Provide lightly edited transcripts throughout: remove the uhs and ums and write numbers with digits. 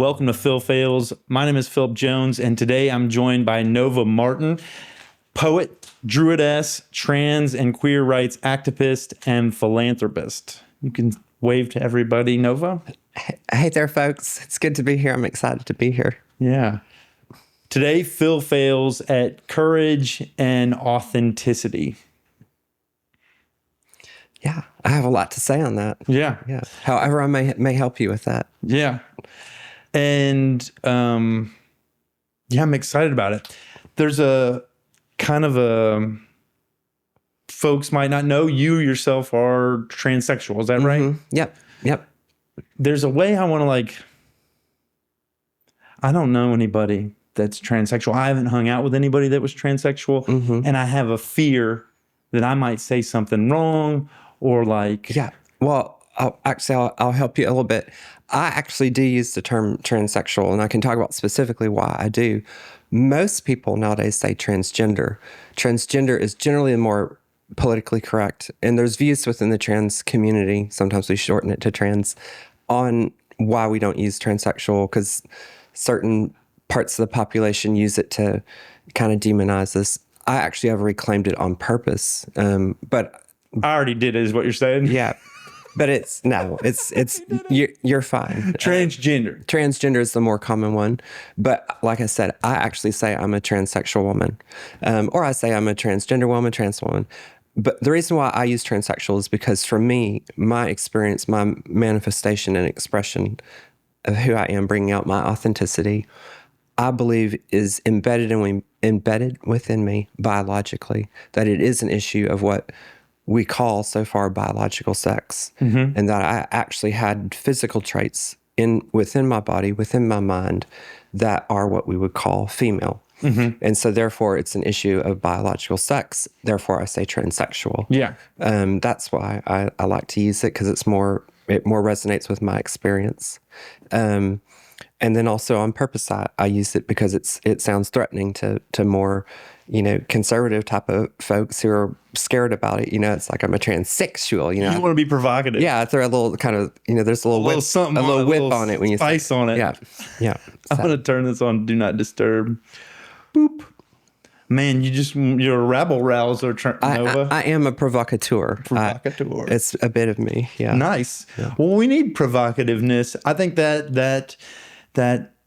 Welcome to Phails. My name is Philip Jones, and today I'm joined by Nova Martin, poet, druidess, trans and queer rights activist, and philanthropist. You can wave to everybody, Nova. Hey there, folks. It's good to be here. I'm excited to be here. Yeah. Today, Phil fails at courage and authenticity. Yeah, I have a lot to say on that. Yeah. However, I may help you with that. Yeah. And I'm excited about it. There's a kind of a folks might not know you yourself are transsexual. Is that right? Yep. There's a way I want to I don't know anybody that's transsexual. I haven't hung out with anybody that was transsexual. And I have a fear that I might say something wrong or Yeah. Well, I'll help you a little bit. I actually do use the term transsexual, and I can talk about specifically why I do. Most people nowadays say transgender. Transgender is generally more politically correct, and there's views within the trans community, sometimes we shorten it to trans, on why we don't use transsexual, because certain parts of the population use it to kind of demonize this. I actually have reclaimed it on purpose, but I already did it, is what you're saying? Yeah. But you're fine. Transgender is the more common one. But like I said, I actually say I'm a transsexual woman. Or I say I'm a transgender woman, trans woman. But the reason why I use transsexual is because for me, my experience, my manifestation and expression of who I am, bringing out my authenticity, I believe is embedded within me biologically, that it is an issue of what we call so far biological sex, and that I actually had physical traits within my body, within my mind, that are what we would call female. And so therefore it's an issue of biological sex. Therefore I say transsexual. Yeah. That's why I like to use it, because it more resonates with my experience. And then also on purpose, I use it because it sounds threatening to more, conservative type of folks who are scared about it. It's like I'm a transsexual. You want to be provocative. Yeah, throw a little kind of, there's a little whip on it when you spice on it. Yeah. I'm gonna turn this on Do Not Disturb. Boop. Man, you're a rabble rouser, Nova. I am a provocateur. It's a bit of me. Yeah. Nice. Yeah. Well, we need provocativeness. I think that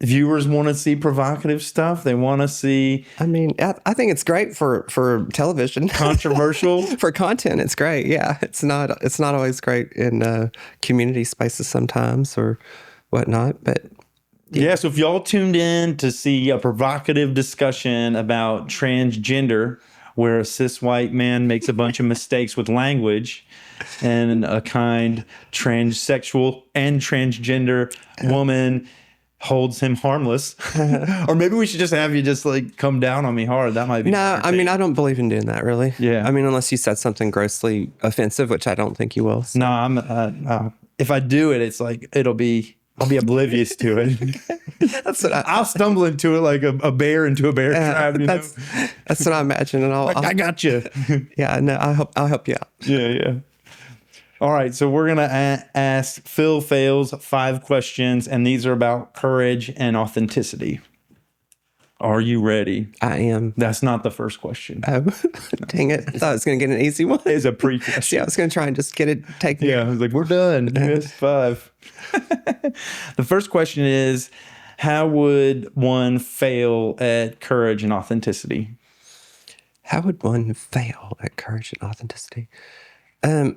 viewers want to see provocative stuff. They want to see. I mean, I think it's great for television. Controversial for content. It's great. Yeah, it's not always great in community spaces sometimes or whatnot, but. Yeah, so if y'all tuned in to see a provocative discussion about transgender, where a cis white man makes a bunch of mistakes with language, and a kind transsexual and transgender woman holds him harmless. Or maybe we should just have you come down on me hard. That might be. No, I mean, I don't believe in doing that, really. Yeah. I mean, unless you said something grossly offensive, which I don't think you will. So. No, if I do it, it's like I'll be oblivious to it. That's what I'll stumble into it like a bear into a bear trap. That's what I imagine, and I got you. Yeah, no, I'll help you out. Yeah. All right, so we're gonna ask Phil Phails 5 questions, and these are about courage and authenticity. Are you ready? I am. That's not the first question. Oh, dang it. I thought I was going to get an easy one. It's a pre-question. Yeah, I was going to try and just get it taken. Yeah, I was like, we're done. Here's 5. The first question is, how would one fail at courage and authenticity? How would one fail at courage and authenticity? I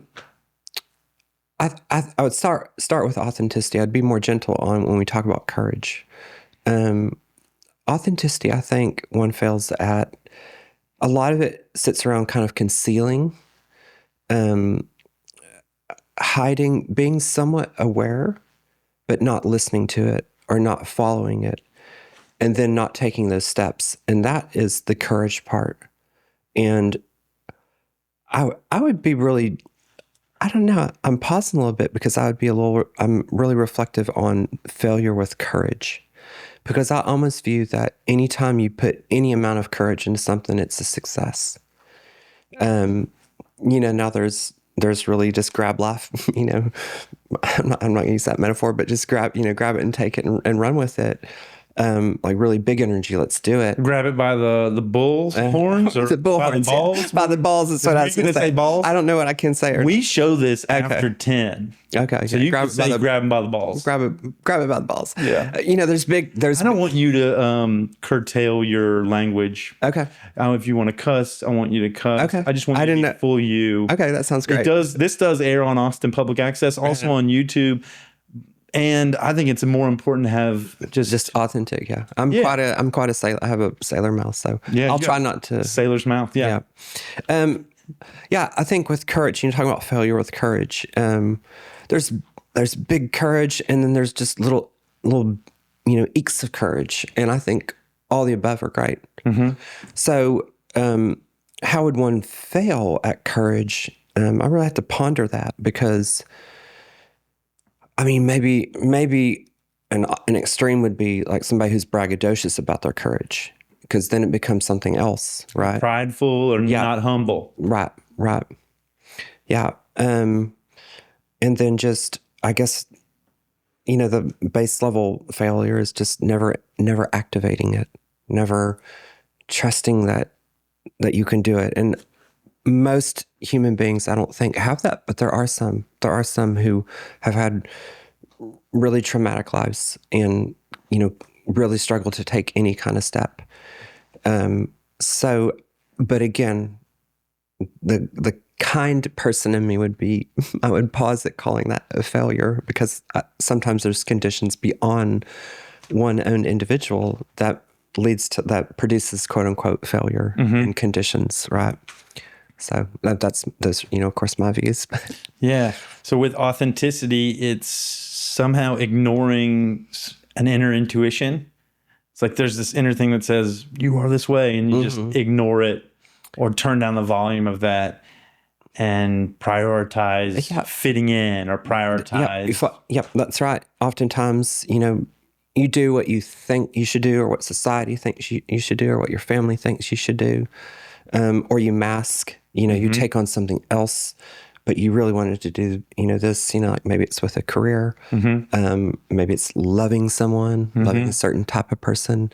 would start with authenticity. I'd be more gentle on when we talk about courage. Authenticity, I think one fails at, a lot of it sits around kind of concealing, hiding, being somewhat aware, but not listening to it or not following it, and then not taking those steps. And that is the courage part. And I would be really, I don't know, I'm pausing a little bit because I'm really reflective on failure with courage. Because I almost view that anytime you put any amount of courage into something, it's a success. Now there's there's really just grab life, you know. I'm not going to use that metaphor, but just grab it and take it and run with it. Like really big energy. Let's do it. Grab it by the bull's horns or the bull by horns, the balls? by the balls is what I was going to say. Balls? I don't know what I can say. We show this after 10. Okay. So you can say grab them by the balls. Grab it by the balls. Yeah. You know, I don't want you to curtail your language. Okay. If you want to cuss, I want you to cuss. Okay. I just want you to be full you. Okay, that sounds great. This does air on Austin Public Access, also on YouTube. And I think it's more important to have just authentic. Yeah. I'm quite a sailor. I have a sailor mouth, so I'll try not to. Sailor's mouth. Yeah. Yeah. I think with courage, you're talking about failure with courage. There's big courage, and then there's just little, eeks of courage. And I think all the above are great. Mm-hmm. So, how would one fail at courage? I really have to ponder that, because, I mean, maybe an extreme would be like somebody who's braggadocious about their courage, because then it becomes something else, right? Prideful or not humble. Right. Yeah. And then just, I guess, the base level failure is just never activating it, never trusting that you can do it. And most human beings, I don't think, have that, but there are some who have had really traumatic lives and, really struggle to take any kind of step. But again, the kind person in me would be, I would pause at calling that a failure, because sometimes there's conditions beyond one own individual that produces quote unquote failure in conditions, right? So that's of course my views. Yeah. So with authenticity, it's somehow ignoring an inner intuition. It's like there's this inner thing that says you are this way, and you just ignore it or turn down the volume of that and prioritize fitting in or prioritize. Yep, that's right. Oftentimes, you do what you think you should do, or what society thinks you should do, or what your family thinks you should do, or you mask. You take on something else, but you really wanted to do, this. Like maybe it's with a career, maybe it's loving someone, loving a certain type of person.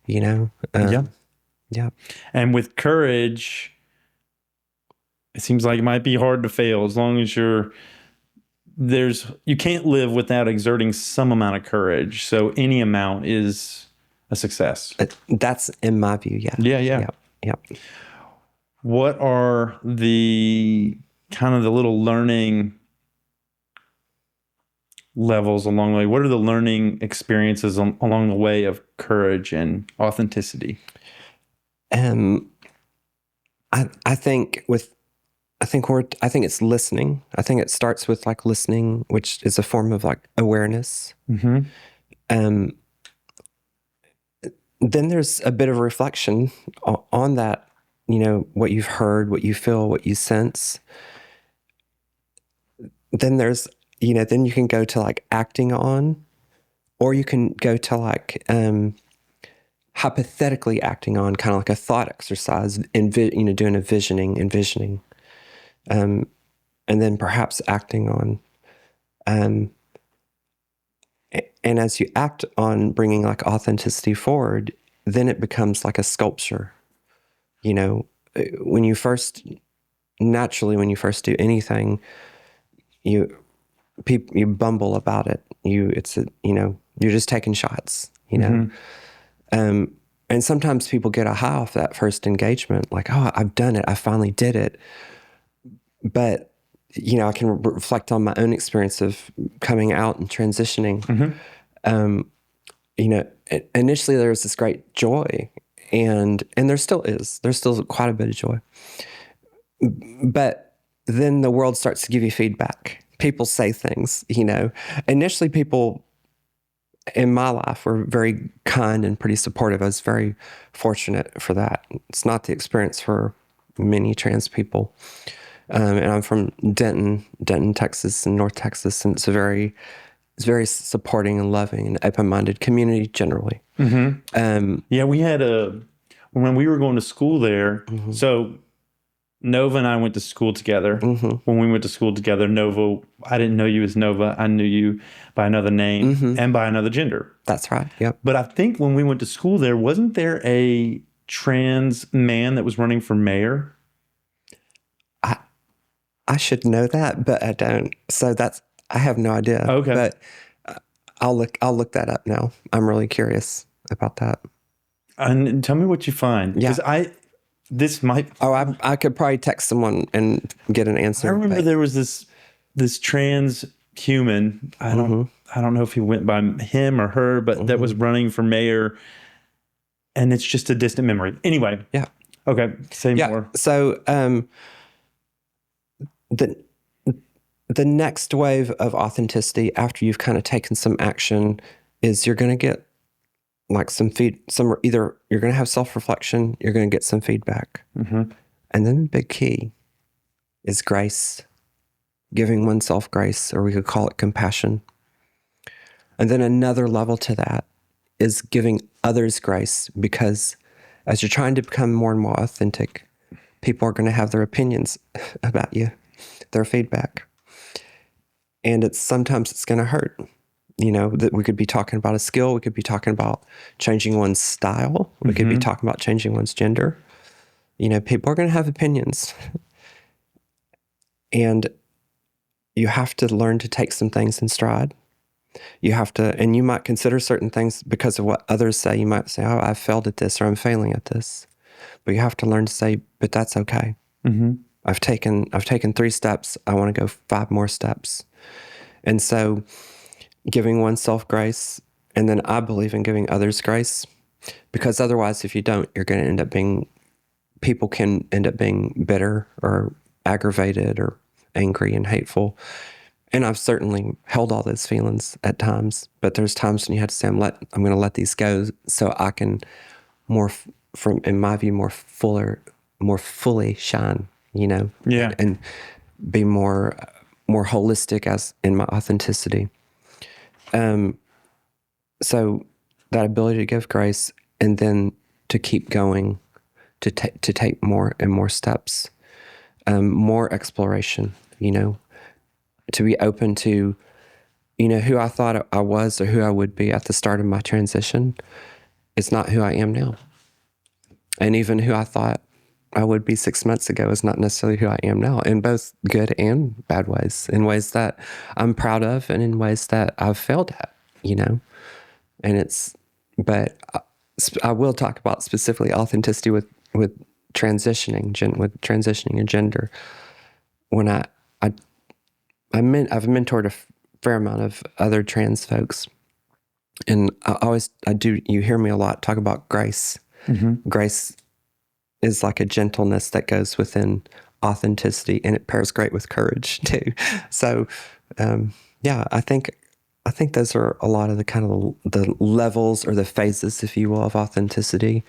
Yeah. And with courage, it seems like it might be hard to fail as long as you can't live without exerting some amount of courage. So any amount is a success. That's in my view. Yeah. Yeah. What are the kind of the little learning levels along the way? What are the learning experiences along the way of courage and authenticity? I think it's listening. I think it starts with like listening, which is a form of like awareness. Then there's a bit of reflection on that, what you've heard, what you feel, what you sense. Then there's, then you can go to like acting on, or you can go to like hypothetically acting on, kind of like a thought exercise, doing a envisioning. And then perhaps acting on. And as you act on bringing like authenticity forward, then it becomes like a sculpture. When you first do anything, you bumble about it. You're just taking shots, and sometimes people get a high off that first engagement, like, oh, I've done it. I finally did it. But, I can reflect on my own experience of coming out and transitioning. Initially there was this great joy, and there still is. There's still quite a bit of joy. But then the world starts to give you feedback. People say things, Initially people in my life were very kind and pretty supportive. I was very fortunate for that. It's not the experience for many trans people. And I'm from Denton, Texas, and North Texas, and it's very supporting and loving and open-minded community generally. We had when we were going to school there. So Nova and I went to school together. Mm-hmm. When we went to school together, Nova, I didn't know you as Nova. I knew you by another name and by another gender. That's right. Yep. But I think when we went to school there, wasn't there a trans man that was running for mayor? I should know that, but I don't. So I have no idea. Okay. But I'll look that up now. I'm really curious about that. And tell me what you find. Yeah. Because this might. Oh, I could probably text someone and get an answer. I remember there was this trans human. I don't know if he went by him or her, but that was running for mayor. And it's just a distant memory. Anyway. Yeah. Okay. Say more. So the next wave of authenticity after you've kind of taken some action is you're going to get like either you're going to have self-reflection, you're going to get some feedback. And then the big key is grace, giving oneself grace, or we could call it compassion. And then another level to that is giving others grace, because as you're trying to become more and more authentic, people are going to have their opinions about you, their feedback. And sometimes it's going to hurt. You know, that we could be talking about a skill. We could be talking about changing one's style. We could be talking about changing one's gender. You know, people are going to have opinions. And you have to learn to take some things in stride. You have to, and you might consider certain things because of what others say. You might say, oh, I've failed at this, or I'm failing at this. But you have to learn to say, but that's okay. I've taken 3 steps. I want to go 5 more steps. And so giving oneself grace, and then I believe in giving others grace, because otherwise, if you don't, you're going to end up people can end up being bitter or aggravated or angry and hateful. And I've certainly held all those feelings at times, but there's times when you have to say, I'm going to let these go so I can in my view, more fully shine, you know, and be more holistic as in my authenticity. So that ability to give grace, and then to keep going, to take more and more steps, more exploration, you know, to be open to, you know, who I thought I was or who I would be at the start of my transition is not who I am now. And even who I thought I would be 6 months ago is not necessarily who I am now, in both good and bad ways, in ways that I'm proud of and in ways that I've failed at, you know. And but I will talk about specifically authenticity with transitioning, with transitioning a gender. When I've mentored a fair amount of other trans folks, and you hear me a lot talk about grace. Grace is like a gentleness that goes within authenticity, and it pairs great with courage too. So, I think those are a lot of the kind of the levels or the phases, if you will, of authenticity.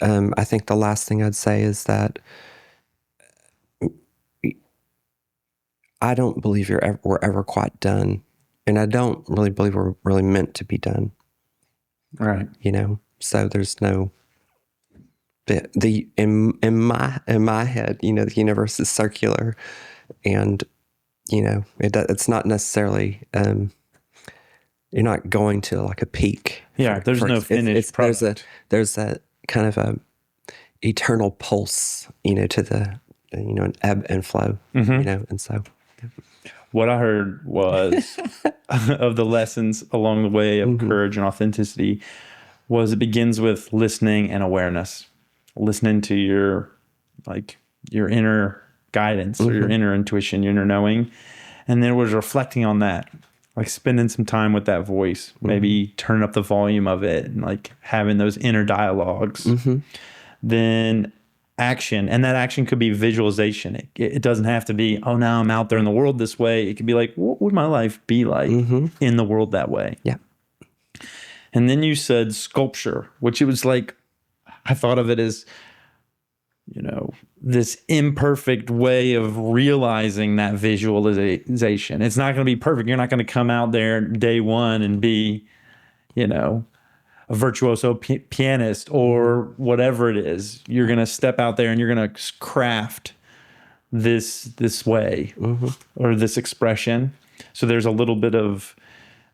I think the last thing I'd say is that I don't believe we're ever quite done, and I don't really believe we're really meant to be done. Right. You know, so there's no. In my head, you know, the universe is circular, and you know, it's not necessarily you're not going to like a peak. Yeah, there's no finished product. There's a kind of a eternal pulse, you know, to the an ebb and flow, you know, and so. What I heard was of the lessons along the way of courage and authenticity was it begins with listening and awareness. Listening to your inner guidance or your inner intuition, your inner knowing. And then was reflecting on that, like spending some time with that voice, maybe turning up the volume of it and like having those inner dialogues. Then action, and that action could be visualization. It doesn't have to be, oh, now I'm out there in the world this way. It could be like, what would my life be like in the world that way? Yeah. And then you said sculpture, which it was like, I thought of it as, you know, this imperfect way of realizing that visualization. It's not going to be perfect. You're not going to come out there day one and be, you know, a virtuoso pianist or whatever it is. You're going to step out there and you're going to craft this way or this expression. So there's a little bit of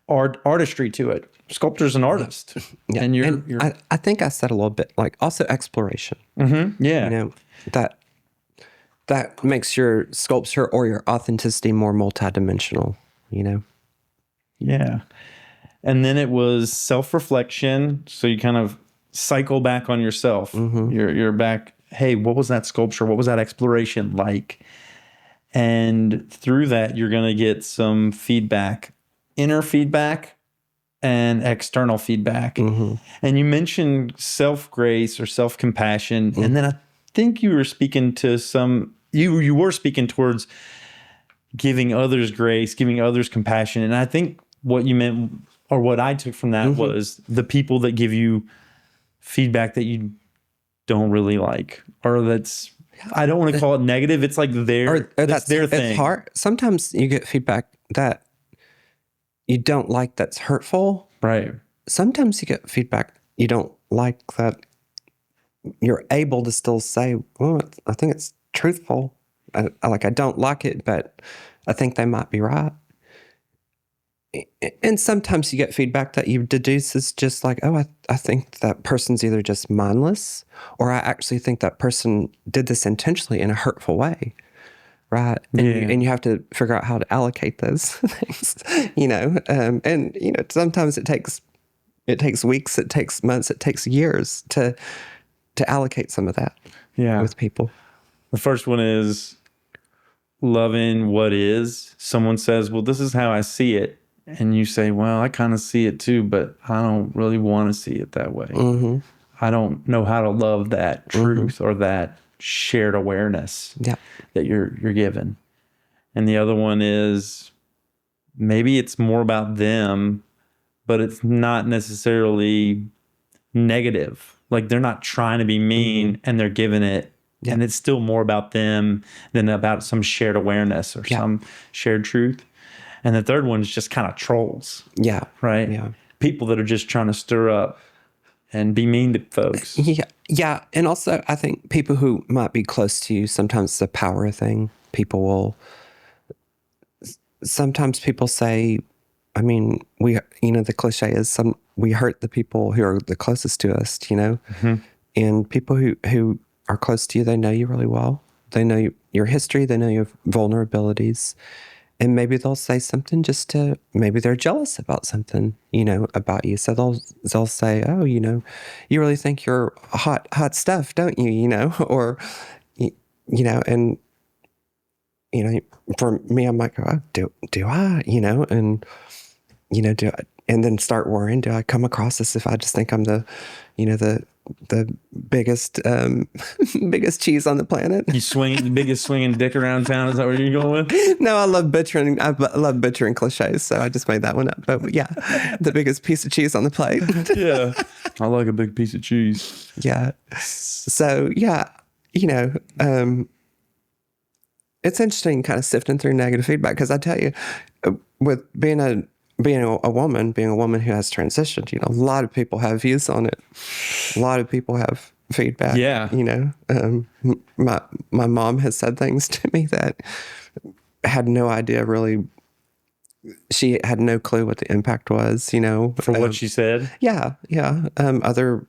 artistry to it. Sculptor's an artist. Yeah. And I think I said a little bit like also exploration. Yeah. You know, that makes your sculpture or your authenticity more multidimensional, you know? Yeah. And then it was self-reflection. So you kind of cycle back on yourself. You're back, hey, what was that sculpture? What was that exploration like? And through that, you're going to get some feedback, inner feedback and external feedback. And you mentioned self-grace or self-compassion. And then I think you were speaking to you were speaking towards giving others grace, giving others compassion. And I think what you meant, or what I took from that, was the people that give you feedback that you don't really like, or that's, I don't want to call it negative. It's like that's their thing. It's hard. Sometimes you get feedback that you don't like that's hurtful. Right. Sometimes you get feedback you don't like that you're able to still say, well, I think it's truthful. I don't like it, but I think they might be right. And sometimes you get feedback that you deduce is just like, oh, I think that person's either just mindless, or I actually think that person did this intentionally in a hurtful way. Right. And you have to figure out how to allocate those things, you know. And, you know, sometimes it takes weeks, it takes months, it takes years to allocate some of that with people. The first one is loving what is. Someone says, well, this is how I see it. And you say, well, I kind of see it too, but I don't really want to see it that way. I don't know how to love that truth or that shared awareness that you're given. And the other one is maybe it's more about them, but it's not necessarily negative. Like they're not trying to be mean and they're giving it. And it's still more about them than about some shared awareness or some shared truth. And the third one is just kind of trolls. Yeah. Right? Yeah. People that are just trying to stir up and be mean to folks. Yeah. Yeah. And also, I think people who might be close to you, sometimes it's a power thing. Sometimes people say, I mean, the cliche is we hurt the people who are the closest to us, you know? And people who are close to you, they know you really well. They know your history. They know your vulnerabilities. And maybe they'll say something maybe they're jealous about something, you know, about you. So they'll say, oh, you know, you really think you're hot stuff, don't you? You know, or, you know, and, you know, for me, I'm like, oh, do I, you know, and, you know, and then start worrying, do I come across as if I just think I'm the biggest biggest cheese on the planet? You the biggest swinging dick around town. Is that where you're going with? No, I love butchering cliches, so I just made that one up. But yeah, the biggest piece of cheese on the plate. Yeah, I like a big piece of cheese. Yeah. So yeah, you know, it's interesting kind of sifting through negative feedback, because I tell you, with being a woman who has transitioned, you know, a lot of people have views on it. A lot of people have feedback. Yeah. You know, my mom has said things to me that had no idea really. She had no clue what the impact was, you know. For what she said? Yeah. Yeah. A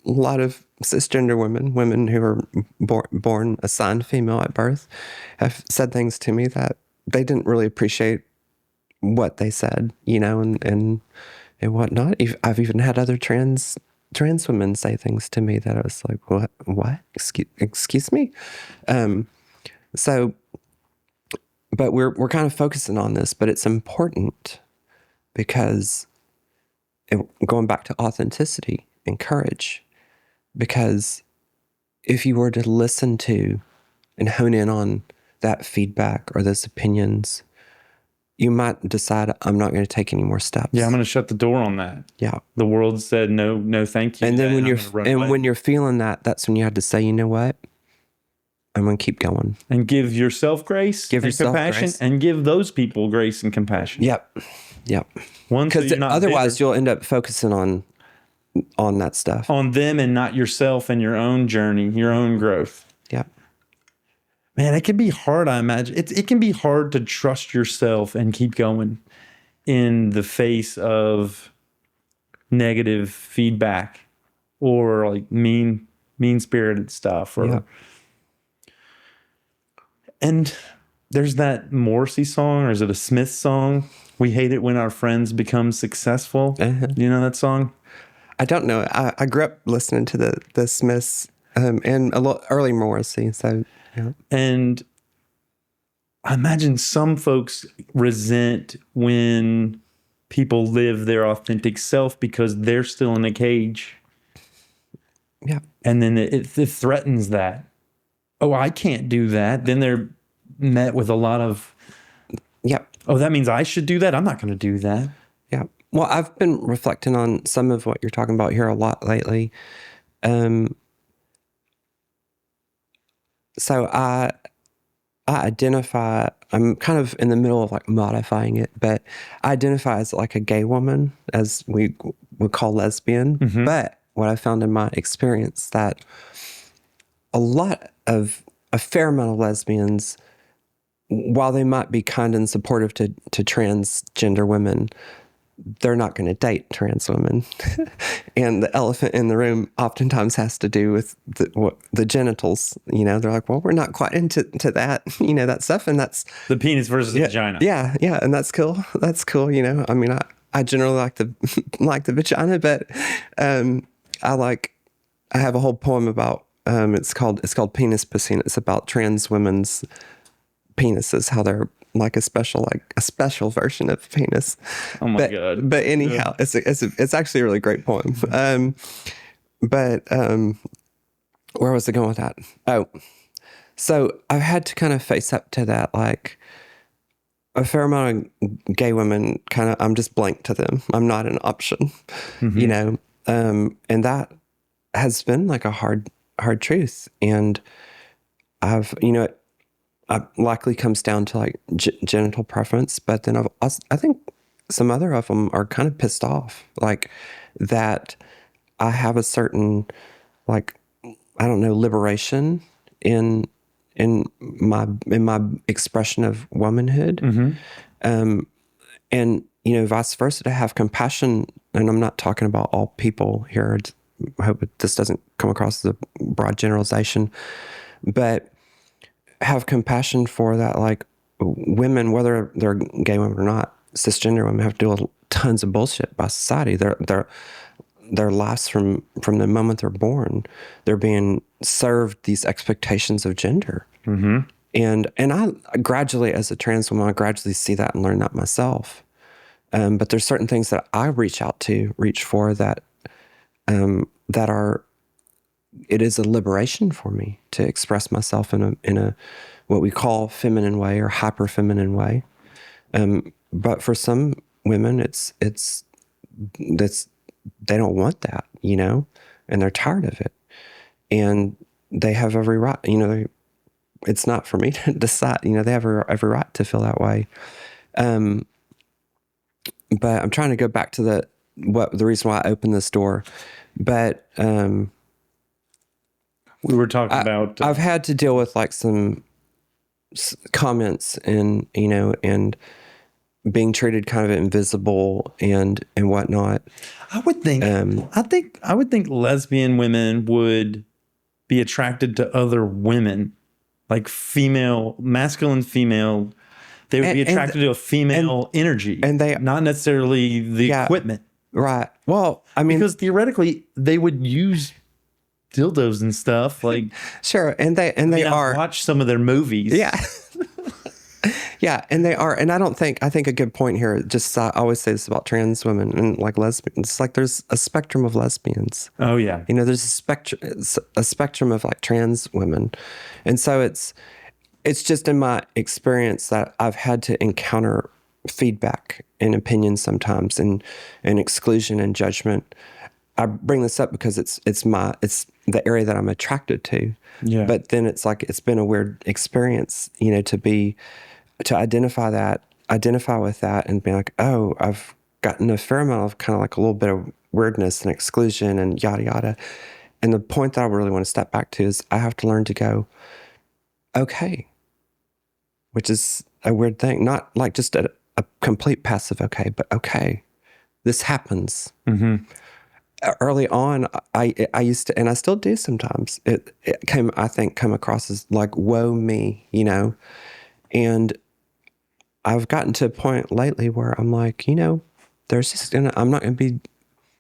lot of cisgender women who are born assigned female at birth, have said things to me that they didn't really appreciate what they said, you know, and whatnot. I've even had other trans women say things to me that I was like, what? Excuse me? So, but we're kind of focusing on this, but it's important because going back to authenticity and courage, because if you were to listen to and hone in on that feedback or those opinions, you might decide, I'm not going to take any more steps. Yeah, I'm going to shut the door on that. Yeah. The world said no, thank you. And then when you're feeling that, that's when you have to say, you know what? I'm going to keep going. And give yourself grace, compassion, grace. And give those people grace and compassion. Yep. Because otherwise you'll end up focusing on that stuff. On them and not yourself and your own journey, your own growth. Yep. Man, it can be hard, I imagine. It can be hard to trust yourself and keep going in the face of negative feedback or like mean-spirited stuff. Or Yeah. And there's that Morrissey song, or is it a Smith song? We hate it when our friends become successful. You know that song? I don't know. I grew up listening to the Smiths and a lot early Morrissey. So, yeah. And I imagine some folks resent when people live their authentic self because they're still in a cage. Yeah. And then it threatens that. Oh, I can't do that. Then they're met with a lot of, Yep. oh, that means I should do that. I'm not going to do that. Yeah. Well, I've been reflecting on some of what you're talking about here a lot lately. So I identify, I'm kind of in the middle of like modifying it, but I identify as like a gay woman, as we would call lesbian. Mm-hmm. But what I found in my experience that a fair amount of lesbians, while they might be kind and supportive to transgender women, they're not going to date trans women. And the elephant in the room oftentimes has to do with the genitals. You know, they're like, well, we're not quite into that, you know, that stuff. And that's The penis versus the vagina. Yeah. Yeah. And that's cool. That's cool. You know, I mean, I generally like the vagina, but I have a whole poem about, it's called Penis Pussy, and it's about trans women's penises, how they're like a special version of penis. Oh my God. But anyhow, it's actually a really great poem. Where was I going with that? Oh, so I've had to kind of face up to that, like a fair amount of gay women I'm just blank to them. I'm not an option, you know? And that has been like a hard truth. And it likely comes down to like genital preference, but then I think some other of them are kind of pissed off, like that I have a certain, like, I don't know, liberation in my expression of womanhood. Mm-hmm. And, you know, vice versa, to have compassion. And I'm not talking about all people here. I hope this doesn't come across as a broad generalization, but have compassion for that, like women, whether they're gay women or not, cisgender women have to deal with tons of bullshit by society. Their lives from the moment they're born, they're being served these expectations of gender. Mm-hmm. And I gradually, as a trans woman, I gradually see that and learn that myself. But there's certain things that I reach for that it is a liberation for me to express myself in a what we call feminine way or hyper feminine way. But for some women, they don't want that, you know, and they're tired of it, and they have every right, you know. It's not for me to decide, you know. They have every right to feel that way. But I'm trying to go back to the reason why I opened this door. But we were talking about. I've had to deal with like some comments and, you know, and being treated kind of invisible and whatnot. I would think. I would think lesbian women would be attracted to other women, like masculine, female. They would be attracted to a female energy, and they not necessarily the equipment. Right. Well, I mean, because theoretically they would use dildos and stuff, like sure, and they are. Watch some of their movies. Yeah. Yeah, and they are. And I think a good point here, just I always say this about trans women and like lesbians, it's like there's a spectrum of lesbians. Oh yeah. You know, there's a spectrum of like trans women. And so it's just in my experience that I've had to encounter feedback and opinions sometimes and exclusion and judgment. I bring this up because it's the area that I'm attracted to. Yeah. But then it's like, it's been a weird experience, you know, to identify with that and be like, oh, I've gotten a fair amount of kind of like a little bit of weirdness and exclusion and yada, yada. And the point that I really want to step back to is I have to learn to go, okay, which is a weird thing. Not like just a complete passive okay, but okay, this happens. Early on, I used to, and I still do sometimes. It come across as like, woe me, you know, and I've gotten to a point lately where I'm like, you know, I'm not going to be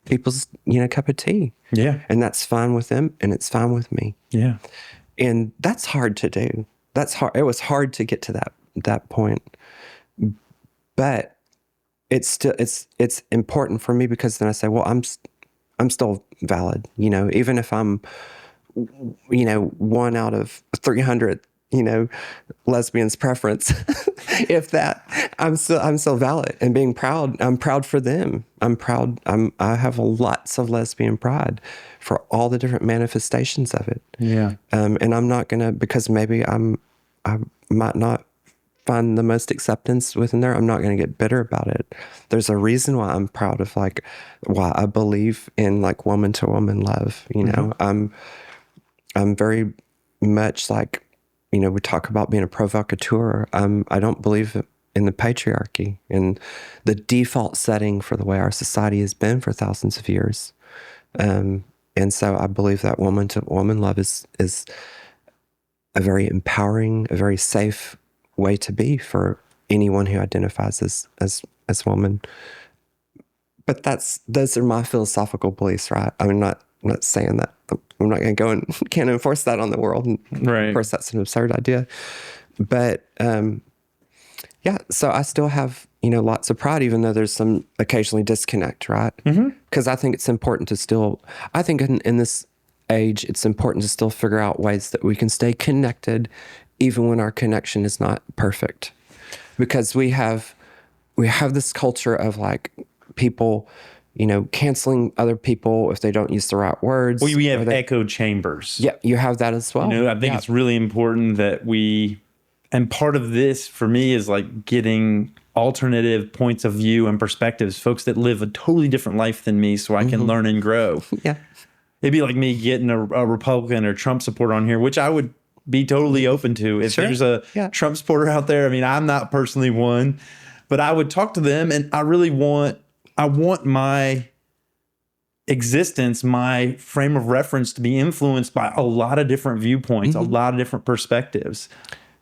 people's, you know, cup of tea. Yeah. And that's fine with them, and it's fine with me. Yeah. And that's hard to do. That's hard. It was hard to get to that point. But it's still, it's important for me, because then I say, well, I'm still valid, you know, even if I'm, you know, 1 out of 300, you know, lesbians preference, if that, I'm still valid and being proud. I'm proud for them. I'm proud. I have lots of lesbian pride for all the different manifestations of it. Yeah. And I'm not gonna, because maybe I might not find the most acceptance within there, I'm not going to get bitter about it. There's a reason why I'm proud of, like, why I believe in, like, woman to woman love, you know. I'm very much like, you know, we talk about being a provocateur. I don't believe in the patriarchy and the default setting for the way our society has been for thousands of years. And so I believe that woman to woman love is a very empowering, a very safe way to be for anyone who identifies as woman. But those are my philosophical beliefs, right? I'm not saying that. I'm not going to go and can't enforce that on the world. And Right. Of course, that's an absurd idea. But yeah, so I still have, you know, lots of pride, even though there's some occasionally disconnect, right? Because I think it's important to still, I think in this age, it's important to still figure out ways that we can stay connected, even when our connection is not perfect. Because we have this culture of, like, people, you know, canceling other people if they don't use the right words. Well, we have echo chambers. Yeah, you have that as well. You know, I think it's really important that and part of this for me is, like, getting alternative points of view and perspectives, folks that live a totally different life than me, so I can learn and grow. Yeah. It'd be like me getting a Republican or Trump supporter on here, which I would be totally open to. If there's a Trump supporter out there, I mean, I'm not personally one, but I would talk to them, and I want my existence, my frame of reference, to be influenced by a lot of different viewpoints, a lot of different perspectives.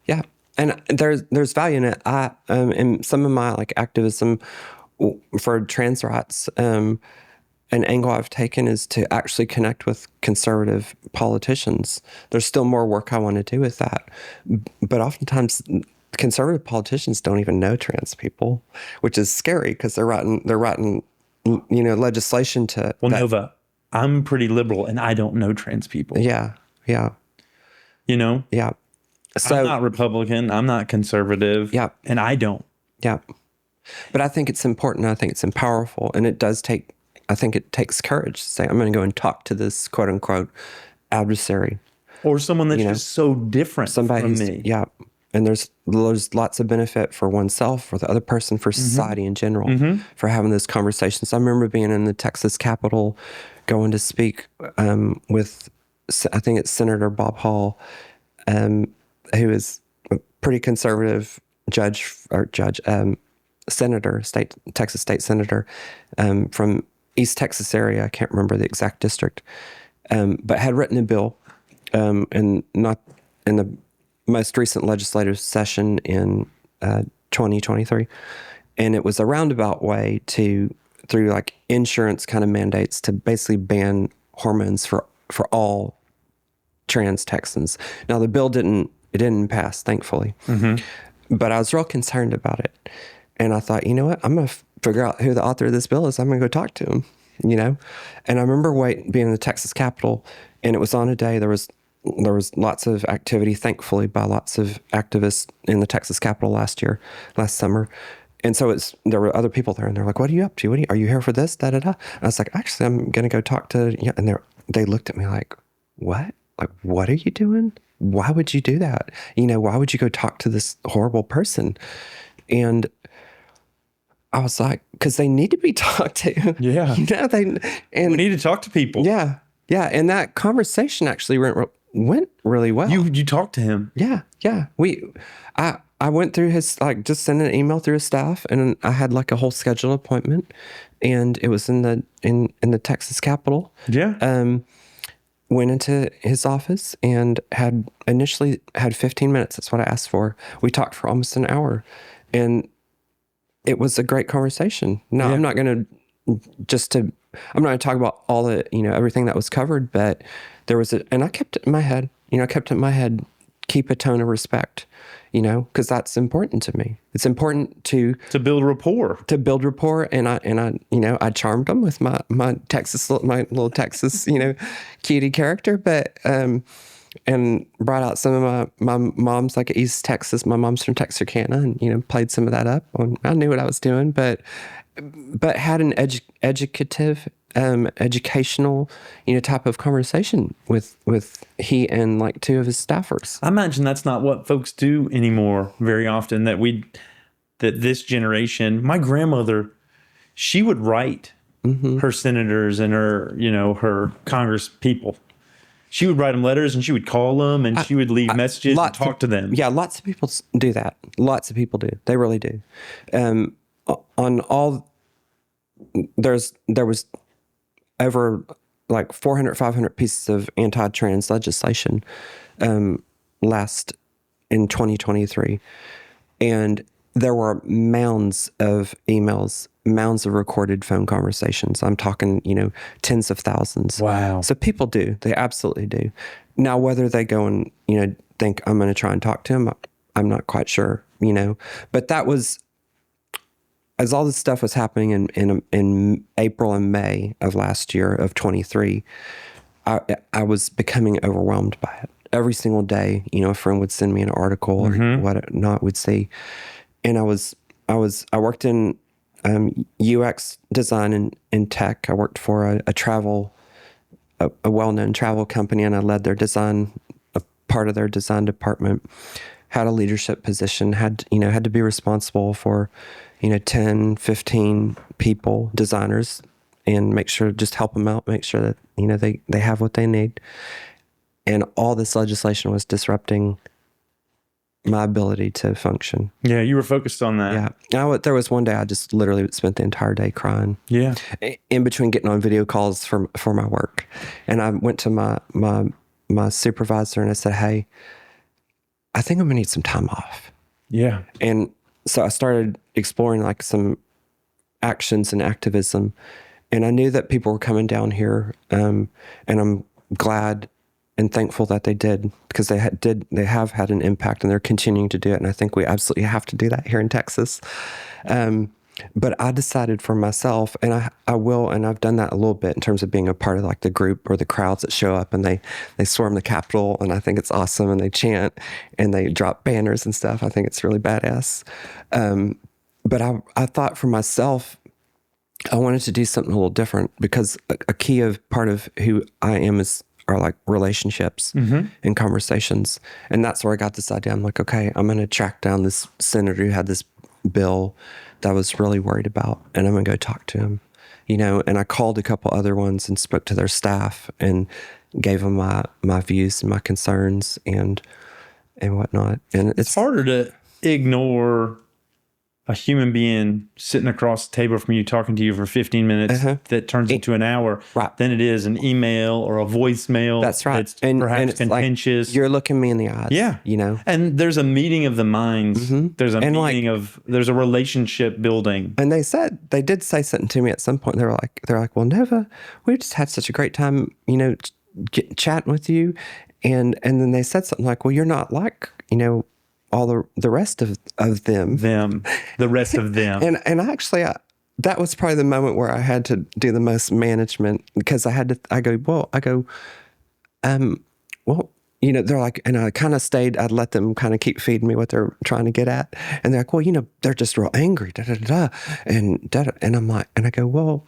Yeah. And there's value in it. In some of my, like, activism for trans rights, an angle I've taken is to actually connect with conservative politicians. There's still more work I want to do with that. But oftentimes conservative politicians don't even know trans people, which is scary, because they're writing, you know, legislation to. Well, Nova, I'm pretty liberal and I don't know trans people. Yeah. Yeah. You know? Yeah. So I'm not Republican. I'm not conservative. Yeah. And I don't. Yeah. But I think it's important. I think it's powerful. And it takes courage to say, I'm going to go and talk to this quote unquote adversary. Or someone that's just so different from me. Yeah. And there's lots of benefit for oneself, for the other person, for society in general, for having those conversations. I remember being in the Texas Capitol, going to speak with, I think it's Senator Bob Hall, who is a pretty conservative senator, Texas state senator, from East Texas area. I can't remember the exact district, but had written a bill, and not in the most recent legislative session in 2023. And it was a roundabout way through like insurance kind of mandates, to basically ban hormones for all trans Texans. Now, the bill didn't pass, thankfully, but I was real concerned about it. And I thought, you know what, I'm going to figure out who the author of this bill is. I'm going to go talk to him, you know? And I remember being in the Texas Capitol, and it was on a day, there was lots of activity, thankfully, by lots of activists in the Texas Capitol last summer. And so there were other people there, and they're like, what are you up to? Are you here for this? Da, da, da. And I was like, actually, I'm going to go talk to, and they looked at me like, what? Like, what are you doing? Why would you do that? You know, why would you go talk to this horrible person? And I was like, because they need to be talked to. Yeah. You know, we need to talk to people. Yeah. Yeah. And that conversation actually went went really well. You talked to him. Yeah. I went through his, like, just sent an email through his staff, and I had like a whole scheduled appointment, and it was in the Texas Capitol. Yeah. Went into his office and initially had 15 minutes. That's what I asked for. We talked for almost an hour, and it was a great conversation. Now, Yeah. I'm not going to talk about all the, everything that was covered, but there was and I kept it in my head, keep a tone of respect, because that's important to me. It's important to build rapport. And I charmed them with my little Texas, cutie character, but, and brought out some of my mom's, like, East Texas. My mom's from Texarkana, and, played some of that up. I knew what I was doing, but had an educational, type of conversation with he and, like, two of his staffers. I imagine that's not what folks do anymore very often, that this generation. My grandmother, she would write her senators and her Congress people. She would write them letters, and she would call them, and she would leave messages and talk to them. Yeah, lots of people do that. Lots of people do. They really do. On all, there was over like 400, 500 pieces of anti-trans legislation last in 2023. And there were mounds of emails, mounds of recorded phone conversations. I'm talking, tens of thousands. Wow. So people do. They absolutely do. Now, whether they go and, think I'm going to try and talk to him, I'm not quite sure, But that was, as all this stuff was happening in April and May of last year of 23, I was becoming overwhelmed by it. Every single day, a friend would send me an article or whatnot would see. And I worked in UX design in tech. I worked for a well-known travel company, and I led their design, a part of their design department. Had a leadership position, had to be responsible for, 10, 15 people, designers, and just help them out, make sure that, they have what they need. And all this legislation was disrupting my ability to function. Yeah, you were focused on that. Yeah. There was one day I just literally spent the entire day crying. Yeah. In between getting on video calls for my work. And I went to my supervisor and I said, hey, I think I'm gonna need some time off. Yeah. And so I started exploring, like, some actions and activism. And I knew that people were coming down here. And I'm glad and thankful that they did, because they have had an impact, and they're continuing to do it. And I think we absolutely have to do that here in Texas. But I decided for myself, and I will, and I've done that a little bit in terms of being a part of, like, the group or the crowds that show up and they swarm the Capitol, and I think it's awesome, and they chant and they drop banners and stuff. I think it's really badass. But I thought for myself, I wanted to do something a little different, because a key part of who I am are like relationships and conversations. And that's where I got this idea. I'm like, okay, I'm going to track down this senator who had this bill that I was really worried about, and I'm going to go talk to him, and I called a couple other ones and spoke to their staff and gave them my views and my concerns and whatnot. And it's harder to ignore a human being sitting across the table from you, talking to you for 15 minutes that turns into an hour, than it is an email or a voicemail. That's right. That's perhaps contentious. Like, you're looking me in the eyes. Yeah. And there's a meeting of the minds. There's a there's a relationship building. And they did say something to me at some point. They're like, well, Nova, we just had such a great time, chatting with you. And then they said something like, well, you're not like, all the rest of them. The rest of them. And actually, that was probably the moment where I had to do the most management, because I go, they're like, and I kind of stayed, I'd let them kind of keep feeding me what they're trying to get at. And they're like, well, they're just real angry, And I'm like, and I go, well,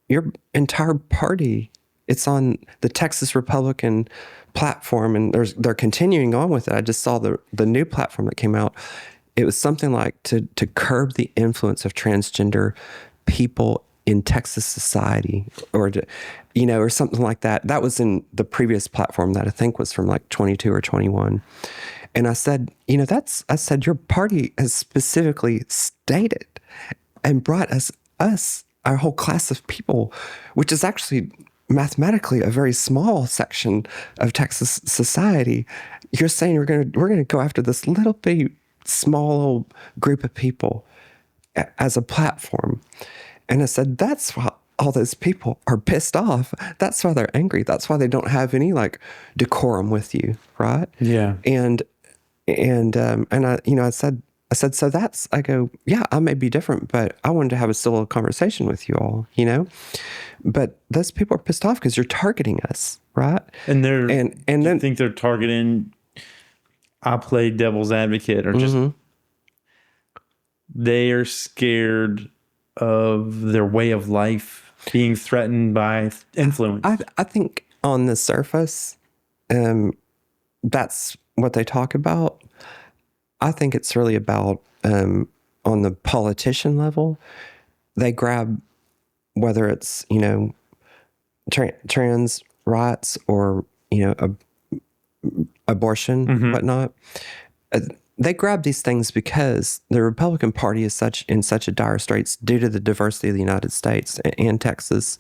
your entire party, it's on the Texas Republican platform, and they're continuing on with it. I just saw the new platform that came out. It was something like to curb the influence of transgender people in Texas society, or or something like that. That was in the previous platform that I think was from like 22 or 21. And I said, I said, your party has specifically stated and brought us, our whole class of people, which is actually mathematically a very small section of Texas society. You're saying we're gonna go after this little bitty small group of people as a platform. And I said, that's why all those people are pissed off. That's why they're angry. That's why they don't have any like decorum with you, right? Yeah. And I said, so I go, yeah, I may be different, but I wanted to have still a conversation with you all, But those people are pissed off because you're targeting us, right? And then think they're targeting, I play devil's advocate, or just they are scared of their way of life being threatened by influence. I think on the surface, that's what they talk about. I think it's really about on the politician level, they grab whether it's trans rights or abortion, whatnot. They grab these things because the Republican Party is in such a dire straits due to the diversity of the United States, and Texas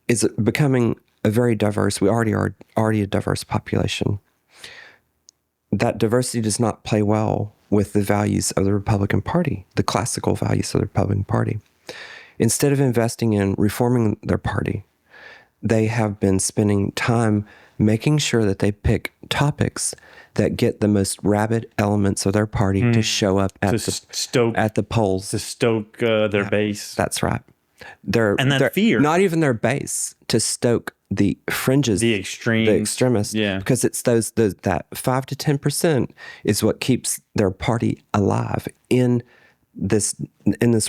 is becoming a very diverse. We already are a diverse population. That diversity does not play well with the values of the Republican Party, the classical values of the Republican Party. Instead of investing in reforming their party, they have been spending time making sure that they pick topics that get the most rabid elements of their party to show up at the polls. To stoke their base. That's right. Fear. Not even their base, to stoke the fringes, the extremists. Yeah. Because it's that 5 to 10% is what keeps their party alive in this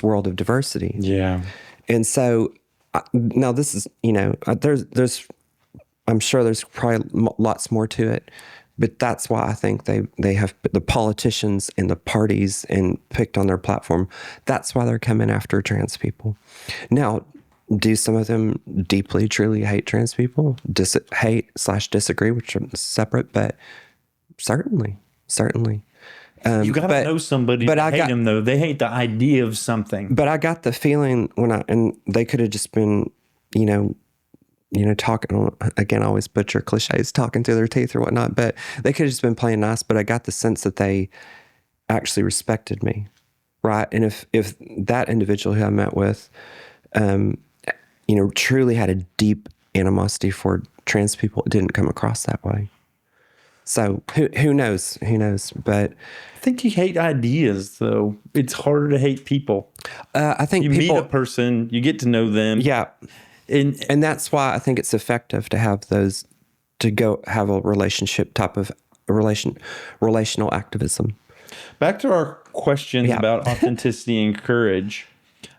world of diversity. Yeah. And so now this is, there's I'm sure there's probably lots more to it, but that's why I think they have the politicians and the parties and picked on their platform. That's why they're coming after trans people. Now, do some of them deeply, truly hate trans people? Hate/disagree, which are separate, but certainly. You got to know somebody to hate them, though. They hate the idea of something. But I got the feeling and they could have just been, talking, again, I always butcher cliches, talking through their teeth or whatnot, but they could have just been playing nice, but I got the sense that they actually respected me, right? And if that individual who I met with, truly had a deep animosity for trans people, it didn't come across that way. So who knows? But I think you hate ideas, though. It's harder to hate people. I think you meet a person, you get to know them. Yeah. And that's why I think it's effective to have those, to go have a relationship type of relational activism. Back to our questions about authenticity and courage.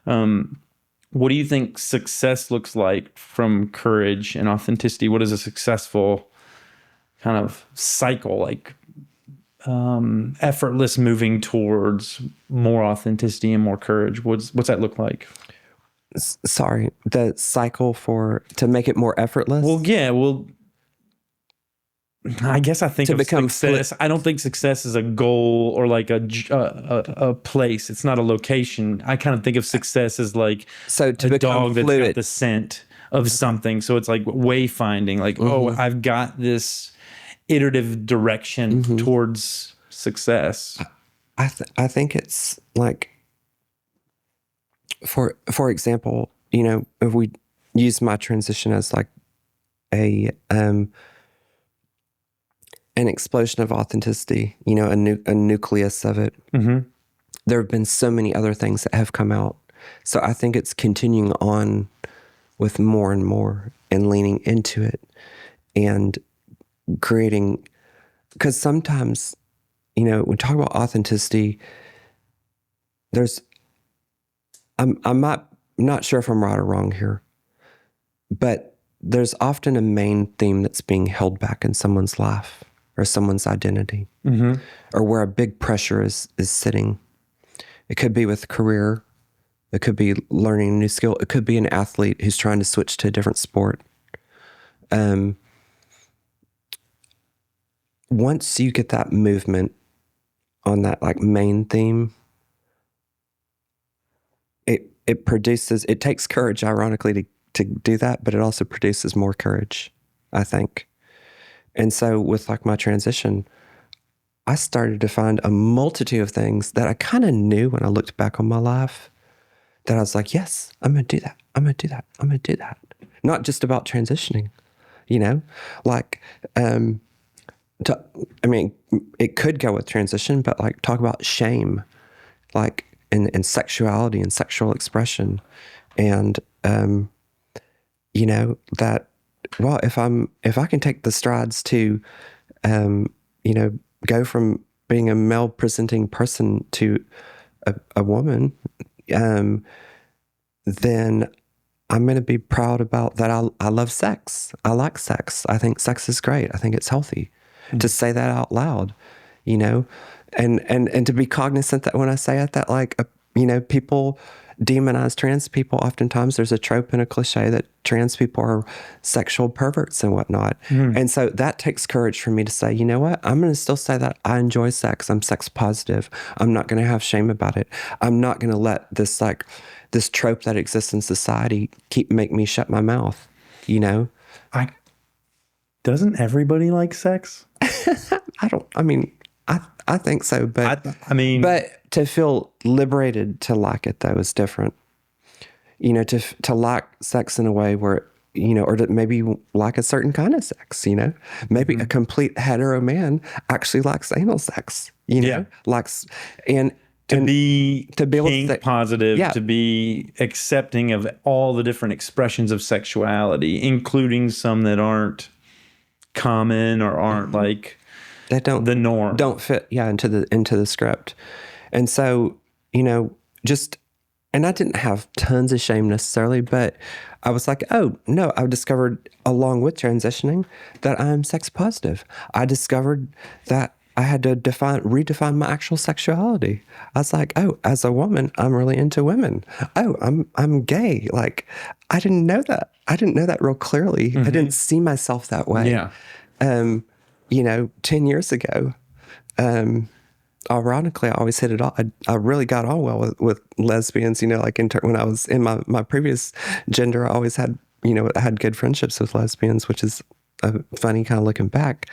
What do you think success looks like from courage and authenticity? What is a successful kind of cycle, like effortless moving towards more authenticity and more courage? What's that look like? Sorry, the cycle to make it more effortless? Well, yeah, I guess I think to of become success. I don't think success is a goal or like a place. It's not a location. I kind of think of success as like a dog that's got the scent of something. So it's like wayfinding, like, oh, I've got this iterative direction towards success. I think it's like, for example, if we use my transition as like an explosion of authenticity, a nucleus of it. There have been so many other things that have come out. So I think it's continuing on with more and more and leaning into it and creating, because sometimes, when we talk about authenticity, I'm not sure if I'm right or wrong here, but there's often a main theme that's being held back in someone's life or someone's identity, or where a big pressure is sitting. It could be with career. It could be learning a new skill. It could be an athlete who's trying to switch to a different sport. Once you get that movement on that like main theme, it takes courage, ironically, to do that, but it also produces more courage, I think. And so with like my transition, I started to find a multitude of things that I kind of knew when I looked back on my life, that I was like, yes, I'm going to do that. I'm going to do that. I'm going to do that. Not just about transitioning, you know, like, it could go with transition, but like talk about shame, like in sexuality and sexual expression. And, you know, that, well, if I can take the strides to, you know, go from being a male presenting person to a woman, then I'm going to be proud about that. I love sex. I like sex. I think sex is great. I think it's healthy to say that out loud, you know, and to be cognizant that when I say it, that like, you know, people demonize trans people. Oftentimes there's a trope and a cliche that trans people are sexual perverts and whatnot. And so that takes courage for me to say, you know what, I'm going to still say that I enjoy sex. I'm sex positive. I'm not going to have shame about it. I'm not going to let this like this trope that exists in society make me shut my mouth, you know? Doesn't everybody like sex? I think so, but I mean, but to feel liberated to like it though is different. You know, to like sex in a way where, you know, or to maybe like a certain kind of sex, you know, maybe a complete hetero man actually likes anal sex, you know, likes to be kink positive, yeah. to be accepting of all the different expressions of sexuality, including some that aren't common or aren't like that don't the norm, don't fit into the script. And so, you know, and I didn't have tons of shame necessarily, but I was like, oh no, I've discovered along with transitioning that I'm sex positive. I discovered that I had to redefine my actual sexuality. I was like, oh, as a woman, I'm really into women. Oh, I'm gay. Like, I didn't know that. I didn't know that real clearly. I didn't see myself that way. Yeah. You know, 10 years ago, ironically, I always hit it off. I really got on well with lesbians, you know, like when I was in my previous gender, I always had, you know, I had good friendships with lesbians, which is funny kind of looking back.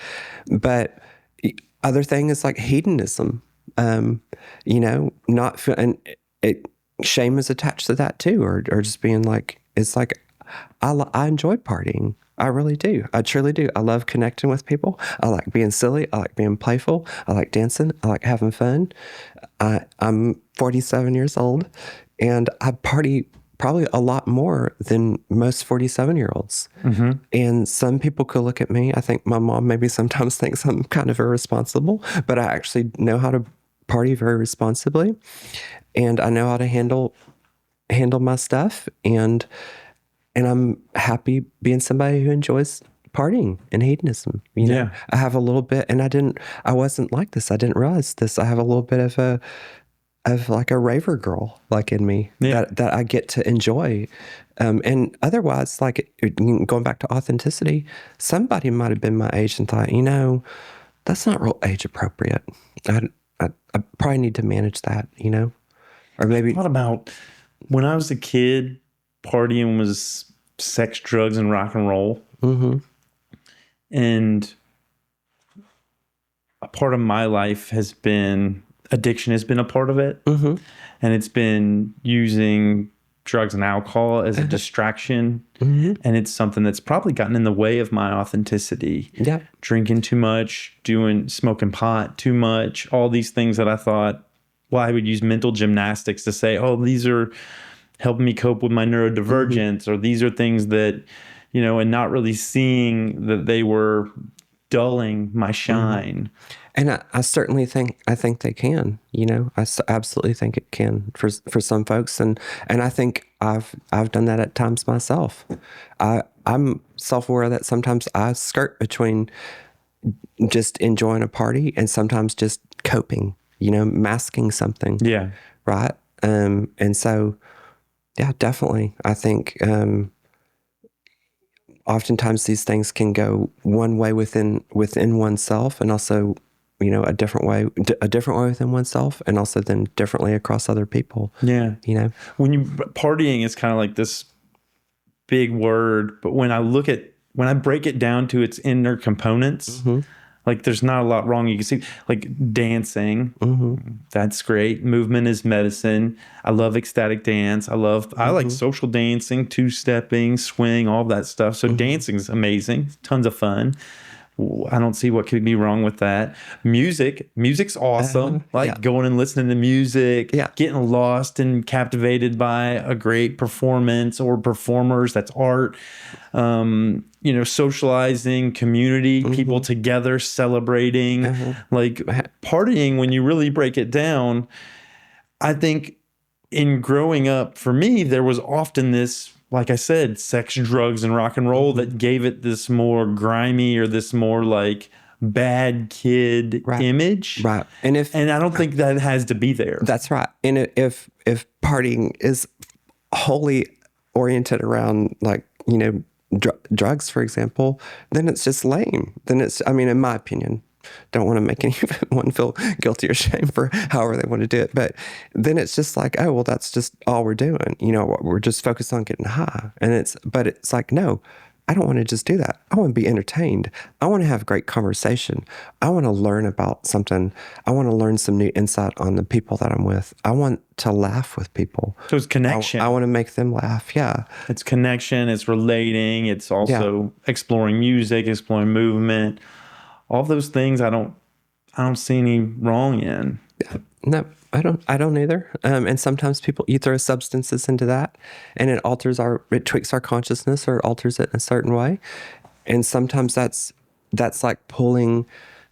But other thing is like hedonism, you know, and shame is attached to that too, or just being like, it's like, I enjoy partying. I really do. I truly do. I love connecting with people. I like being silly. I like being playful. I like dancing. I like having fun. I'm 47 years old, and I party probably a lot more than most 47-year-olds. And some people could look at me. I think my mom maybe sometimes thinks I'm kind of irresponsible, but I actually know how to party very responsibly, and I know how to handle my stuff, and I'm happy being somebody who enjoys partying and hedonism. You know, I have a little bit, and I wasn't like this. I didn't realize this. I have a little bit of like a raver girl, like in me that I get to enjoy. And otherwise, like going back to authenticity, somebody might've been my age and thought, you know, that's not real age appropriate. I probably need to manage that, you know, or maybe. What about when I was a kid? Partying was sex, drugs, and rock and roll. And a part of my life has been addiction has been a part of it. And it's been using drugs and alcohol as a distraction. And it's something that's probably gotten in the way of my authenticity. Drinking too much, smoking pot too much, all these things that I thought, well, I would use mental gymnastics to say, oh, these are helping me cope with my neurodivergence, or these are things that, you know, and not really seeing that they were dulling my shine. And I certainly think they can, you know, absolutely think it can for some folks. And I think I've done that at times myself. I'm self-aware that sometimes I skirt between just enjoying a party and sometimes just coping, you know, masking something. Right. And so, yeah, definitely. I think, oftentimes these things can go one way within oneself, and also, you know, a different way within oneself, and also then differently across other people. Yeah. You know, Partying is kind of like this big word, but when I break it down to its inner components, like there's not a lot wrong. You can see like dancing. That's great. Movement is medicine. I love ecstatic dance. I like social dancing, two-stepping, swing, all that stuff. So dancing's amazing. Tons of fun. I don't see what could be wrong with that. Music's awesome. Going and listening to music, getting lost and captivated by a great performance or performers. That's art. You know, socializing, community, people together, celebrating, like partying. When you really break it down, I think in growing up, for me, there was often this, like I said, sex, drugs, and rock and roll that gave it this more grimy or this more like bad kid image. Right. And I don't think that has to be there. That's right. And if partying is wholly oriented around, like, you know, drugs, for example, then it's just lame. Then it's, I mean, in my opinion, don't want to make anyone feel guilty or shame for however they want to do it. But then it's just like, oh, well, that's just all we're doing. You know, we're just focused on getting high. But it's like, no, I don't want to just do that. I want to be entertained. I want to have great conversation. I want to learn about something. I want to learn some new insight on the people that I'm with. I want to laugh with people. So it's connection. I want to make them laugh. Yeah. It's connection. It's relating. It's also exploring music, exploring movement. All those things I don't see any wrong in. No, I don't either. And sometimes you throw substances into that, and it tweaks our consciousness, or it alters it in a certain way. And sometimes that's like pulling,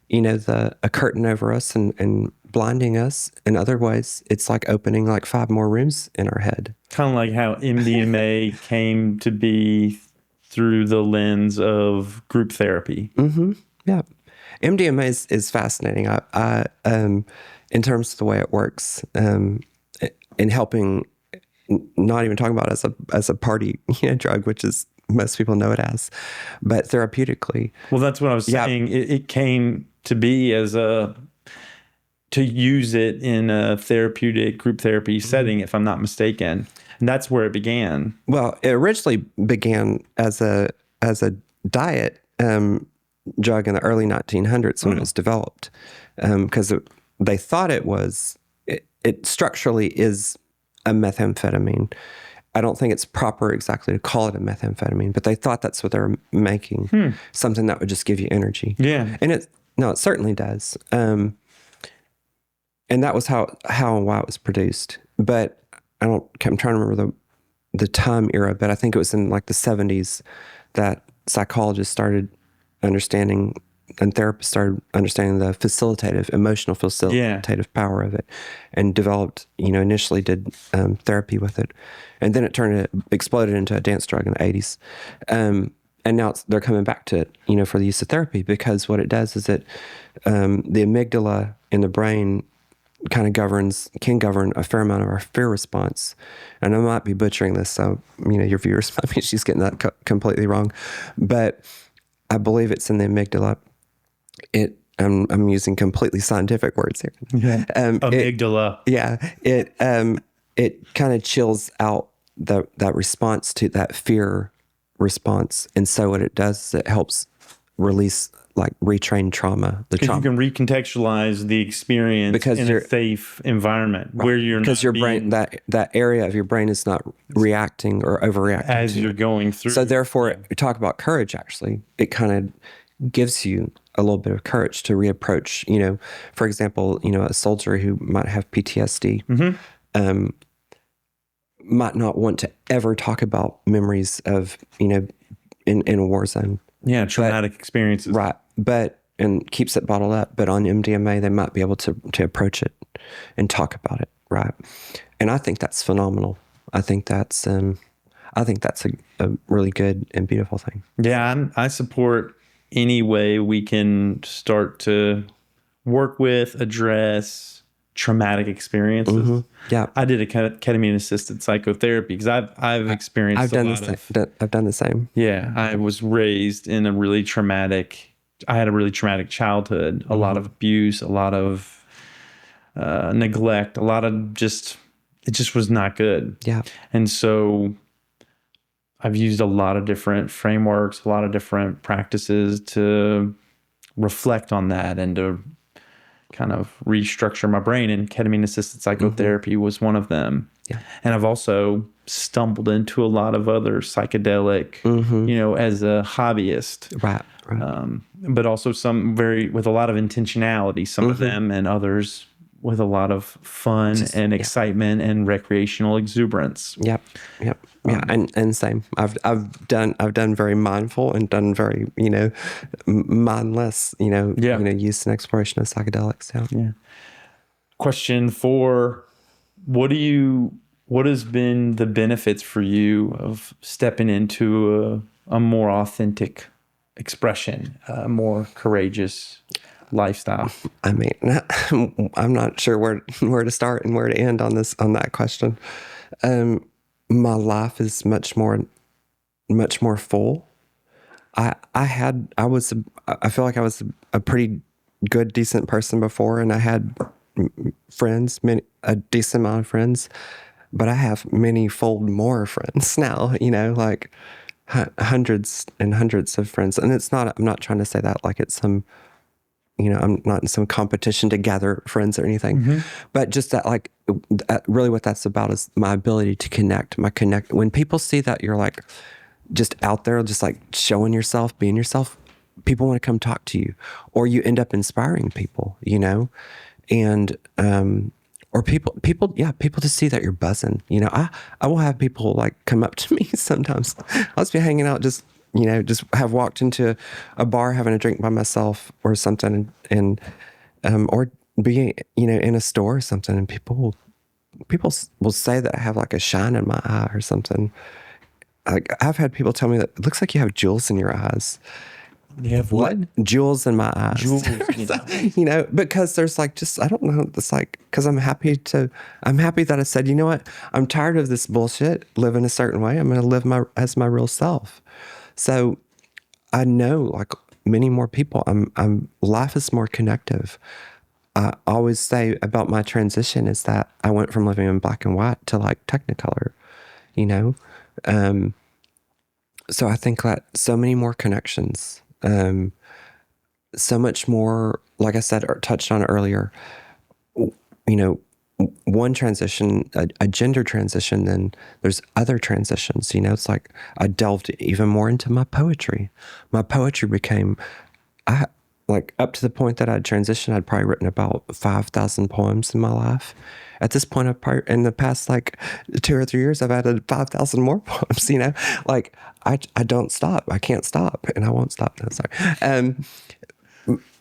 you know, a curtain over us and blinding us. In other ways, it's like opening like 5 more rooms in our head. Kind of like how MDMA came to be through the lens of group therapy. Yeah. MDMA is fascinating. I in terms of the way it works, in helping, not even talking about it as a party, you know, drug, which is most people know it as, but therapeutically. Well, that's what I was saying. It came to be to use it in a therapeutic group therapy setting, if I'm not mistaken. And that's where it began. Well, it originally began as a diet drug in the early 1900s when it was developed, because they thought it structurally is a methamphetamine. I don't think it's proper exactly to call it a methamphetamine, but they thought that's what they were making, something that would just give you energy. Yeah. And it certainly does. And that was how and why it was produced. But I'm trying to remember the time era, but I think it was in like the 70s that psychologists started understanding, and therapists started understanding the emotional facilitative power of it, and developed, you know, initially did therapy with it. And then it exploded into a dance drug in the 80s. And now they're coming back to it, you know, for the use of therapy, because what it does is the amygdala in the brain kind of can govern a fair amount of our fear response. And I might be butchering this, so, you know, your viewers might be she's getting that completely wrong. But I believe it's in the amygdala. I'm using completely scientific words here. Yeah. Amygdala. It kind of chills out that response to that fear response. And so what it does is it helps release, like, retrain trauma. Because you can recontextualize the experience in a safe environment where you're not, because your brain, that area of your brain is not reacting or overreacting as you're going through. So therefore, we talk about courage. Actually, it kind of gives you a little bit of courage to reapproach. You know, for example, you know, a soldier who might have PTSD might not want to ever talk about memories of, you know, in a war zone. Yeah, traumatic experiences. Right. And keeps it bottled up. But on MDMA, they might be able to approach it and talk about it. Right. And I think that's phenomenal. I think that's a really good and beautiful thing. Yeah, I support any way we can start to work with, address traumatic experiences. Yeah. I did a ketamine assisted psychotherapy because I've experienced I've done I've done the same. Yeah, I was raised in a really traumatic. I had a really traumatic childhood. A lot of abuse, a lot of neglect, a lot of it just was not good. Yeah. And so I've used a lot of different frameworks, a lot of different practices to reflect on that and to kind of restructure my brain. And ketamine assisted psychotherapy was one of them. Yeah. And I've also stumbled into a lot of other psychedelic, as a hobbyist. Right. But also some with a lot of intentionality, some of them, and others with a lot of fun and excitement and recreational exuberance. Yep. Yeah, and same. I've done very mindful and done very mindless use and exploration of psychedelics. Yeah. Question 4: what has been the benefits for you of stepping into a more authentic expression, a more courageous lifestyle? I mean, I'm not sure where to start and where to end on that question. My life is much more full. I feel like I was a pretty good, decent person before, and I had friends, a decent amount of friends, but I have many fold more friends now, like hundreds and hundreds of friends. And I'm not trying to say that like it's some, I'm not in some competition to gather friends or anything, but just that like really what that's about is my ability to connect, when people see that you're like just out there, just like showing yourself, being yourself, people want to come talk to you, or you end up inspiring people, and, or people to see that you're buzzing. I will have people like come up to me sometimes. I'll just be hanging out, just have walked into a bar having a drink by myself or something, and or be in a store or something, and people will say that I have like a shine in my eye or something. Like I've had people tell me that it looks like you have jewels in your eyes. You have what? Jewels in my eyes. Jewels. Because there's like, just, I don't know. It's like, because I'm happy that I said, you know what? I'm tired of this bullshit, living a certain way. I'm going to live as my real self. So I know like many more people, life is more connective. I always say about my transition is that I went from living in black and white to like Technicolor, so I think that so many more connections, so much more, like I said, or touched on earlier, one transition, a gender transition, then there's other transitions, it's like I delved even more into my poetry. My poetry became, like up to the point that I'd transitioned, I'd probably written about 5,000 poems in my life. At this point, in the past like 2 or 3 years, I've added 5,000 more poems, like I don't stop. I can't stop, and I won't stop. No, sorry.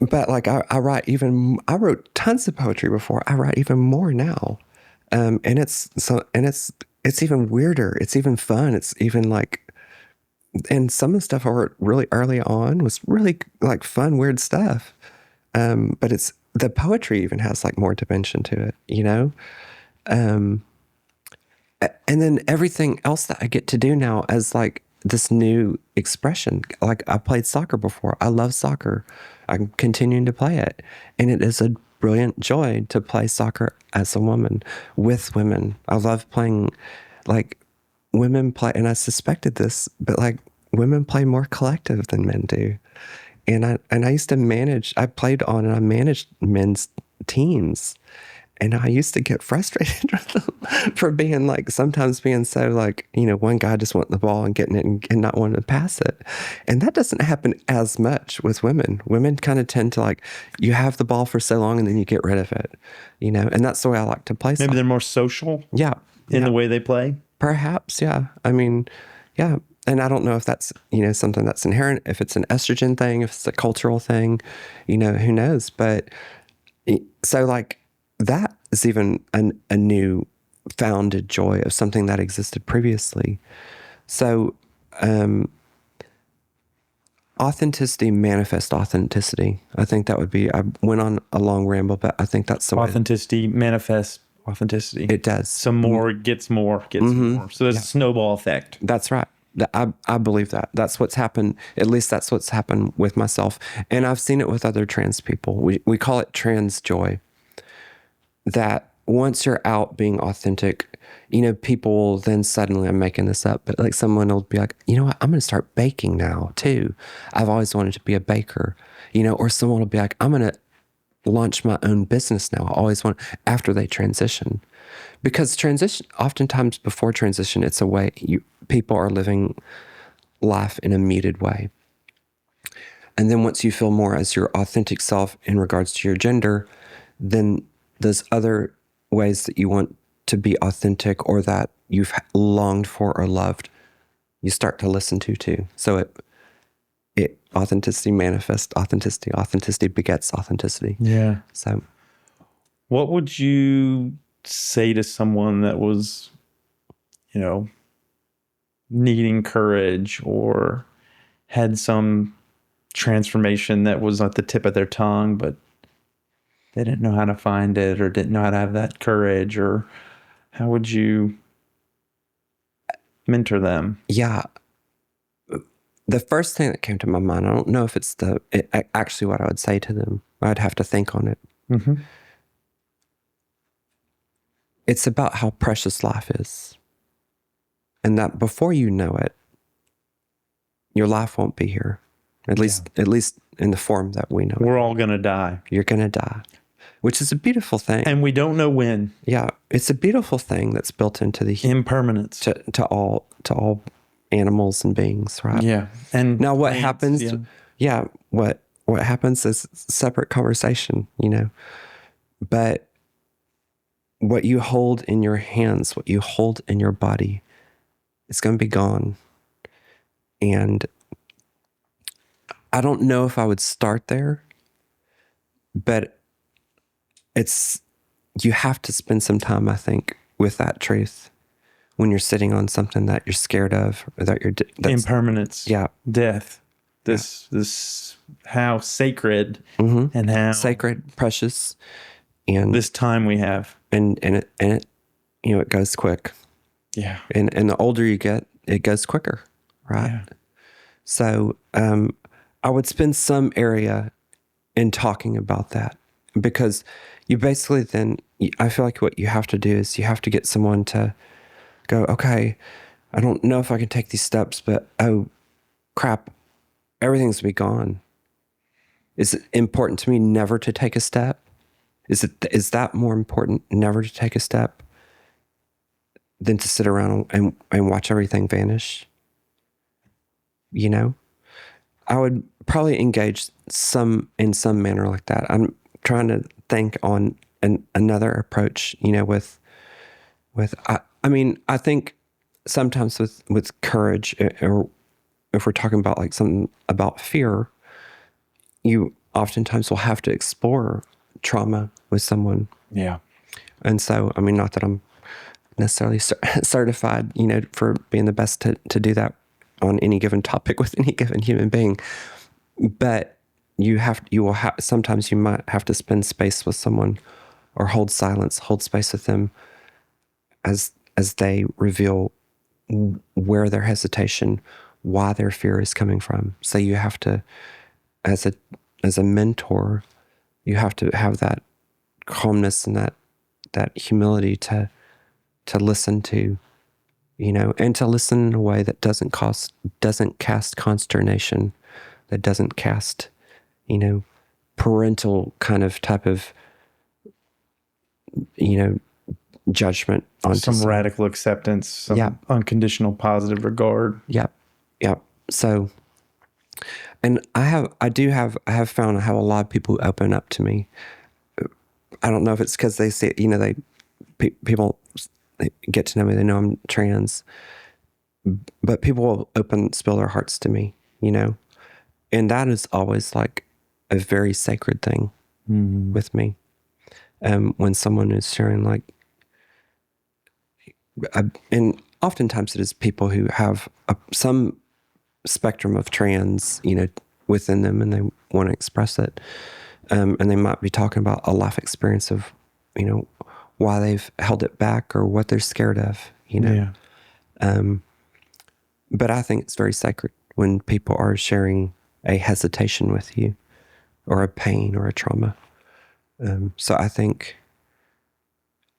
But like I wrote tons of poetry before. I write even more now. And it's even weirder. It's even fun. It's even like, and some of the stuff I wrote really early on was really like fun, weird stuff. But the poetry even has like more dimension to it, and then everything else that I get to do now as like this new expression. Like I played soccer before. I love soccer. I'm continuing to play it. And it is a brilliant joy to play soccer as a woman with women. I love playing, like women play, and I suspected this, but like women play more collective than men do. And I used to I played on and I managed men's teams. And I used to get frustrated with them for sometimes being so like, one guy just wanting the ball and getting it and not wanting to pass it. And that doesn't happen as much with women. Women kind of tend to like, you have the ball for so long and then you get rid of it, and that's the way I like to play. Maybe they're more social. Yeah. In the way they play. Perhaps. Yeah. I mean, yeah. And I don't know if that's, something that's inherent, if it's an estrogen thing, if it's a cultural thing, who knows? But so like, that is even a new founded joy of something that existed previously. So authenticity manifest authenticity. I think that would be, I went on a long ramble, but I think that's the way. Authenticity manifests authenticity. It does. Some more gets more, gets more. So there's a snowball effect. That's right. I believe that. That's what's happened. At least that's what's happened with myself. And I've seen it with other trans people. We call it trans joy. That once you're out being authentic, people then suddenly, I'm making this up, but like someone will be like, you know what, I'm going to start baking now too. I've always wanted to be a baker, or someone will be like, I'm going to launch my own business now. I always want, after they transition. Because transition, oftentimes before transition, it's a way people are living life in a muted way. And then once you feel more as your authentic self in regards to your gender, then those other ways that you want to be authentic or that you've longed for or loved, you start to listen to too. So it authenticity manifests authenticity. Authenticity begets authenticity. Yeah. So what would you say to someone that was, needing courage or had some transformation that was at the tip of their tongue, but they didn't know how to find it or didn't know how to have that courage? Or how would you mentor them? Yeah. The first thing that came to my mind, I don't know if it's actually what I would say to them. I'd have to think on it. Mm-hmm. It's about how precious life is. And that before you know it, your life won't be here. At least in the form that we know. We're all going to die. You're going to die, which is a beautiful thing. And we don't know when. Yeah. It's a beautiful thing that's built into the impermanence to all animals and beings, right? Yeah. And now what happens? Yeah. What happens is separate conversation, but what you hold in your hands, what you hold in your body, it's going to be gone. And I don't know if I would start there, but you have to spend some time, I think, with that truth when you're sitting on something that you're scared of, or that impermanence, death, this how sacred and how sacred, precious, and this time we have, and it it goes quick. Yeah, and the older you get, it goes quicker, right? Yeah. So I would spend some area in talking about that, because you basically then, I feel like what you have to do is you have to get someone to go, okay, I don't know if I can take these steps, but oh crap, everything's gonna be gone. Is it important to me never to take a step? Is that more important, never to take a step, than to sit around and watch everything vanish? I would probably engage in some manner like that. I'm trying to think on another approach, I think sometimes with courage, or if we're talking about like something about fear, you oftentimes will have to explore trauma with someone. Yeah. And so, not that I'm necessarily certified, for being the best to do that on any given topic with any given human being, but sometimes you might have to spend space with someone, or hold space with them as they reveal where their hesitation, why their fear is coming from. So you have to, as a mentor, you have to have that calmness and that humility to listen to, and to listen in a way that doesn't cast consternation, that doesn't cast, parental type of, judgment on some radical acceptance, some unconditional positive regard. Yep. So, and I have found I have a lot of people who open up to me. I don't know if it's because they say, people get to know me, they know I'm trans, but people will spill their hearts to me, and that is always like a very sacred thing with me. When someone is sharing, like, and oftentimes it is people who have some spectrum of trans, within them and they want to express it. And they might be talking about a life experience of, why they've held it back or what they're scared of, Yeah. But I think it's very sacred when people are sharing a hesitation with you or a pain or a trauma. So I think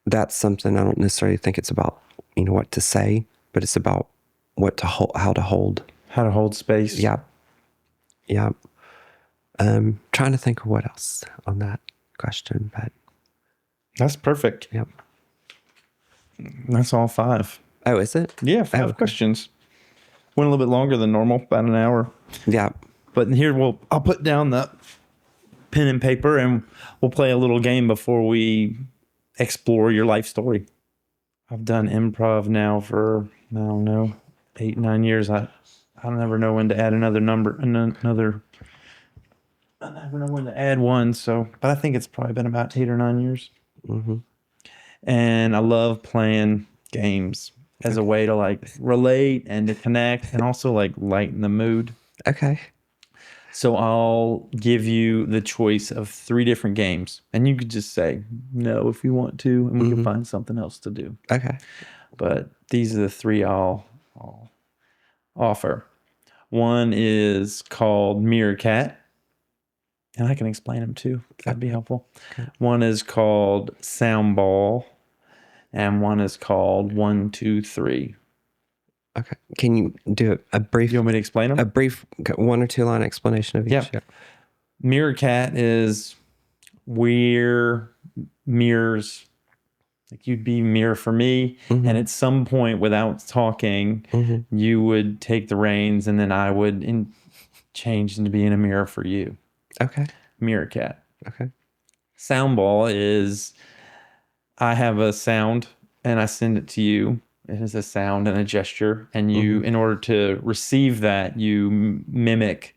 that's something. I don't necessarily think it's about, what to say, but it's about what to hold, how to hold space. Yeah. Yeah. Trying to think of what else on that question, but that's perfect. Yep. That's all 5. Oh, is it? Yeah, 5 questions. Went a little bit longer than normal, about an hour. Yeah. But here I'll put down the pen and paper and we'll play a little game before we explore your life story. I've done improv now for, I don't know, 8, 9 years. I don't ever know when to add another number, I never know when to add one. So, but I think it's probably been about 8 or 9 years. Mm-hmm. And I love playing games as a way to like relate and to connect and also like lighten the mood. Okay. So I'll give you the choice of 3 different games and you could just say no if you want to, and we can find something else to do. Okay. But these are the 3 I'll offer. One is called Meerkat, and I can explain them too. That'd be helpful. Okay. One is called Soundball, and one is called 1, 2, 3. Okay. Can you do a brief? You want me to explain them? A brief 1 or 2 line explanation of each. Yeah. Meerkat is we're mirrors. Like you'd be mirror for me, and at some point, without talking, you would take the reins, and then I would change into being a mirror for you. Okay. Meerkat. Okay. Soundball is I have a sound and I send it to you. It is a sound and a gesture, and you, in order to receive that, you mimic.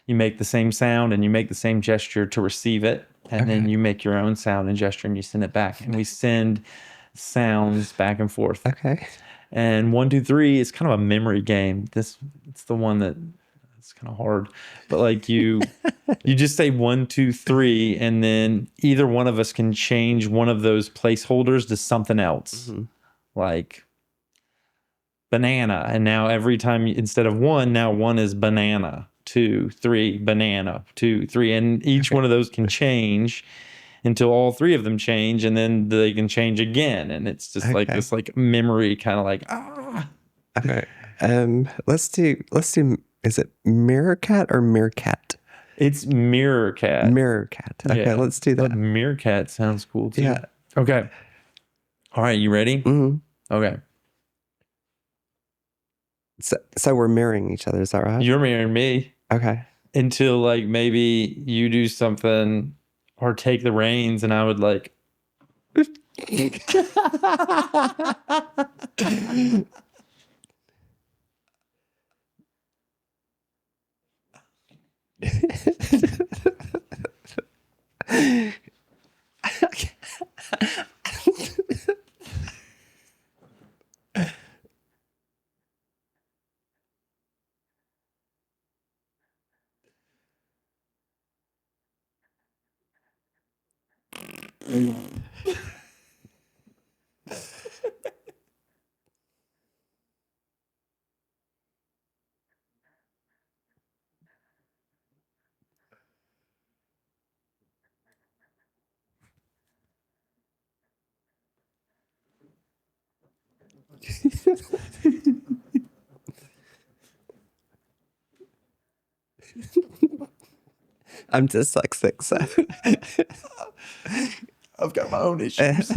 You make the same sound and you make the same gesture to receive it. And then you make your own sound and gesture and you send it back. And we send sounds back and forth. Okay. And 1, 2, 3 is kind of a memory game. It's the one that it's kind of hard. But like you just say 1, 2, 3, and then either one of us can change one of those placeholders to something else. Like banana. And now every time instead of 1, now 1 is banana. 2, 3, banana, 2, 3, and each one of those can change until all 3 of them change, and then they can change again, and it's just like this like memory kind of like Okay. Let's do. Is it Meerkat or Meerkat? It's Meerkat. Meerkat. Okay, yeah. Let's do that. But Meerkat sounds cool too. Yeah. Okay. All right, you ready? Mm-hmm. Okay. So we're mirroring each other, is that right? You're mirroring me. Okay. Until like maybe you do something or take the reins, and I would like. I'm dyslexic, so I've got my own issues.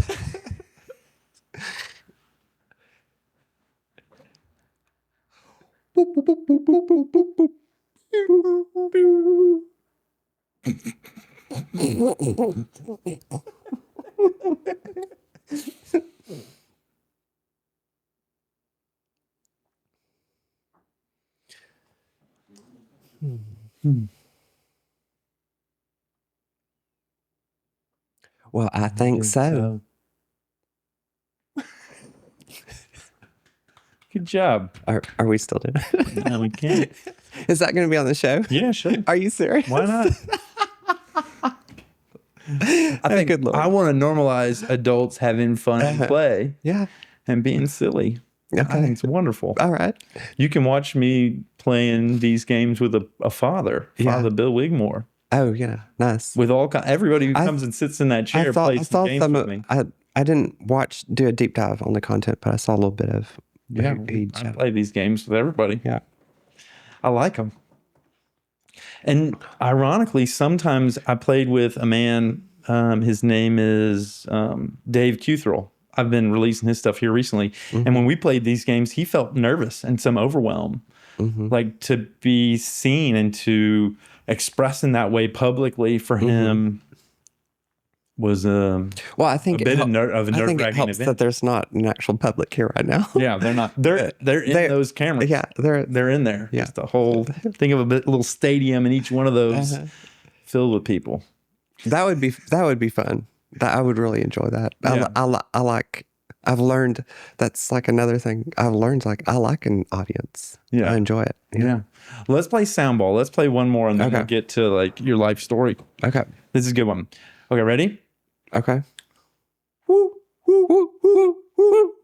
Well, I think so. Good job. Are we still doing it? No, we can't. Is that going to be on the show? Yeah, sure. Are you serious? Why not? I think good Lord. I want to normalize adults having fun and play Yeah. and being silly. I think it's wonderful. All right. You can watch me playing these games with a father, Father Bill Wigmore. Oh yeah, nice. With everybody who comes and sits in that chair plays some games with me. I didn't do a deep dive on the content, but I saw a little bit of. Yeah, I play these games with everybody. Yeah. I like them. And ironically, sometimes I played with a man. His name is Dave Cuthrell. I've been releasing his stuff here recently. And when we played these games, he felt nervous and some overwhelm. Like to be seen and to express in that way publicly for him was well, I think a bit of a I think it nerve-wracking helps event. that there's not an actual public here right now. Yeah, they're not. They're in those cameras. Yeah, they're in there. Yeah. Just a whole think of a little stadium in each one of those filled with people. That would be fun. That I would really enjoy that. Yeah. I like. I've learned that's like another thing. I've learned like I like an audience. Yeah, I enjoy it. Yeah. Let's play Soundball. Let's play one more, and then we'll get to like your life story. Okay. This is a good one. Okay, ready? Okay. Woo, woo, woo, woo, woo.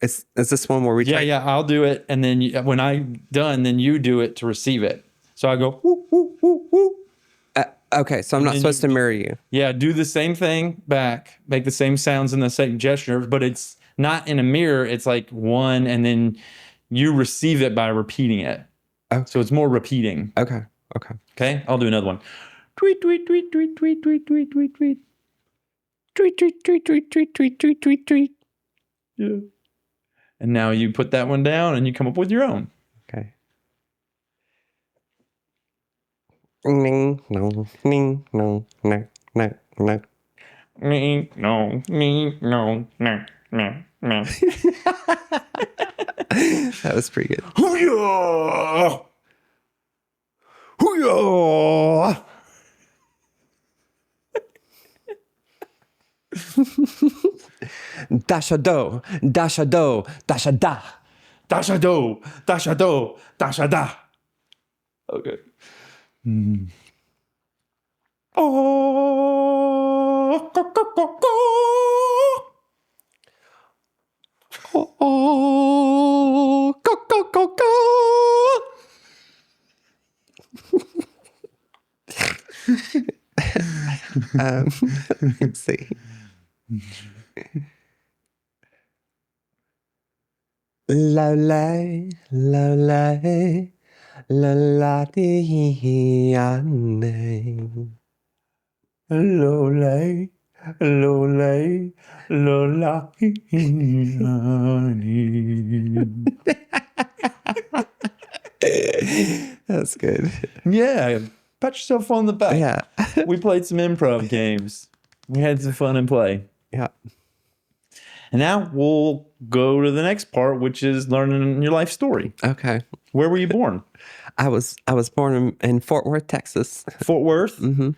Is this one where we? Yeah. I'll do it, and then when I'm done, then you do it to receive it. So I go woo, woo, woo, woo. Okay, so I'm not supposed to mirror you. Yeah, do the same thing back, make the same sounds and the same gesture, but it's not in a mirror. It's like one, and then you receive it by repeating it. Okay. So it's more repeating. Okay. Okay, I'll do another one. Tweet, tweet, tweet, tweet, tweet, tweet, tweet, tweet, tweet. Tweet, tweet, tweet, tweet, tweet, tweet, tweet, tweet, tweet. Yeah. And now you put that one down and you come up with your own. Okay. Ning, no, ning, no, no, no, no. Me, no, no. That was pretty good. Hoo-yah! Hoo-yah! Dasha do, dasha do, dasha da. Dasha do, dasha do, dasha da. Okay. Oh, go, go, go, go. Oh, go, go, go, go. Let's see. La la la la la la dee Lolay, lolay, lolay. That's good. Yeah, pat yourself on the back. Yeah. We played some improv games. We had some fun and play. Yeah. And now we'll go to the next part, which is learning your life story. Okay. Where were you born? I was born in Fort Worth, Texas. Fort Worth? Mm-hmm.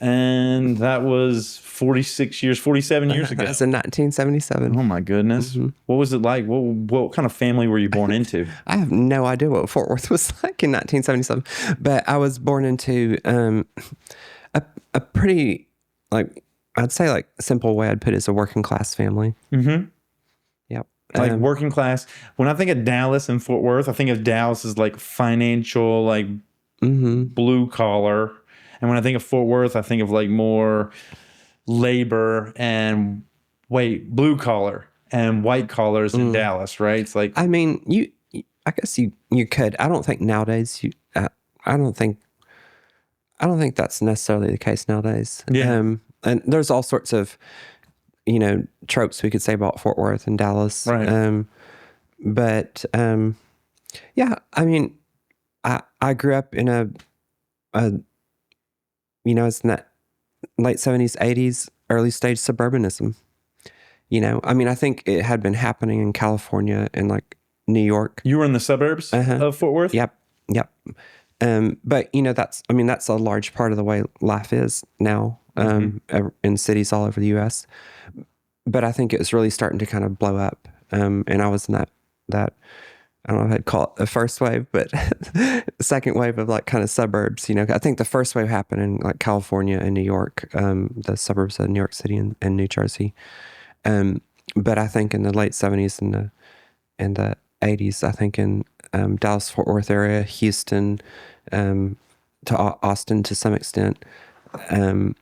And that was 47 years ago. That's in 1977. Oh my goodness. Mm-hmm. What was it like? What kind of family were you born into? I have no idea what Fort Worth was like in 1977, but I was born into a pretty, like, I'd say like simple way I'd put it is a working class family. Mm-hmm. Yep. Like working class. When I think of Dallas and Fort Worth, I think of Dallas as like financial, like blue collar. And when I think of Fort Worth, I think of like more labor and blue collar and white collars in Dallas, right? It's like, I mean, I guess you could. I don't think nowadays I don't think that's necessarily the case nowadays. Yeah. And there's all sorts of, tropes we could say about Fort Worth and Dallas. Right. Yeah, I mean, I grew up in it's in that late 70s, 80s, early stage suburbanism. I mean, I think it had been happening in California and like New York. You were in the suburbs of Fort Worth? Yep. But that's a large part of the way life is now in cities all over the U.S. But I think it was really starting to kind of blow up. And I was in that I don't know if I'd call it the first wave, but the second wave of like kind of suburbs. I think the first wave happened in like California and New York, the suburbs of New York City and New Jersey. But I think in the late 70s and the 80s, I think in Dallas Fort Worth area, Houston, to Austin to some extent, and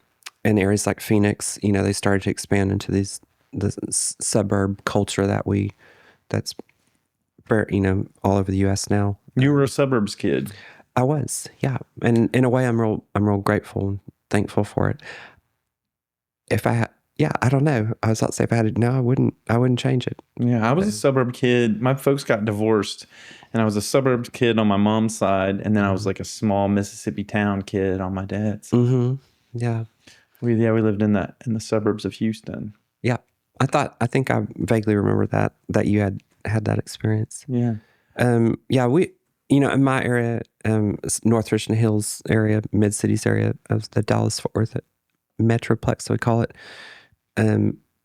areas like Phoenix, they started to expand into the suburb culture that's all over the U.S. now. You were a suburbs kid. I was, yeah, and in a way, I'm real grateful and thankful for it. If I had, yeah, I don't know. I was about to say if I had it, no, I wouldn't change it. Yeah, I was a suburb kid. My folks got divorced, and I was a suburbs kid on my mom's side, and then I was like a small Mississippi town kid on my dad's. Mm-hmm. Yeah. We lived in the suburbs of Houston. Yeah, I think I vaguely remember that you had that experience. Yeah. Yeah, we, in my area, North Richmond Hills area, Mid Cities area of the Dallas Fort Worth Metroplex, we call it.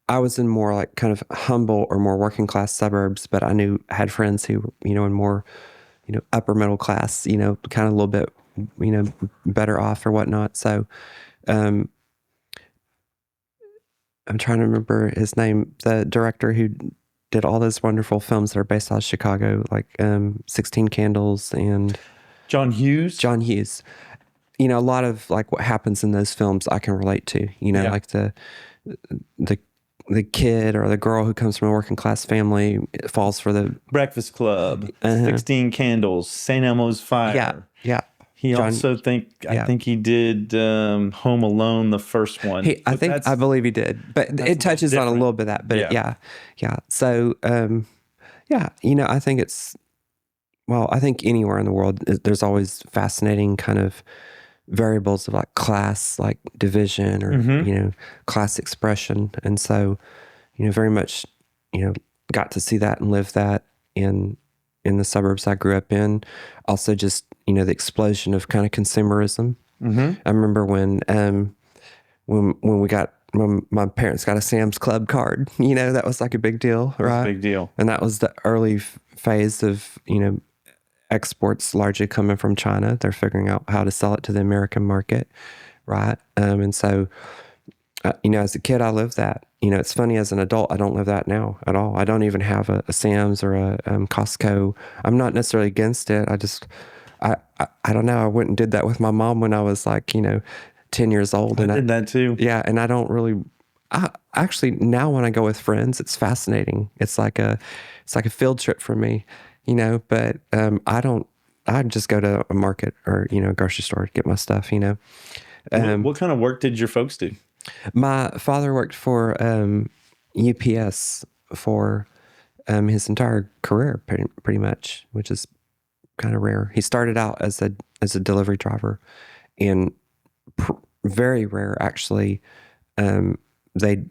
I was in more like kind of humble or more working class suburbs, but I had friends who, in more, upper middle class, kind of a little bit, better off or whatnot. So, I'm trying to remember his name, the director who did all those wonderful films that are based out of Chicago, like 16 Candles and John Hughes. A lot of like what happens in those films I can relate to, like the kid or the girl who comes from a working class family falls for the Breakfast Club, 16 Candles, St. Elmo's Fire. Yeah. He I think he did Home Alone, the first one. I believe he did, but it touches on a little bit of that. But yeah. So I think I think anywhere in the world there's always fascinating kind of variables of like class, like division or class expression, and so very much got to see that and live that in the suburbs I grew up in. Also, just the explosion of kind of consumerism. Mm-hmm. I remember when my parents got a Sam's Club card. That was like a big deal, right? Big deal. And that was the early phase of exports largely coming from China. They're figuring out how to sell it to the American market, right? And so, as a kid, I lived that. It's funny, as an adult, I don't live that now at all. I don't even have a Sam's or a Costco. I'm not necessarily against it. I don't know. I went and did that with my mom when I was like, 10 years old. And I did that too. Yeah. And I don't really, actually now when I go with friends, it's fascinating. It's like a field trip for me, but I just go to a market or, a grocery store to get my stuff, What kind of work did your folks do? My father worked for UPS for his entire career, pretty much, which is kind of rare. He started out as a delivery driver, and very rare actually. They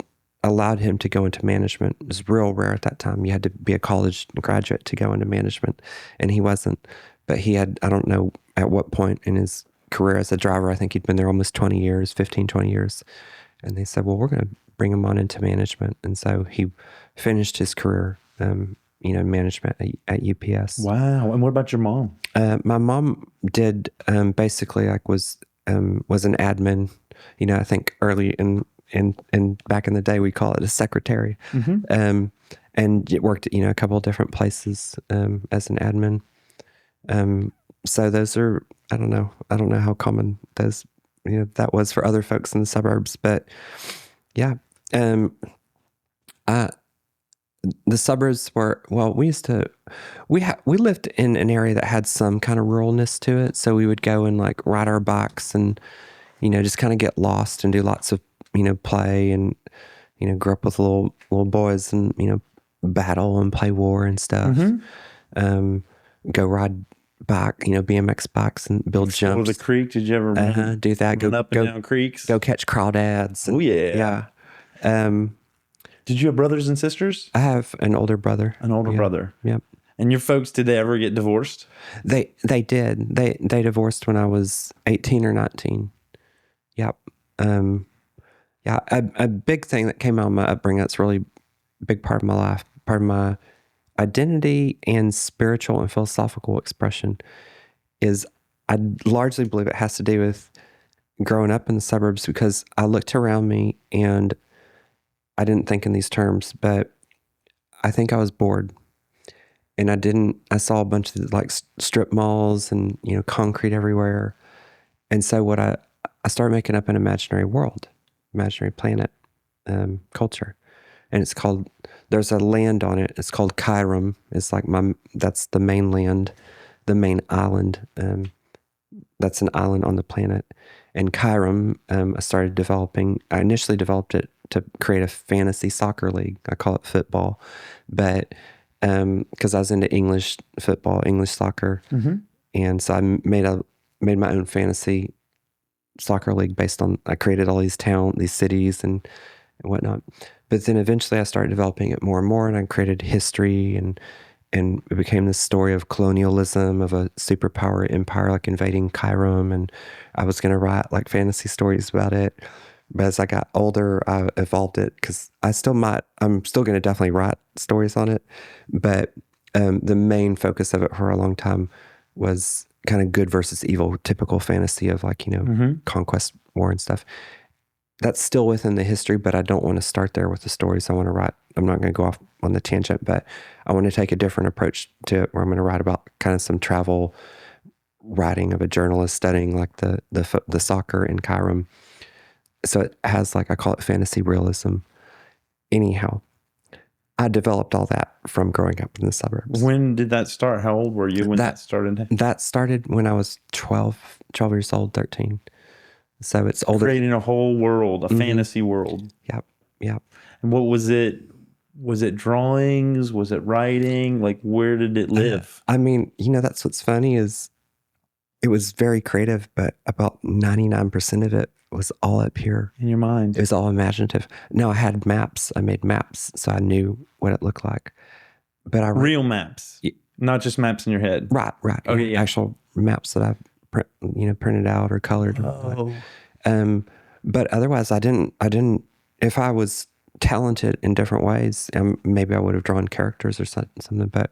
allowed him to go into management. It was real rare at that time. You had to be a college graduate to go into management, and he wasn't. But he had, I don't know at what point in his career as a driver, I think he'd been there almost 20 years, 15, 20 years. And they said, well, we're going to bring him on into management. And so he finished his career, management at UPS. Wow. And what about your mom? My mom did basically like was an admin. I think early in back in the day, we call it a secretary. Mm-hmm. And it worked at, a couple of different places as an admin. So those are, I don't know how common those, that was for other folks in the suburbs, but yeah. The suburbs were, well, we lived in an area that had some kind of ruralness to it. So we would go and like ride our bikes and, just kind of get lost and do lots of, play and, grow up with little boys and, battle and play war and stuff. Mm-hmm. Go ride bike, BMX bikes and build jumps. Or the creek, did you ever do that? Go up and down creeks? Go catch crawdads. Oh yeah. Did you have brothers and sisters? I have an older brother. Brother. Yep. And your folks, did they ever get divorced? They did. They divorced when I was 18 or 19. Yep. A big thing that came out of my upbringing that's really a big part of my life, part of my identity and spiritual and philosophical expression is, I largely believe it has to do with growing up in the suburbs, because I looked around me and I didn't think in these terms, but I think I was bored. And I saw a bunch of like strip malls and, concrete everywhere. And so I started making up an imaginary world, imaginary planet, culture. And there's a land on it. It's called Kyram. It's like that's the main land, the main island. That's an island on the planet. And Kyram, I initially developed it to create a fantasy soccer league. I call it football. But because I was into English football, English soccer. And so I made my own fantasy soccer league I created all these these cities and whatnot. But then eventually I started developing it more and more, and I created history, and it became this story of colonialism, of a superpower empire like invading Kyram, and I was going to write like fantasy stories about it. But as I got older, I evolved it, because I'm still going to definitely write stories on it. But the main focus of it for a long time was kind of good versus evil, typical fantasy of like, conquest, war and stuff. That's still within the history, but I don't want to start there with the stories I want to write. I'm not going to go off on the tangent, but I want to take a different approach to it, where I'm going to write about kind of some travel writing of a journalist studying like the soccer in Kyram. So it has like, I call it fantasy realism. Anyhow, I developed all that from growing up in the suburbs. When did that start? How old were you when that started? That started when I was 12 years old, 13. So it's older. Creating a whole world, a fantasy world. Yep. And what was it? Was it drawings? Was it writing? Like, where did it live? I mean, that's what's funny is it was very creative, but about 99% of it was all up here. In your mind. It was all imaginative. No, I had maps. I made maps, so I knew what it looked like. But real maps, not just maps in your head. Right. Okay, yeah. Actual maps that I've printed out or colored. Oh. But otherwise, I didn't. If I was talented in different ways, maybe I would have drawn characters or something. But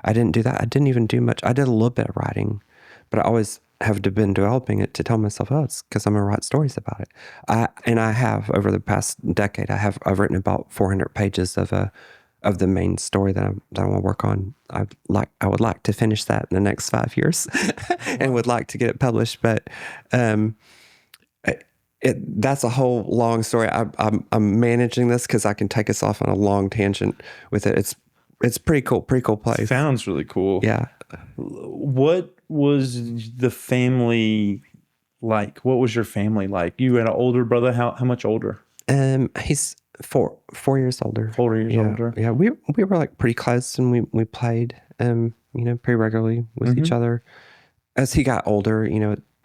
I didn't do that. I didn't even do much. I did a little bit of writing, but I always have been developing it to tell myself, oh, it's because I'm gonna write stories about it. I have over the past decade, I've written about 400 pages of the main story that I want to work on. I would like to finish that in the next 5 years, and would like to get it published. But that's a whole long story. I'm managing this because I can take us off on a long tangent with it. It's pretty cool place. Sounds really cool. Yeah. What was the family like? What was your family like? You had an older brother. How much older? He's 4 years older. 4 years older. Yeah, we were like pretty close, and we played pretty regularly with each other. As he got older,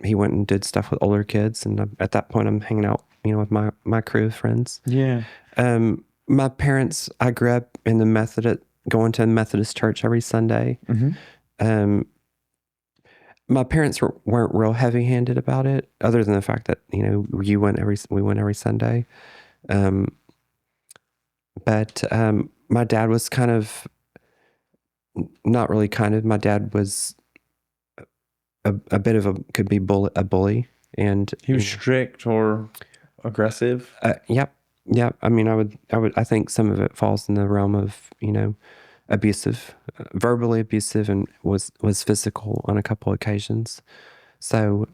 he went and did stuff with older kids, and at that point I'm hanging out, with my crew of friends. Yeah. My parents, I grew up in going to a Methodist church every Sunday. My parents weren't real heavy-handed about it, other than the fact that we went every Sunday. But my dad was kind of, not really kind of. My dad was a bit of a bully, and he was strict or aggressive. Yep. I mean, I think some of it falls in the realm of abusive, verbally abusive, and was physical on a couple occasions. So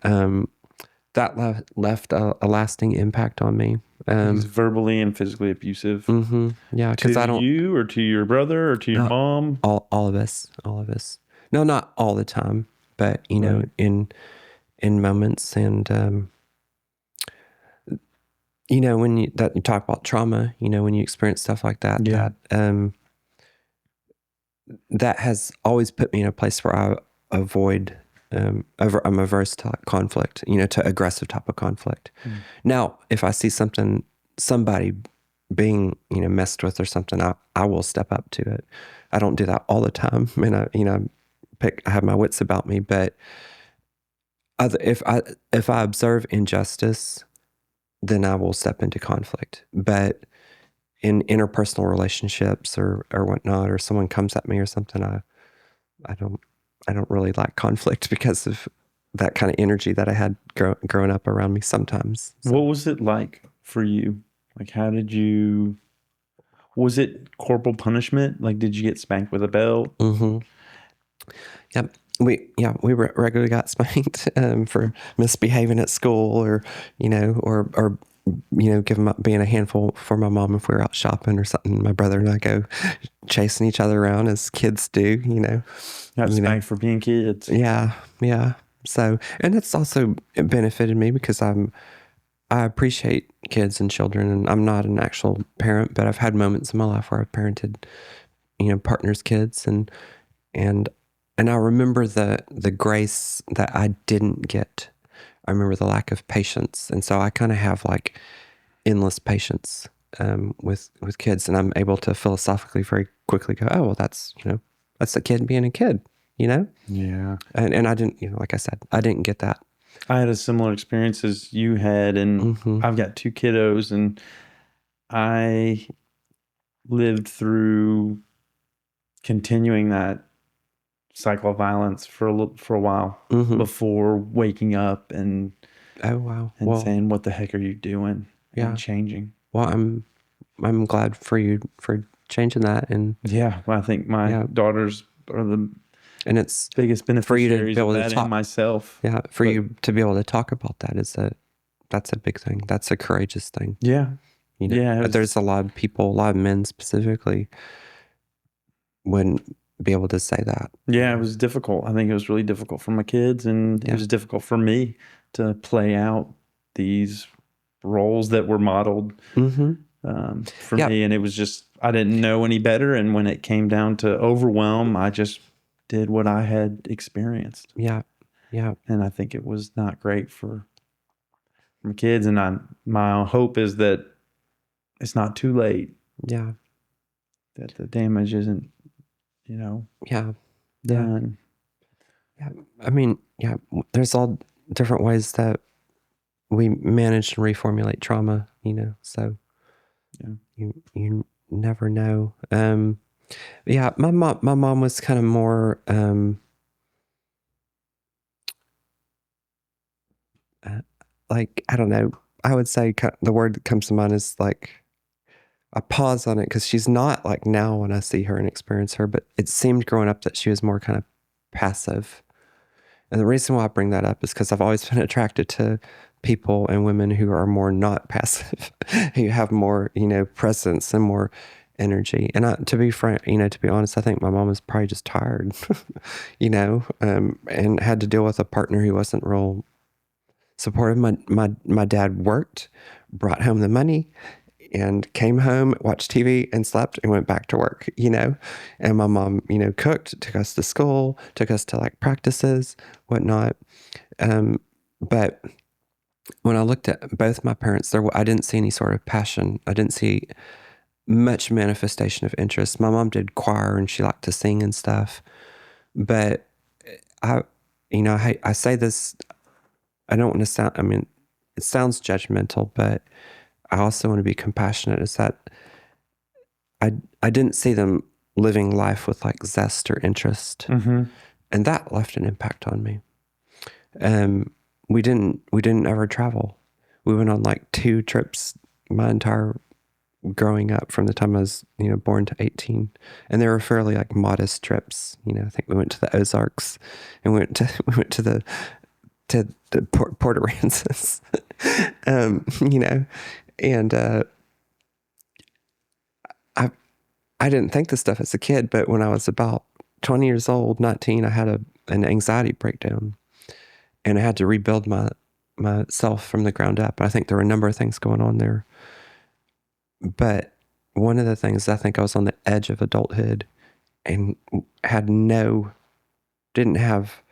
that left a lasting impact on me. He's verbally and physically abusive. Mm-hmm. Yeah, because I don't. To you, or to your brother, or to your mom. All of us. No, not all the time, but right. in moments, and when you talk about trauma, when you experience stuff like that, yeah. That has always put me in a place where I avoid. I'm averse to conflict, to aggressive type of conflict. Now, if I see somebody being, messed with or something, I will step up to it. I don't do that all the time, and I have my wits about me. But if I observe injustice, then I will step into conflict. But in interpersonal relationships or whatnot, or someone comes at me or something, I don't really like conflict because of that kind of energy that I had growing up around me sometimes. So. What was it like for you? Like, was it corporal punishment? Like, did you get spanked with a belt? Mm-hmm. Yep. We regularly got spanked for misbehaving at school, or giving up being a handful for my mom if we were out shopping or something. My brother and I go chasing each other around as kids do. Got spanked for being kids. Yeah. So, and it's also benefited me because I appreciate kids and children, and I'm not an actual parent, but I've had moments in my life where I've parented, partners' kids, and I remember the grace that I didn't get. I remember the lack of patience, and so I kind of have like endless patience with kids, and I'm able to philosophically very quickly go, oh well, that's a kid being a kid, Yeah. And I didn't, like I said, I didn't get that. I had a similar experience as you had, and I've got 2 kiddos, and I lived through continuing that cycle of violence for a while before waking up and oh wow, and saying, "What the heck are you doing?" and changing. Well, I'm glad for you for changing that, and I think my daughters are the it's biggest beneficiaries of that, and myself. Yeah, you to be able to talk about that that's a big thing. That's a courageous thing. Yeah. There's a lot of people, a lot of men specifically, wouldn't be able to say that. Yeah, it was difficult. I think it was really difficult for my kids, and it was difficult for me to play out these roles that were modeled for me. And it was just, I didn't know any better. And when it came down to overwhelm, I just did what I had experienced. Yeah. And I think it was not great for my kids. And my hope is that it's not too late. Yeah. That the damage isn't, done. Yeah. I mean, there's all different ways that we manage and reformulate trauma, so you never know. My mom was kind of more, like, I don't know, I would say the word that comes to mind is like, I pause on it because she's not like now when I see her and experience her, but it seemed growing up that she was more kind of passive. And the reason why I bring that up is because I've always been attracted to people and women who are more not passive, who have more, presence and more energy. And to be frank, to be honest, I think my mom was probably just tired, and had to deal with a partner who wasn't real supportive. My dad worked, brought home the money, and came home, watched TV, and slept, and went back to work, And my mom, cooked, took us to school, took us to like practices, whatnot. But when I looked at both my parents, I didn't see any sort of passion. I didn't see much manifestation of interest. My mom did choir, and she liked to sing and stuff. But I say this, I don't want to sound, it sounds judgmental, but I also want to be compassionate, is that I didn't see them living life with like zest or interest. And that left an impact on me. We didn't ever travel. We went on like 2 trips my entire growing up, from the time I was, born to 18. And they were fairly like modest trips. I think we went to the Ozarks, and we went to the Port Aransas, and I didn't think this stuff as a kid, but when I was about 20 years old, 19, I had an anxiety breakdown, and I had to rebuild myself from the ground up. I think there were a number of things going on there, but one of the things, I think I was on the edge of adulthood and didn't have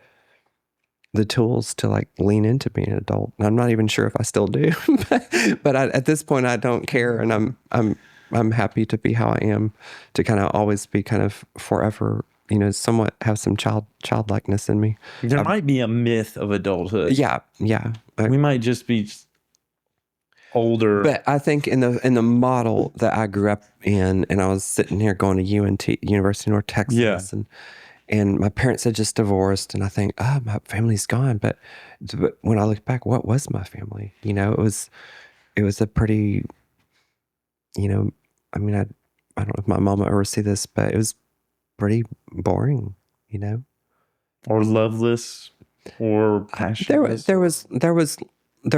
the tools to like lean into being an adult. And I'm not even sure if I still do, but at this point I don't care. And I'm happy to be how I am, to kind of always be kind of forever, somewhat have some childlikeness in me. There might be a myth of adulthood. Yeah. We might just be older. But I think in the model that I grew up in, and I was sitting here going to UNT, University of North Texas, and my parents had just divorced, and I think, oh, my family's gone. But when I look back, what was my family? You know, it was a pretty, you know, I mean, I don't know if my mom will ever see this, but it was pretty boring, you know, or loveless, or passionless. There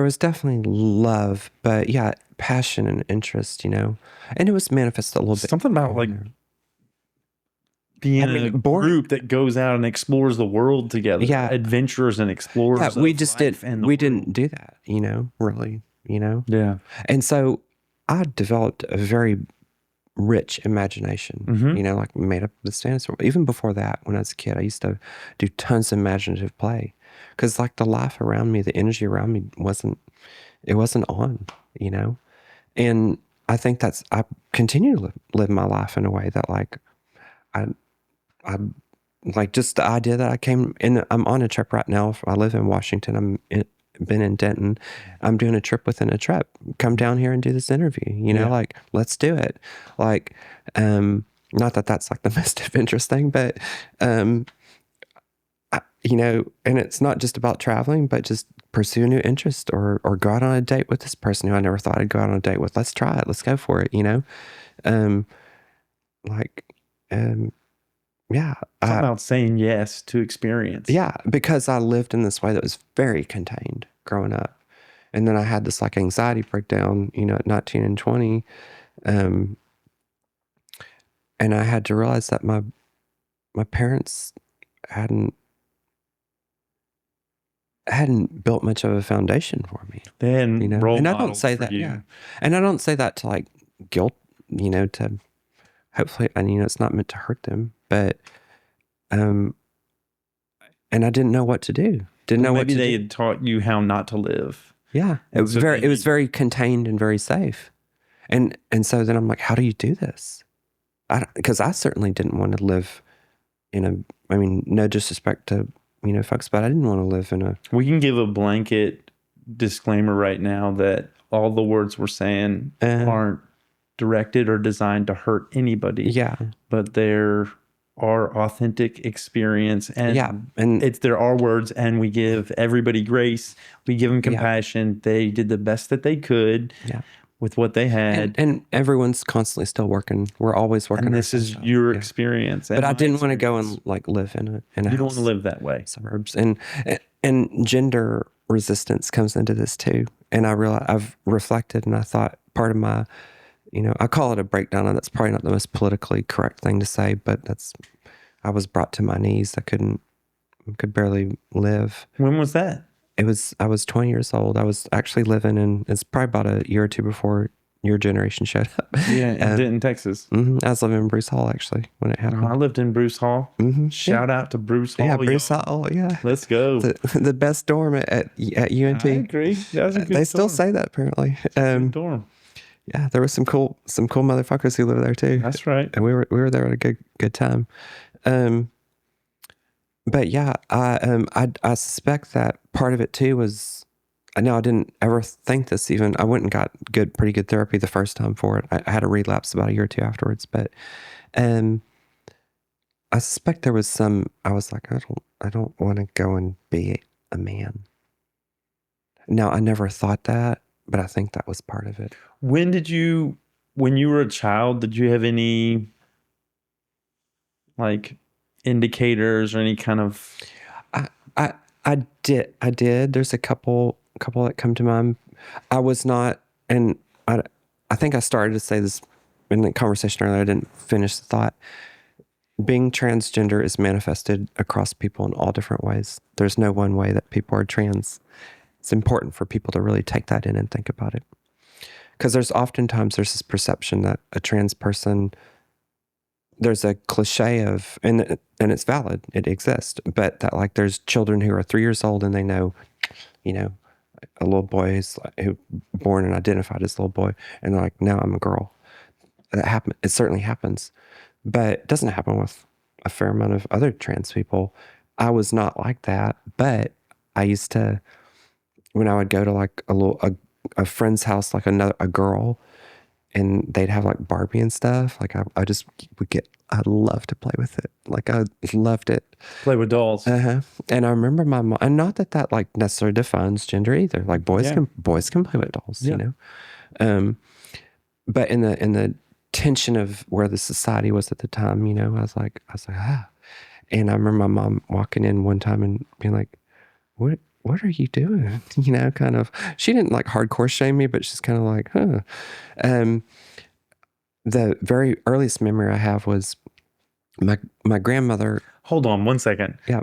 was definitely love, but yeah, passion and interest, you know, and it was manifested a little bit. Something about like being a group that goes out and explores the world together. Yeah, adventurers and explorers. Yeah, we just didn't do that, you know, really, you know. Yeah, and so I developed a very rich imagination, you know, like made up the standards. Even before that, when I was a kid, I used to do tons of imaginative play because like the life around me, the energy around me wasn't on, you know. And I think I continue to live my life in a way that like I like just the idea that I'm on a trip right now. I live in Washington. Been in Denton. I'm doing a trip within a trip. Come down here and do this interview. You know, like let's do it. Like, not that that's like the most adventurous thing, but you know, and it's not just about traveling, but just pursue a new interest or go out on a date with this person who I never thought I'd go out on a date with. Let's try it. Let's go for it. You know, yeah. It's about saying yes to experience. Yeah, because I lived in this way that was very contained growing up. And then I had this like anxiety breakdown, you know, at 19 and 20. And I had to realize that my parents hadn't built much of a foundation for me. Then, you know, and I don't say that, and I don't say that to like guilt, you know, to hopefully, and you know, it's not meant to hurt them, but, and I didn't know what to do. Maybe they had taught you how not to live. Yeah, it was very contained and very safe, and so then I'm like, how do you do this? Because I certainly didn't want to live in a. I mean, no disrespect to folks, but I didn't want to live in a. We can give a blanket disclaimer right now that all the words we're saying aren't directed or designed to hurt anybody. Yeah, but they're our authentic experience, and there are words, and we give everybody grace. We give them compassion. They did the best that they could with what they had, and everyone's constantly still working. We're always working. And this is your experience. But I didn't want to go and like live in a you house, don't want to live that way. Suburbs, and gender resistance comes into this too. And I realized I've reflected, and I thought part of my I call it a breakdown, and that's probably not the most politically correct thing to say, but I was brought to my knees. I could barely live. When was that? I was 20 years old. I was actually living it's probably about a year or two before your generation showed up. Yeah, in Denton, Texas. I was living in Bruce Hall actually when it happened. I lived in Bruce Hall. Shout out to Bruce Hall. Yeah, Bruce Hall. Yeah, let's go. The best dorm at UNT. I agree. That was a good They still say that apparently. Good dorm. Yeah, there was some cool motherfuckers who lived there too. That's right. And we were there at a good time. But yeah, I suspect that part of it too was, I know I didn't ever think this even. I went and got pretty good therapy the first time for it. I had a relapse about a year or two afterwards, but I suspect there was I was like, I don't want to go and be a man. Now, I never thought that, but I think that was part of it. When you were a child, did you have any like indicators or any kind of? I did. There's a couple that come to mind. I was not, and I think I started to say this in the conversation earlier. I didn't finish the thought. Being transgender is manifested across people in all different ways. There's no one way that people are trans. It's important for people to really take that in and think about it. Because there's this perception that a trans person, there's a cliche of, and it's valid, it exists, but that like there's children who are 3 years old and they know, a little boy who born and identified as a little boy, and they're like, no, I'm a girl. That happens. It certainly happens, but it doesn't happen with a fair amount of other trans people. I was not like that, but I used to, when I would go to like a friend's house, like a girl, and they'd have like Barbie and stuff. Like I just would I'd love to play with it. Like I loved it. Play with dolls. And I remember my mom, and not that like necessarily defines gender either. Like boys can play with dolls, you know. But in the tension of where the society was at the time, you know, I was like ah. And I remember my mom walking in one time and being like, what are you doing? You know, kind of, she didn't like hardcore shame me, but she's kind of like, huh. The very earliest memory I have was my grandmother. Hold on 1 second. Yeah.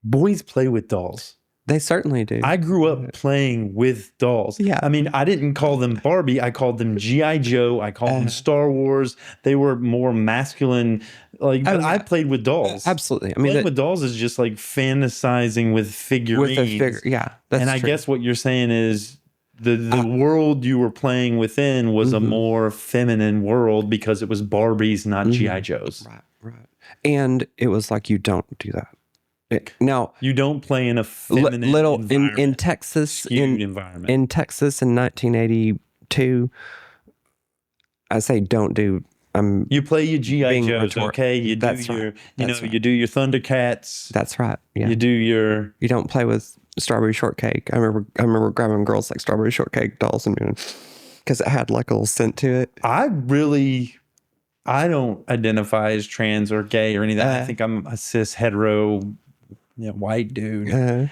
Boys play with dolls. They certainly do. I grew up playing with dolls. Yeah. I mean, I didn't call them Barbie. I called them G.I. Joe. I called them Star Wars. They were more masculine. Like, but I played with dolls. Absolutely. I mean, playing with dolls is just like fantasizing with figurines. That's and I true. guess what you're saying is the world you were playing within was a more feminine world because it was Barbies, not G.I. Joes. Right. And it was like, you don't do that. Now you don't play in a feminine environment, in Texas environment. In Texas in 1982. I say don't do. You play your GI Joes, okay? You do you do your Thundercats. That's right. Yeah. You do your. You don't play with strawberry shortcake. I remember grabbing girls like strawberry shortcake dolls and because it had like a little scent to it. I don't identify as trans or gay or anything. I think I'm a cis hetero. White dude.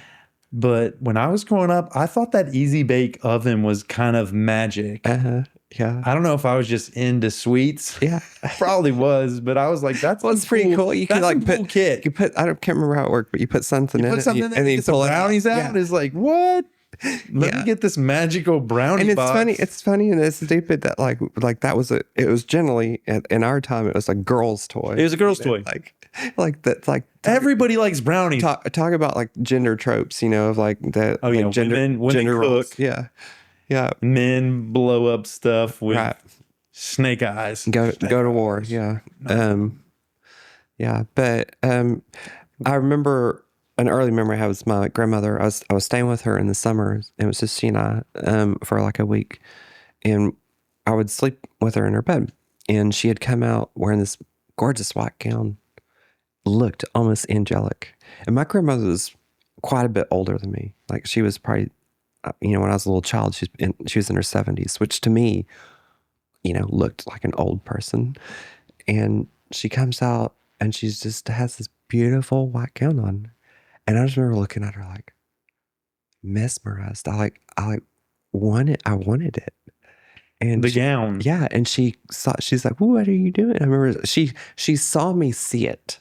But when I was growing up, I thought that Easy Bake Oven was kind of magic. Yeah. I don't know if I was just into sweets. Yeah. Probably was, but I was like, it's pretty cool. You can like put kit. You put, I can't remember how it worked, but you put something in it. And then you pull brownies out. It's like, what? Let me get this magical brownie box. It's funny and it's stupid that like that was it was generally in our time it was a girl's toy. It was a girl's toy. Like that's like everybody likes brownies. Talk about like gender tropes, you know, of like that. Gender roles. Yeah. Men blow up stuff with snake eyes. Go to war. Yeah. But I remember an early memory I had was my grandmother. I was staying with her in the summer, and it was just she and I for like a week, and I would sleep with her in her bed, and she had come out wearing this gorgeous white gown, looked almost angelic, and my grandmother was quite a bit older than me. Like she was probably, when I was a little child, she was in her 70s, which to me, looked like an old person, and she comes out and she just has this beautiful white gown on. And I just remember looking at her like mesmerized. I wanted it. And the gown. Yeah. And she's like, what are you doing? I remember she saw me see it.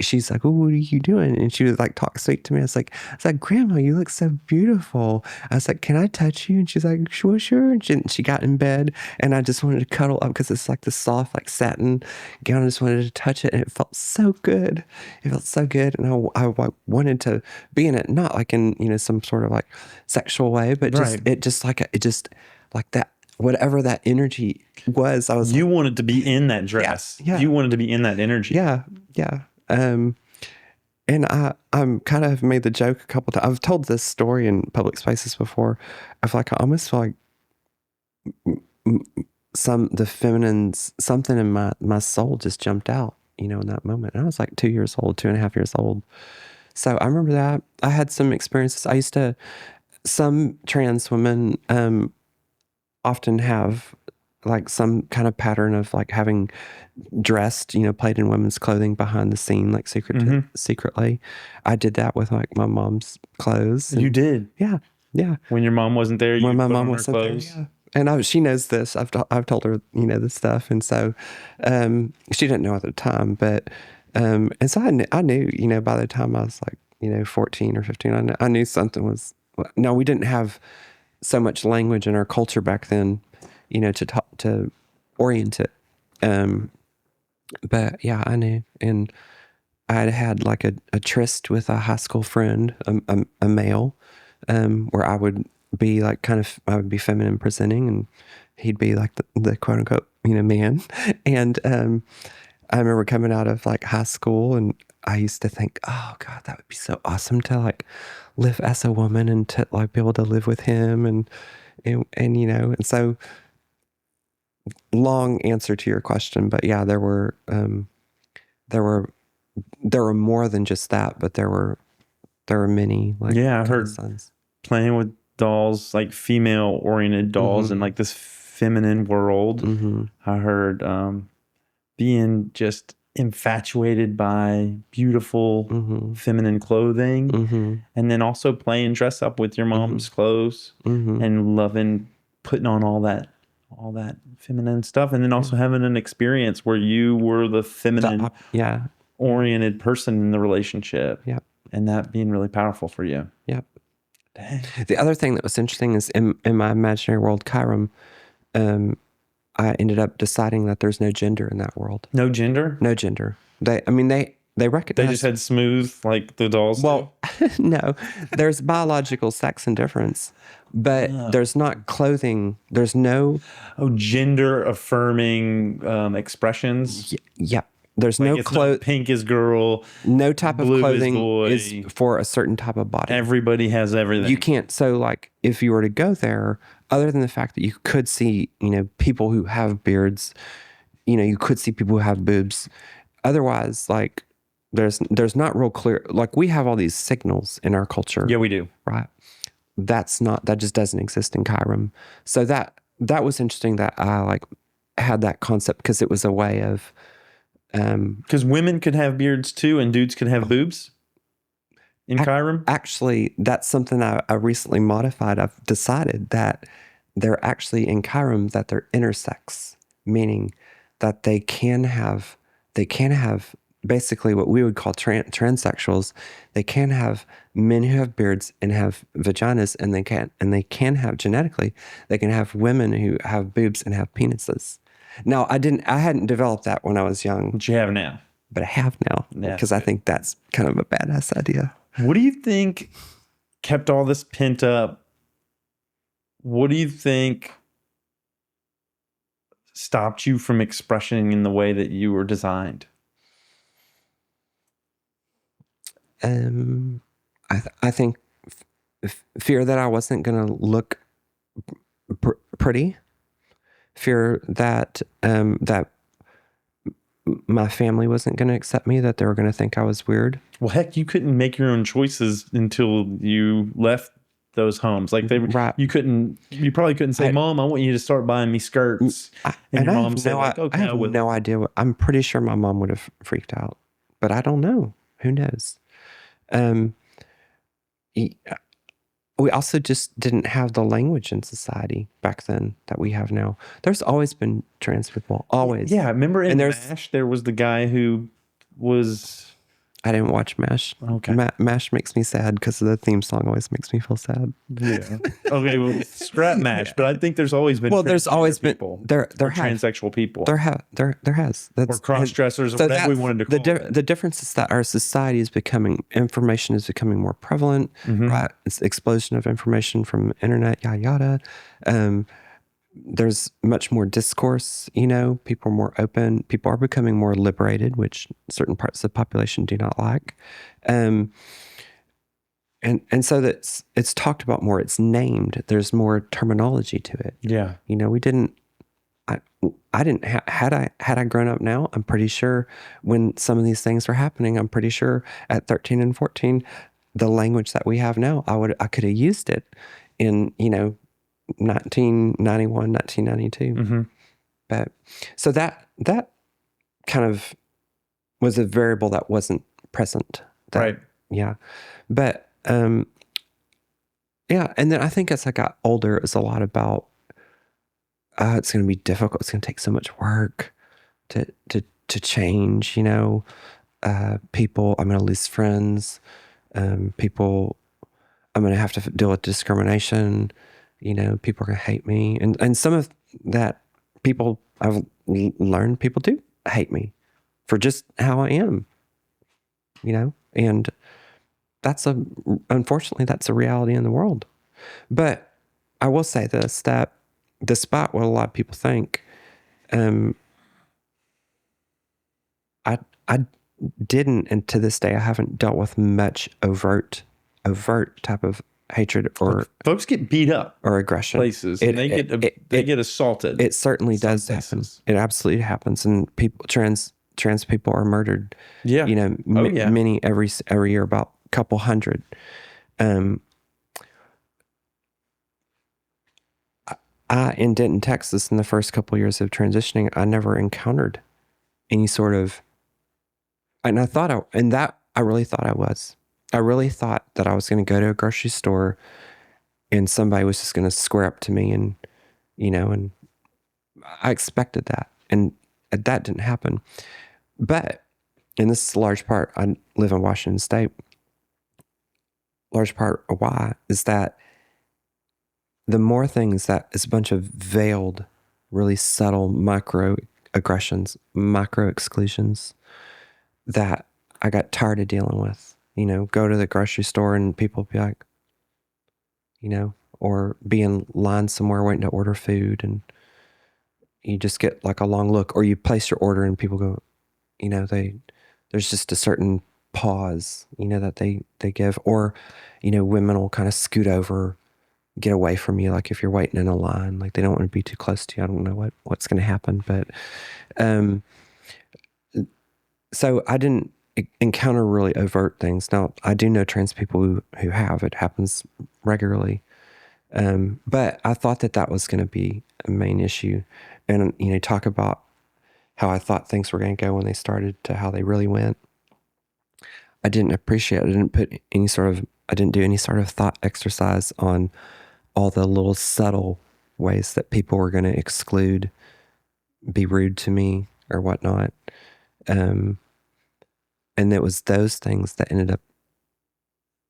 She's like, what are you doing? And she would like talk sweet to me. I was like, Grandma, you look so beautiful. I was like, can I touch you? And she's like, sure. And she got in bed and I just wanted to cuddle up because it's like the soft, like satin gown. I just wanted to touch it and it felt so good. And I wanted to be in it, not like in, some sort of like sexual way, but just like that. Whatever that energy was, I was. You wanted to be in that dress. Yeah. You wanted to be in that energy. Yeah. And I'm kind of made the joke a couple times. I've told this story in public spaces before. I almost feel like the feminine's something in my soul just jumped out, in that moment. And I was like 2.5 years old. So I remember that I had some experiences. Some trans women, often have like some kind of pattern of like having dressed, played in women's clothing behind the scene, like secretly. I did that with like my mom's clothes. You did? Yeah. When your mom wasn't there, when my mom wasn't there, yeah. And she knows this. I've told her, this stuff. And so she didn't know at the time, but and so I knew, by the time I was like, 14 or 15, I knew something was. No, we didn't have so much language in our culture back then, to orient it. But yeah, I knew. And I had like a tryst with a high school friend, a male, where I would be like I would be feminine presenting and he'd be like the quote unquote, man. And I remember coming out of like high school and I used to think, oh God, that would be so awesome to like live as a woman and to like be able to live with him. And And you know, and so long answer to your question, but yeah, there were more than just that, but there were many, like, Yeah, I heard sons. playing with dolls, like female oriented dolls in like this feminine world. I heard being just infatuated by beautiful feminine clothing, and then also playing dress up with your mom's clothes and loving putting on all that feminine stuff, and then also having an experience where you were the feminine oriented person in the relationship. Yep. And that being really powerful for you. Yep. Dang. The other thing that was interesting is in my imaginary world, Kyram, I ended up deciding that there's no gender in that world. No gender? No gender. They recognize. They just had smooth, like the dolls. Well, no, there's biological sex and difference, but there's not clothing. There's no gender affirming expressions. Yep. There's like no clothes. Pink is girl. No type of clothing is is for a certain type of body. Everybody has everything. You can't. So, like, if you were to go there, other than the fact that you could see, you know, people who have beards, you know, you could see people who have boobs. Otherwise, like, there's not real clear. Like, we have all these signals in our culture. Yeah, we do. Right. That just doesn't exist in Kyram. So that was interesting that I like had that concept, because it was a way of. Because women could have beards too, and dudes could have boobs in Kyram. Actually, that's something I recently modified. I've decided that they're actually in Kyram that they're intersex, meaning that they can have basically what we would call transsexuals. They can have men who have beards and have vaginas, and they can have genetically. They can have women who have boobs and have penises. Now, I hadn't developed that when I was young. But you have now. But I have now, because I think that's kind of a badass idea. What do you think kept all this pent up? What do you think stopped you from expressing in the way that you were designed? I think fear that I wasn't going to look pretty. Fear that that my family wasn't going to accept me, that they were going to think I was weird. Well, heck, you couldn't make your own choices until you left those homes. Like you probably couldn't say, "Mom, I want you to start buying me skirts." And your mom said, like, "Okay." I have no idea. I'm pretty sure my mom would have freaked out, but I don't know. Who knows? We also just didn't have the language in society back then that we have now. There's always been trans people, always. Yeah, I remember in MASH, there was the guy who was... I didn't watch MASH. Okay. MASH makes me sad because the theme song always makes me feel sad. Yeah. Okay, well, scrap MASH, but I think there's always been... Well, there's always been... There transsexual people. There has. Or cross-dressers, or whatever we wanted to call it. The difference is that our society is information is becoming more prevalent, right? It's the explosion of information from internet, yada, yada. There's much more discourse, you know, people are more open, people are becoming more liberated, which certain parts of the population do not like. And so that it's talked about more, it's named, there's more terminology to it. Yeah. You know, had I grown up now, I'm pretty sure when some of these things were happening, I'm pretty sure at 13 and 14, the language that we have now, I could have used it in, you know, 1991, 1992. But so that kind of was a variable that wasn't present. Right. Yeah. But yeah. And then I think as I got older, it was a lot about it's going to be difficult. It's going to take so much work to change, you know, people, I'm going to lose friends, people, I'm going to have to deal with discrimination. You know, people are going to hate me. And some of that people, I've learned people do hate me for just how I am, you know? And unfortunately, that's a reality in the world. But I will say this, that despite what a lot of people think, I didn't, and to this day, I haven't dealt with much overt type of hatred or Folks get beat up aggression. places, and they get assaulted. It certainly does happen. It absolutely happens, and trans people are murdered. Yeah, many every year, about a couple hundred. In Denton, Texas, in the first couple years of transitioning, I never encountered any sort of, and I really thought I was. I really thought that I was going to go to a grocery store and somebody was just going to square up to me and I expected that. And that didn't happen. But, and this is a large part, I live in Washington State. Large part of why is that the more things that is a bunch of veiled, really subtle micro aggressions, micro exclusions that I got tired of dealing with. Go to the grocery store and people be like, or be in line somewhere waiting to order food and you just get like a long look, or you place your order and people go, there's just a certain pause, that they give, or, women will kind of scoot over, get away from you. Like if you're waiting in a line, like they don't want to be too close to you. I don't know what's going to happen, but, so I didn't encounter really overt things. Now I do know trans people who have, it happens regularly. But I thought that was going to be a main issue. And, talk about how I thought things were going to go when they started to how they really went. I didn't appreciate it. I didn't do any sort of thought exercise on all the little subtle ways that people were going to exclude, be rude to me or whatnot. And it was those things that ended up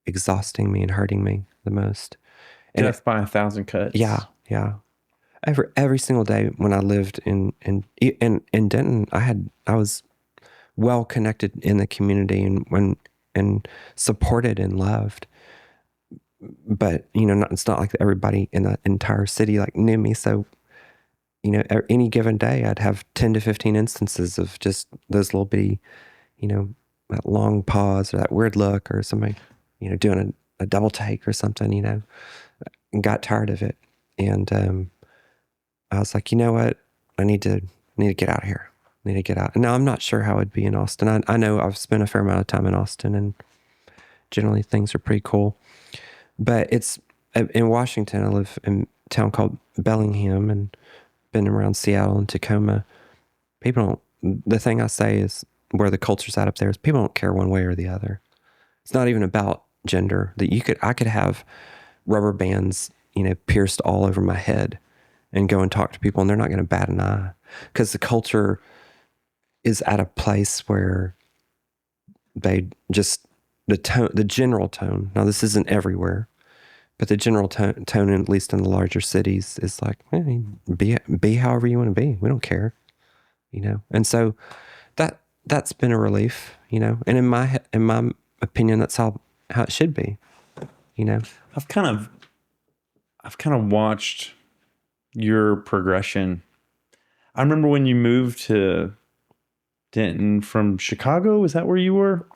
exhausting me and hurting me the most. And death by 1,000 cuts. Yeah. Every single day when I lived in Denton, I was well connected in the community and supported and loved. But it's not like everybody in the entire city like knew me. So any given day, I'd have 10 to 15 instances of just those little bitty, that long pause or that weird look or somebody, doing a double take or something, and got tired of it. And I was like, you know what? I need to get out of here. I need to get out. And now I'm not sure how it'd be in Austin. I know I've spent a fair amount of time in Austin and generally things are pretty cool. But it's in Washington. I live in a town called Bellingham and been around Seattle and Tacoma. The thing I say is where the culture's at up there is people don't care one way or the other. It's not even about gender. I could have rubber bands, pierced all over my head and go and talk to people and they're not going to bat an eye because the culture is at a place where they just, the general tone, now this isn't everywhere, but the general tone, at least in the larger cities, is like, hey, be however you want to be. We don't care, And so that's been a relief, and in my opinion, that's how it should be, I've kind of watched your progression. I remember when you moved to Denton from Chicago. Is that where you were?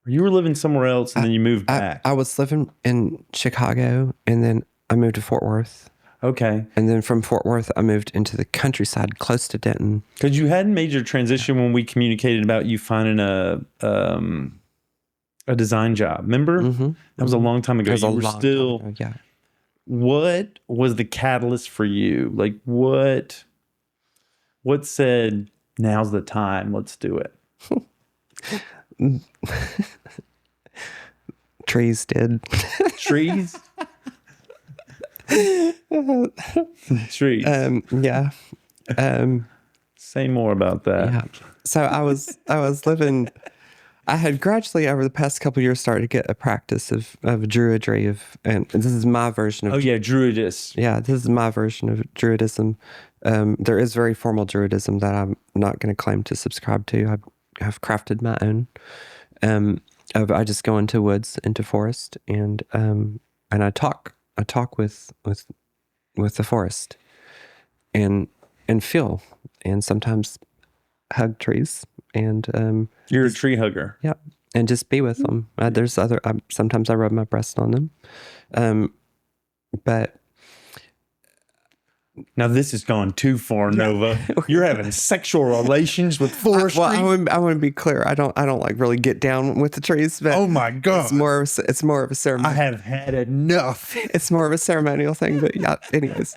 Or you were living somewhere else and then you moved back? I was living in Chicago and then I moved to Fort Worth. Okay. And then from Fort Worth, I moved into the countryside close to Denton. Because you hadn't made your transition when we communicated about you finding a design job. Remember? Mm-hmm. That was a long time ago. You were still, time ago, yeah. What was the catalyst for you? Like what said, now's the time, let's do it? Trees did. Trees? Trees. Yeah. Say more about that. Yeah. So I was living. I had gradually over the past couple of years started to get a practice of druidry and this is my version of. Oh yeah, druidist. Yeah, this is my version of druidism. There is very formal druidism that I'm not going to claim to subscribe to. I've crafted my own. I just go into woods, into forest, and I talk with the forest, and feel, and sometimes hug trees, and you're a tree hugger. Yeah, and just be with them. There's other, sometimes I rub my breast on them. But now this has gone too far, Nova. You're having sexual relations with forestry. I want to be clear. I don't like really get down with the trees, but oh my God. It's more of a ceremony. I have had enough. It's more of a ceremonial thing, but yeah, anyways.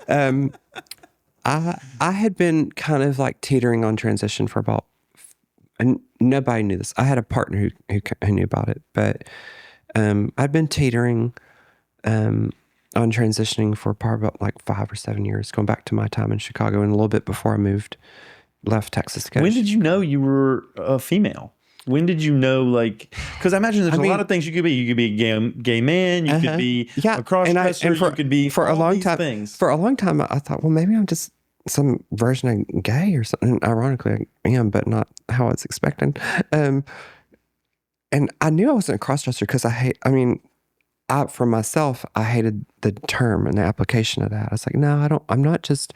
I had been kind of like teetering on transition for about, and nobody knew this. I had a partner who knew about it, but I'd been teetering on transitioning for probably about like 5 or 7 years, going back to my time in Chicago and a little bit before I left Texas to go. When did you know you were a female? When did you know, like, because I imagine there's a lot of things you could be. You could be a gay man. You could be a cross-dresser. You could be for a long time. Things. For a long time, I thought, well, maybe I'm just some version of gay or something. Ironically, I am, but not how I was expecting. And I knew I wasn't a cross-dresser because for myself, I hated the term and the application of that. I was like, no, I'm not just,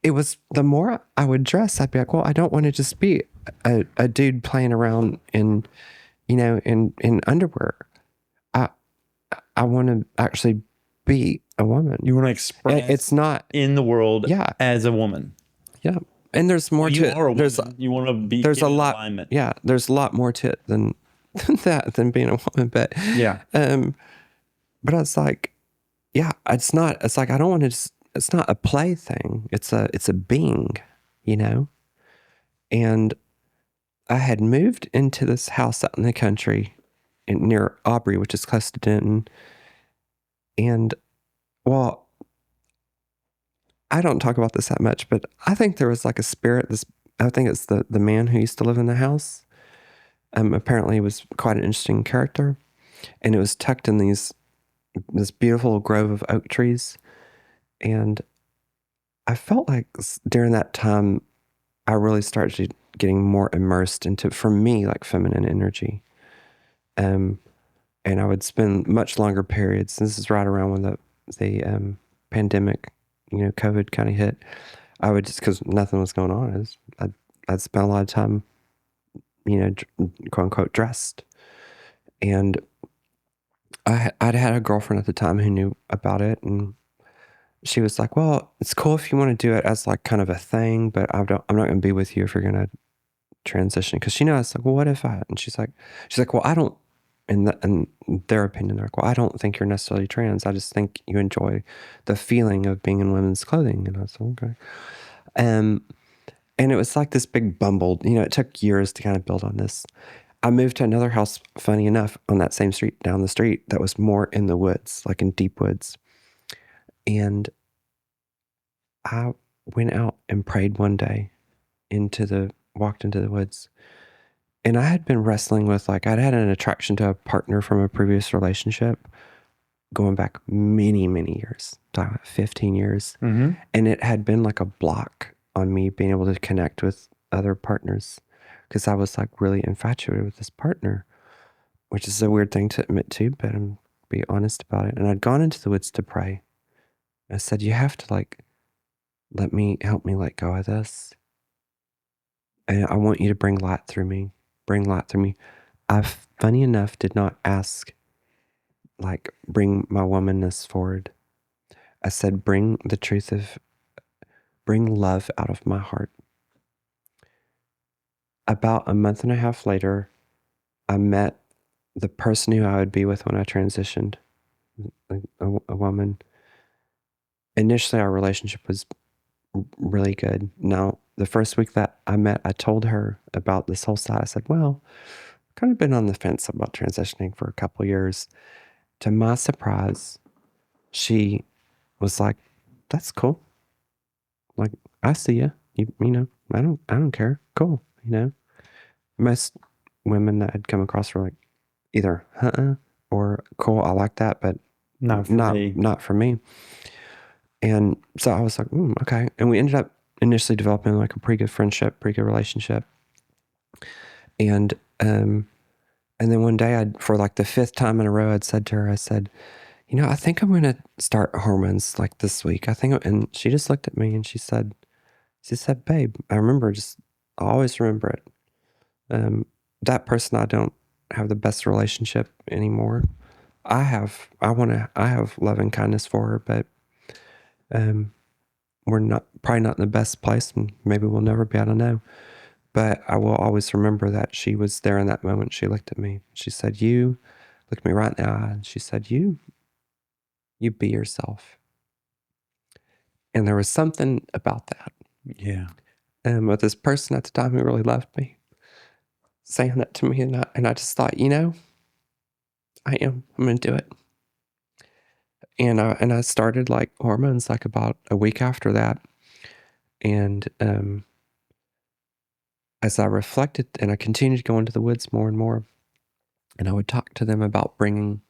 it was the more I would dress, I'd be like, well, I don't want to just be a dude playing around in underwear. I want to actually be a woman. You want to express it's not in the world as a woman. Yeah. And there's more to it. You want to be there's a lot. Alignment. Yeah. There's a lot more to it than being a woman. But yeah. But it's like, it's like, I don't want to it's not a play thing. It's a being, and I had moved into this house out in the country near Aubrey, which is close to Denton. And well, I don't talk about this that much, but I think there was like a spirit, I think it's the man who used to live in the house. Apparently he was quite an interesting character, and it was tucked in this beautiful grove of oak trees. And I felt like during that time, I really started getting more immersed into, for me, like feminine energy. And I would spend much longer periods. This is right around when the pandemic, COVID kind of hit. I would just, because nothing was going on, I'd spend a lot of time, quote unquote, dressed. And I'd had a girlfriend at the time who knew about it, and she was like, well, it's cool if you want to do it as like kind of a thing, but I'm not going to be with you if you're going to transition. Because I was like, well, what if and she's like, well, I don't, in their opinion, they're like, well, I don't think you're necessarily trans. I just think you enjoy the feeling of being in women's clothing. And I was like, okay. And it was like this big bumbled, it took years to kind of build on this. I moved to another house, funny enough, on that same street, down the street, that was more in the woods, like in deep woods. And I went out and prayed one day, walked into the woods. And I had been wrestling with, I'd had an attraction to a partner from a previous relationship going back many, many years, 15 years. Mm-hmm. And it had been like a block on me being able to connect with other partners, because I was really infatuated with this partner, which is a weird thing to admit to, but I'm be honest about it. And I'd gone into the woods to pray. I said, you have to help me let go of this. And I want you to bring light through me. I, funny enough, did not ask, bring my womanness forward. I said, bring love out of my heart. About a month and a half later, I met the person who I would be with when I transitioned, a woman. Initially, our relationship was really good. Now, the first week that I met, I told her about this whole side. I said, well, I've kind of been on the fence about transitioning for a couple years. To my surprise, she was like, that's cool. I see you. I don't care. Cool. Most women that I'd come across were either or cool, I like that, but not for me. And so I was like, okay. And we ended up initially developing a pretty good friendship, pretty good relationship. And then one day for the 5th time in a row, I'd said to her, I said, I think I'm going to start hormones this week. And she just looked at me and she said, babe, I always remember it. That person I don't have the best relationship anymore. I have love and kindness for her, but we're probably not in the best place, and maybe we'll never be, I don't know. But I will always remember that she was there in that moment. She looked at me. She said, "You look at me right now," and she said, "You be yourself." And there was something about that. Yeah. And with this person at the time who really loved me, saying that to me, and I just thought, I'm going to do it. And I started like hormones like about a week after that. And as I reflected, and I continued to go into the woods more and more, and I would talk to them about bringing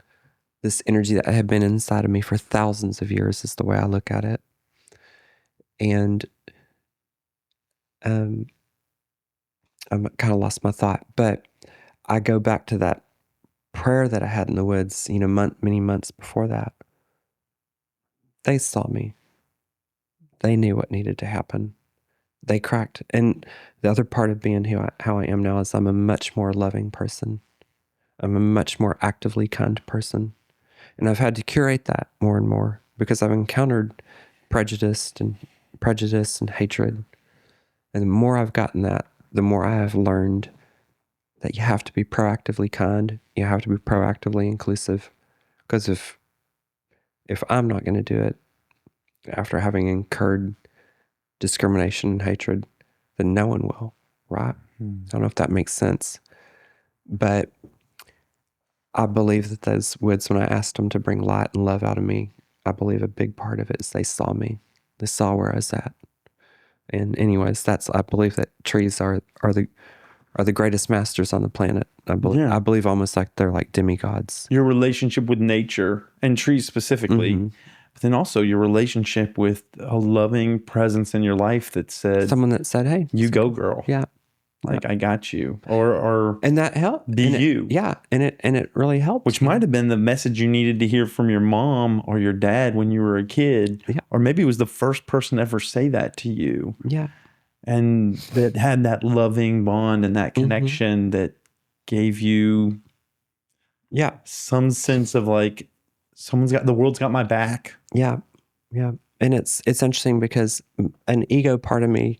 this energy that had been inside of me for thousands of years, is the way I look at it. And I kind of lost my thought, but I go back to that prayer that I had in the woods, many months before that. They saw me. They knew what needed to happen. They cracked. And the other part of being how I am now is I'm a much more loving person. I'm a much more actively kind person. And I've had to curate that more and more because I've encountered prejudice and hatred. And the more I've gotten that, the more I have learned that you have to be proactively kind. You have to be proactively inclusive. Because if I'm not going to do it after having incurred discrimination and hatred, then no one will, right? I don't know if that makes sense. But I believe that those woods, when I asked them to bring light and love out of me, I believe a big part of it is they saw me. They saw where I was at. And anyways, I believe that trees are the greatest masters on the planet. I believe almost like they're like demigods. Your relationship with nature and trees specifically, but then also your relationship with a loving presence in your life that said, someone that said, "Hey, you go, girl." Yeah. Like, I got you. Or and that helped. Be you. And it really helped. Which might have been the message you needed to hear from your mom or your dad when you were a kid. Yeah. Or maybe it was the first person to ever say that to you. Yeah. And that had that loving bond and that connection that gave you some sense of like, the world's got my back. Yeah. Yeah. And it's interesting because an ego part of me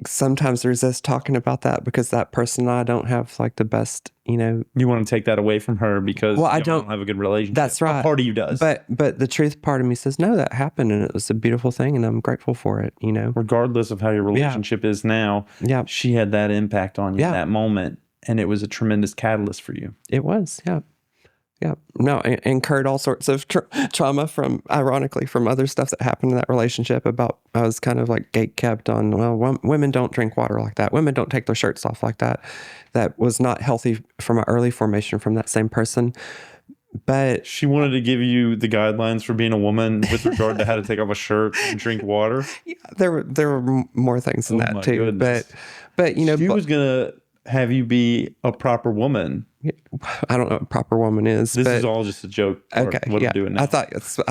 sometimes resists talking about that because that person and I don't have like the best, You want to take that away from her because I don't have a good relationship. That's right. A part of you does. But the truth part of me says, no, that happened and it was a beautiful thing and I'm grateful for it, Regardless of how your relationship is now, she had that impact on you in that moment. And it was a tremendous catalyst for you. It was, yeah. Yeah. No, incurred all sorts of trauma ironically, from other stuff that happened in that relationship I was kind of like gatekept on, well, women don't drink water like that. Women don't take their shirts off like that. That was not healthy from my early formation from that same person. But she wanted to give you the guidelines for being a woman with regard to how to take off a shirt and drink water. Yeah, there were more things than that too. Goodness. But she was going to have you be a proper woman. I don't know what a proper woman is. This is all just a joke. Okay, what I'm doing now. I thought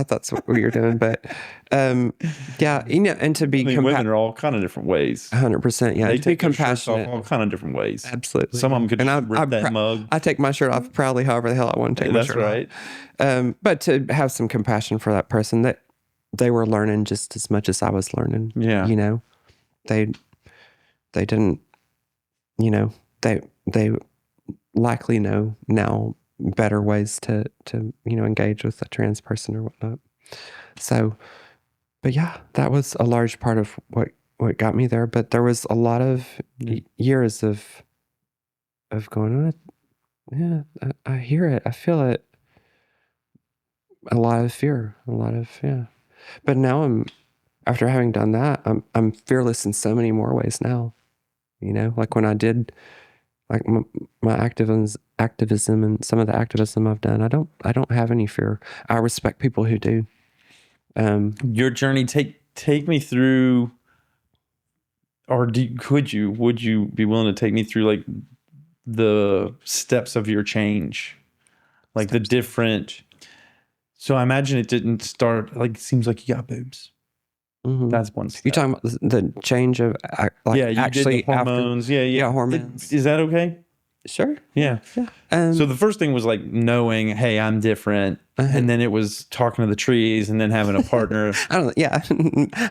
that's what you're doing, but and to be women are all kind of different ways. 100%, yeah. They to be compassionate, off all kind of different ways. Absolutely. Some of them could just rip that mug. I take my shirt off proudly, however the hell I want to take my shirt off. That's right. But to have some compassion for that person, that they were learning just as much as I was learning. Yeah. They didn't. They likely know now better ways to engage with a trans person or whatnot. So, but yeah, that was a large part of what got me there. But there was a lot of years of going, I hear it, I feel it. A lot of fear, But now after having done that, I'm fearless in so many more ways now. Like when I did. Like my activism and some of the activism I've done, I don't have any fear. I respect people who do. Your journey, take me through, or would you be willing to take me through like the steps of your change, like the different? So I imagine it didn't start like, it seems like you got boobs. Mm-hmm. That's one step. You're talking about the change of you actually did the hormones. Hormones. Is that okay? Sure. Yeah. So the first thing was like knowing, hey, I'm different. And then it was talking to the trees and then having a partner. I don't. Yeah,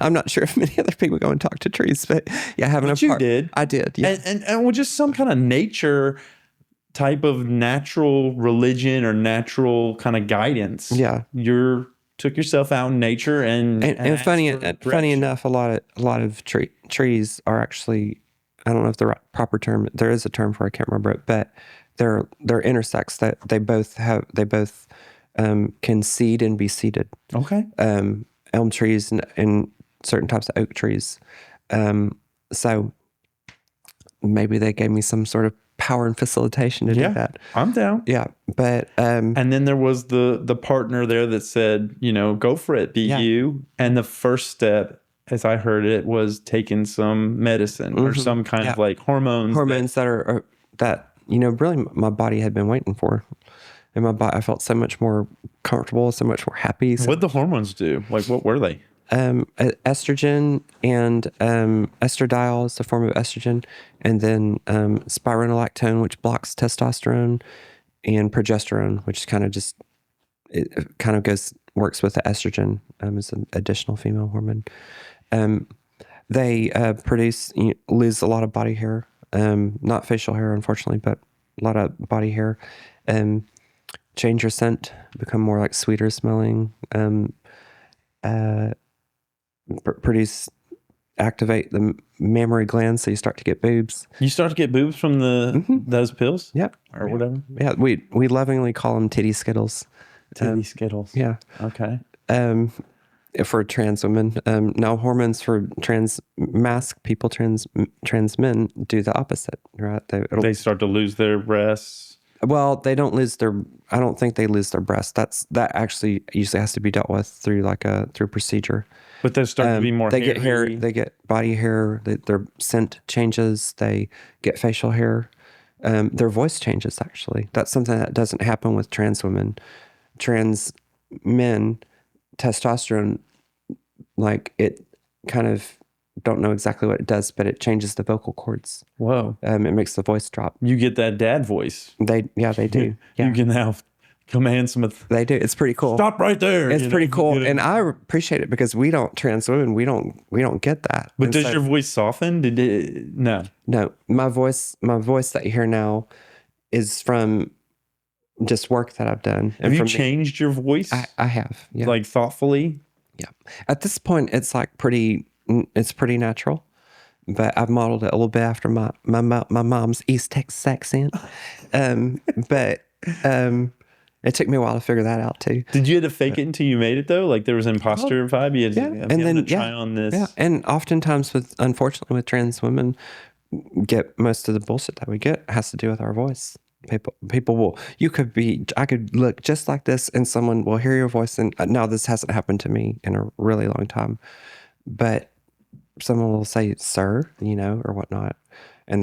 I'm not sure if many other people go and talk to trees, but yeah, having But a you partner. did. I did. Yeah. And with just some kind of nature type of natural religion or natural kind of guidance. Yeah. You took yourself out in nature and asked funny for funny direction. enough, a lot of trees are actually, I don't know if the proper term, there is a term for it, I can't remember it, but they're intersex, that they both can seed and be seeded. Okay. Elm trees and certain types of oak trees. So maybe they gave me some sort of power and facilitation to do that. I'm down. Yeah. But And then there was the partner there that said, go for it, be you. And the first step, as I heard it, was taking some medicine or some kind of like hormones. That really my body had been waiting for. And my body, I felt so much more comfortable, so much more happy. What'd the hormones do? Like, what were they? Estrogen and estradiol is a form of estrogen, and then spironolactone, which blocks testosterone, and progesterone, which kind of works with the estrogen as an additional female hormone. They lose a lot of body hair, not facial hair, unfortunately, but a lot of body hair. Change your scent, become more like sweeter smelling. Activate the mammary glands, so you start to get boobs. You start to get boobs from those pills? Yep. Or whatever? Yeah, we lovingly call them titty skittles. Titty skittles. Yeah. Okay. For trans women. Now hormones for trans men do the opposite, right? They start to lose their breasts. Well, they don't lose I don't think they lose their breasts. That actually usually has to be dealt with through through procedure. But they start to be more They hairy. get hair, they get body hair, their scent changes, they get facial hair. Their voice changes, actually. That's something that doesn't happen with trans women. Trans men, testosterone, it kind of, don't know exactly what it does, but it changes the vocal cords. Whoa. It makes the voice drop. You get that dad voice. They do. Yeah. You can now command some of They do. It's pretty cool. Stop right there. It's pretty cool. And I appreciate it because trans women, we don't get that. But does your voice soften? No. No. My voice that you hear now is from just work that I've done. Have you changed your voice? I have. Yeah. Like thoughtfully? Yeah. At this point, it's pretty natural, but I've modeled it a little bit after my mom's East Texas accent. But it took me a while to figure that out too. Did you have to fake it until you made it though? Like there was imposter vibe? You had to try on this. Yeah. And oftentimes unfortunately with trans women, get most of the bullshit that we get has to do with our voice. People will, I could look just like this and someone will hear your voice, and now this hasn't happened to me in a really long time, but someone will say, sir, or whatnot. And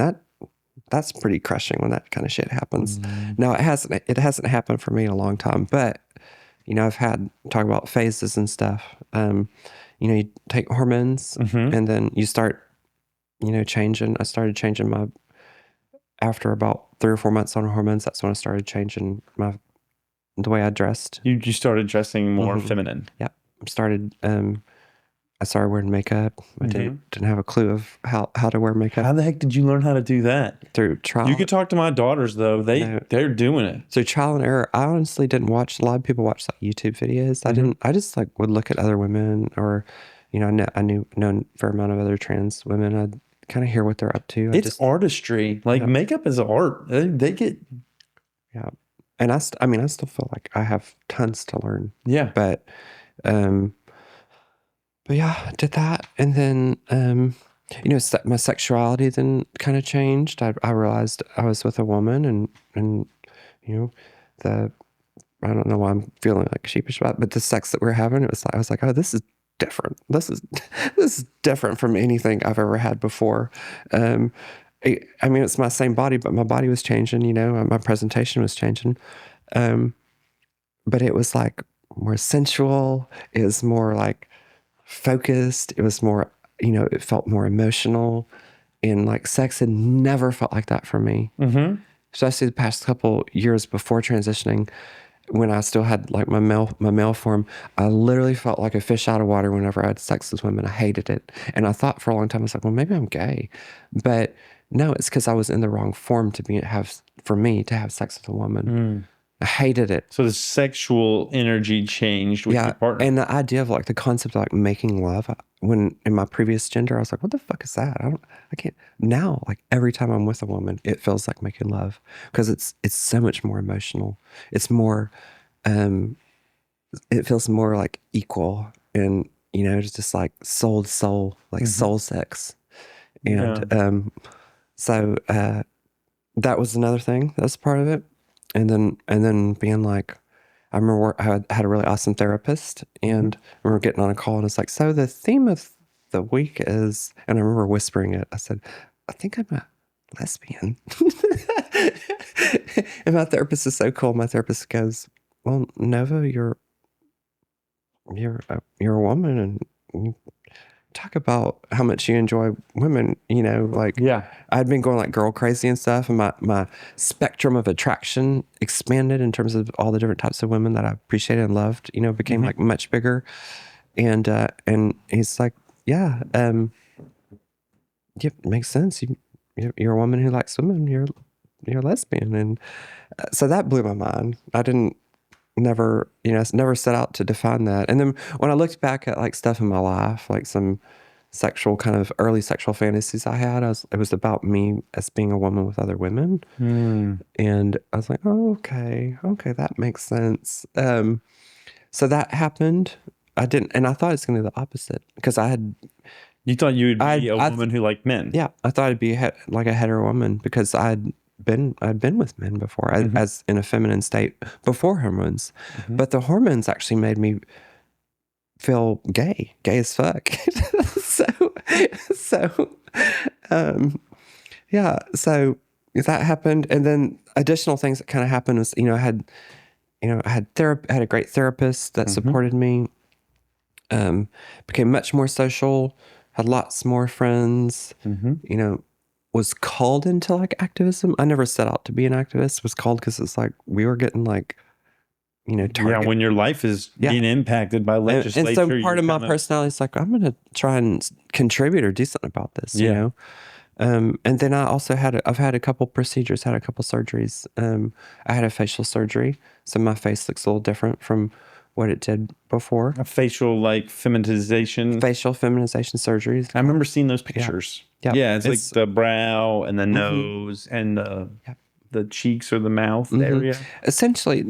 that's pretty crushing when that kind of shit happens. Now it hasn't happened for me in a long time, but I've talk about phases and stuff. You take hormones and then you start, changing. I started changing after about 3 or 4 months on hormones. That's when I started changing the way I dressed. You started dressing more feminine. Yeah. I started wearing makeup. I didn't have a clue of how to wear makeup. How the heck did you learn how to do that? Through trial. You could talk to my daughters though. They're doing it. So trial and error. I honestly didn't watch. A lot of people watch YouTube videos. I didn't. I just would look at other women, or I knew a fair amount of other trans women. I'd kind of hear what they're up to. It's artistry. Makeup is art. They get. Yeah, and I still feel like I have tons to learn. Yeah, but yeah, I did that. And then, my sexuality then kind of changed. I realized I was with a woman and I don't know why I'm feeling sheepish about it, but the sex that we're having, I was like, oh, this is different. This is different from anything I've ever had before. It's my same body, but my body was changing, my presentation was changing. But it was more sensual. It was more focused. It was more, it felt more emotional, and sex had never felt like that for me. especially the past couple years before transitioning, when I still had like my male form, I literally felt like a fish out of water whenever I had sex with women. I hated it. And I thought for a long time, I was like, well, maybe I'm gay. But no, it's because I was in the wrong form for me to have sex with a woman. I hated it. So the sexual energy changed with your partner. And the idea of like the concept of like making love, when in my previous gender, I was like, what the fuck is that? I can't. Now, like every time I'm with a woman, it feels like making love because it's so much more emotional. It's more, it feels more like equal, and it's just like soul to soul, like soul sex. And so that was another thing. That's part of it. And then being like, I remember I had a really awesome therapist, and I remember getting on a call, and it's like, so the theme of the week is, and I remember whispering it. I said, I think I'm a lesbian. And my therapist is so cool. My therapist goes, well, Nova, you're a woman, and you talk about how much you enjoy women, I'd been going like girl crazy and stuff, and my spectrum of attraction expanded in terms of all the different types of women that I appreciated and loved, became like much bigger. And he's like, yeah, it makes sense. You're a woman who likes women. You're a lesbian. And so that blew my mind. I never set out to define that. And then when I looked back at like stuff in my life, like some sexual kind of early sexual fantasies I had, it was about me as being a woman with other women. And I was like, oh, okay, that makes sense. So that happened. I thought it's going to be the opposite because you thought you would be a woman who liked men. Yeah, I thought I'd be like a hetero woman because I'd been with men before, as in a feminine state before hormones. But the hormones actually made me feel gay as fuck. so that happened. And then additional things that kind of happened was, I had a great therapist that supported me, became much more social, had lots more friends, was called into like activism. I never set out to be an activist, was called because it's like we were getting like, when your life is being impacted by legislation. And so part of my personality is like, I'm going to try and contribute or do something about this, you know? And then I also I've had a couple procedures, had a couple surgeries. I had a facial surgery, so my face looks a little different from what it did before. A facial feminization. Facial feminization surgeries. I remember seeing those pictures. Yeah, it's like the brow and the nose and the cheeks or the mouth area. Essentially,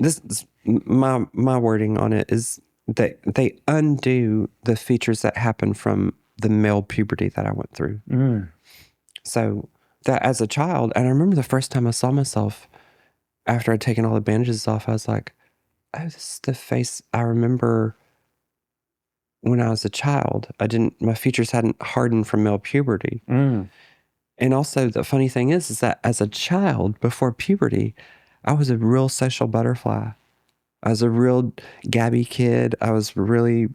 my wording on it is that they undo the features that happen from the male puberty that I went through. So that as a child, and I remember the first time I saw myself after I'd taken all the bandages off, I was like, oh, this is the face I remember when I was a child. My features hadn't hardened from male puberty. And also the funny thing is that as a child before puberty, I was a real social butterfly. I was a real gabby kid. I was really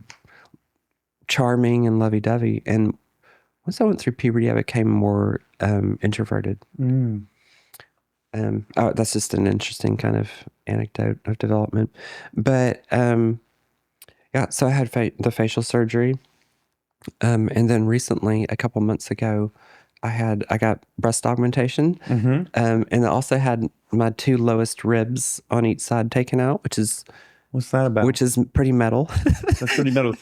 charming and lovey-dovey. And once I went through puberty, I became more introverted. That's just an interesting kind of anecdote of development. But so I had the facial surgery. And then recently, a couple months ago, I got breast augmentation. And I also had my 2 lowest ribs on each side taken out, which is... What's that about? Which is pretty metal. That's pretty metal.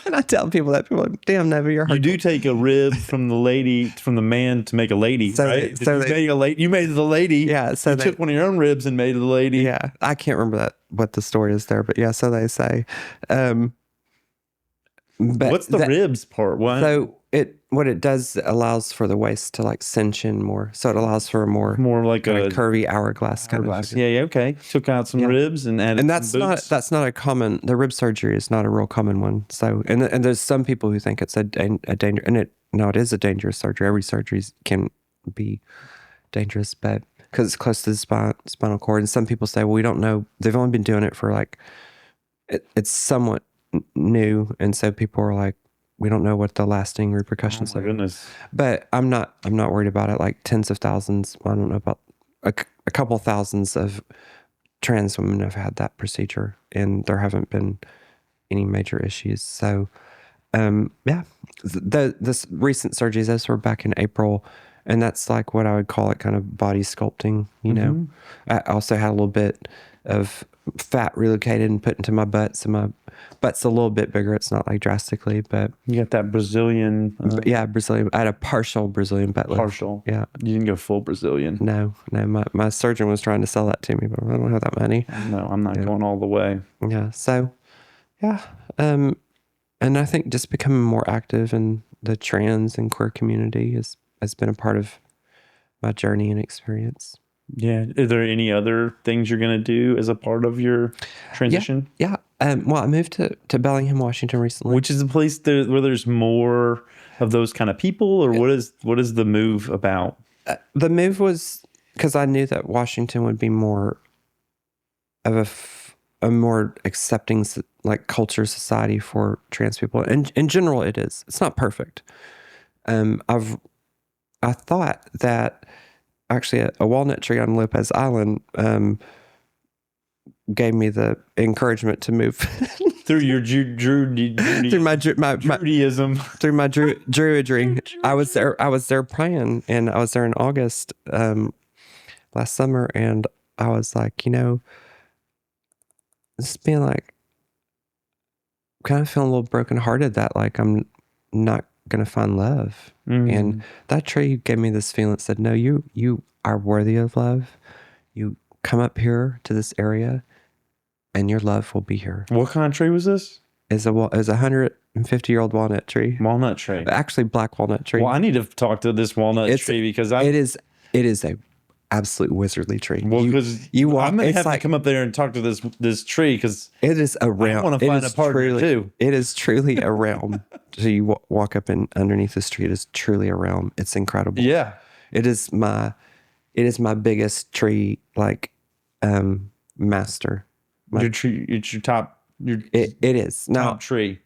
When I tell people that, people are like, damn, Nova, you're hard. You do take a rib from the man to make a lady, right? You made the lady. Yeah. So you took one of your own ribs and made the lady. Yeah. I can't remember what the story is there, but yeah, so they say. But what's the ribs part? What? So what it does allows for the waist to like cinch in more. So it allows for a more like a curvy hourglass kind of. Yeah. Okay. Took out some ribs and added. And that's some boots. that's not a common. The rib surgery is not a real common one. So and there's some people who think it's a danger, and it is a dangerous surgery. Every surgery can be dangerous, but because it's close to the spinal cord, and some people say, well, we don't know. They've only been doing it for like it's somewhat new, and so people are like, we don't know what the lasting repercussions are. Goodness. But I'm not worried about it. Like tens of thousands. I don't know about a a couple thousands of trans women have had that procedure, and there haven't been any major issues. So, yeah, this recent surgeries, those were back in April, and that's like what I would call it kind of body sculpting, you know. I also had a little bit of fat relocated and put into my butt, so my butt's a little bit bigger. It's not like drastically, but You got that Brazilian. yeah, Brazilian. I had a partial Brazilian butt lift. Partial. Yeah. You didn't go full Brazilian. No. My surgeon was trying to sell that to me, but I don't have that money. No, I'm not going all the way. Yeah. So, yeah. And I think just becoming more active in the trans and queer community has been a part of my journey and experience. Yeah. Are there any other things you're going to do as a part of your transition? Yeah. Well, I moved to Bellingham, Washington recently. Which is the place where there's more of those kind of people, or what is the move about? The move was because I knew that Washington would be more of a more accepting like culture society for trans people. And in general, it is. It's not perfect. I thought that actually a walnut tree on Lopez Island gave me the encouragement to move Through your through my Judaism. through my druidry. I was there praying, and I was there in August last summer, and I was like, you know, just being like, kind of feeling a little brokenhearted that like I'm not gonna find love. And that tree gave me this feeling that said, no, you are worthy of love. You come up here to this area, and your love will be here. What kind of tree was this? It's a 150-year-old walnut tree. Walnut tree. Actually, black walnut tree. Well, I need to talk to this walnut tree because it is a absolute wizardly tree. Well, because I'm gonna have to come up there and talk to this tree because it is a realm. I want to find a partner too. It is truly a realm. So you walk up and underneath this tree, it is truly a realm. It's incredible. Yeah, it is my biggest tree, like master. Your tree, it's your top. It is now top tree.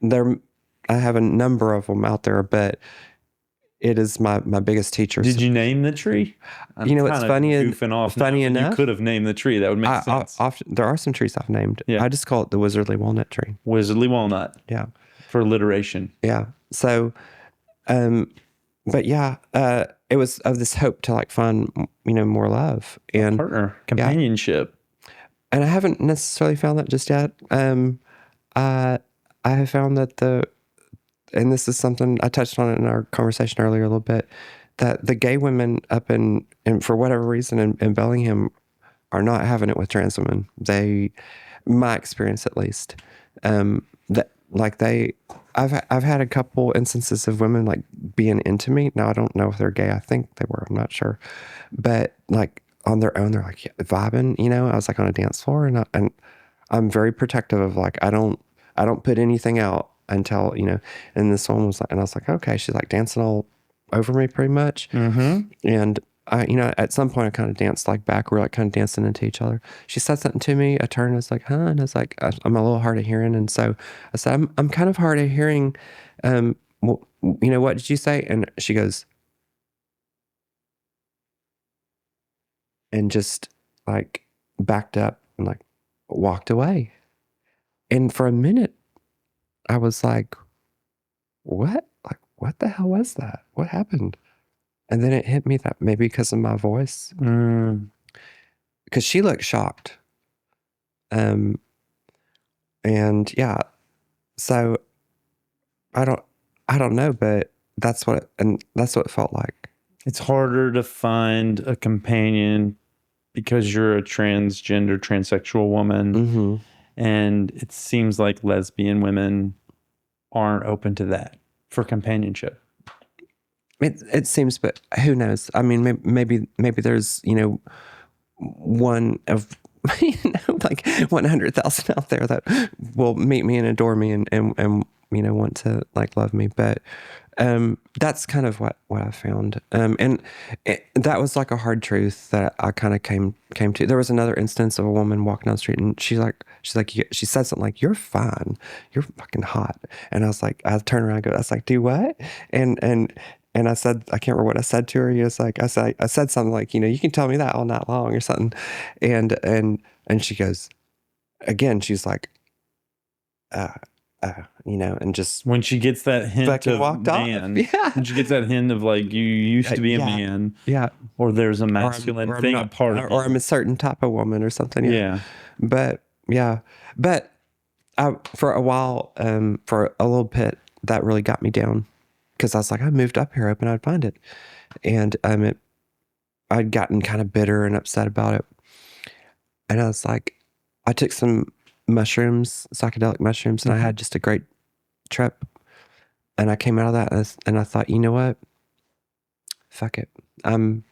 I have a number of them out there, but it is my biggest teacher. Did you name the tree? You know, it's funny. Goofing off. Funny enough, you could have named the tree. That would make sense. There are some trees I've named. Yeah. I just call it the wizardly walnut tree. Wizardly walnut. Yeah. For alliteration. Yeah. So, but yeah, it was of this hope to like find, you know, more love and partner, companionship. And I haven't necessarily found that just yet. I have found that and this is something I touched on in our conversation earlier a little bit, that the gay women up in for whatever reason in Bellingham are not having it with trans women. My experience at least, I've had a couple instances of women like being into me. Now I don't know if they're gay. I think they were. I'm not sure, but like on their own, they're like vibing. You know, I was like on a dance floor, and I'm very protective of like I don't put anything out until, you know. And this one was like, and I was like, okay, she's like dancing all over me pretty much, and I, you know, at some point I kind of danced like back. We're like kind of dancing into each other. She said something to me. I turned and I was like, huh? And I was like, I'm a little hard of hearing. And so I said, I'm kind of hard of hearing. Well, you know, what did you say? And she goes, and just like backed up and like walked away. And for a minute, I was like, what? Like, what the hell was that? What happened? And then it hit me that maybe because of my voice, because she looked shocked. And yeah, so I don't know, but that's what it felt like. It's harder to find a companion because you're a transgender, transsexual woman. And it seems like lesbian women aren't open to that for companionship. It seems, but who knows? I mean, maybe there's, you know, one of, you know, like 100,000 out there that will meet me and adore me and you know, want to like love me. But that's kind of what I found. And that was like a hard truth that I kind of came to. There was another instance of a woman walking down the street, and she said something like, "You're fine. You're fucking hot." And I was like, I turned around and go, I was like, "Do what?" And and I said, I can't remember what I said to her. He was like, I said something like, you can tell me that all night long or something. And she goes, again, she's like, and just When she gets that hint fucking of walked off. man, Yeah. when she gets that hint of like, you used to be a man, Yeah. or there's a masculine thing a part of or you. I'm a certain type of woman or something. Yeah. But for a while, for a little bit, that really got me down because I was like, I moved up here hoping I'd find it. And I'd gotten kind of bitter and upset about it. And I was like, I took some mushrooms, psychedelic mushrooms, and I had just a great trip. And I came out of that and I thought, you know what? Fuck it. I'm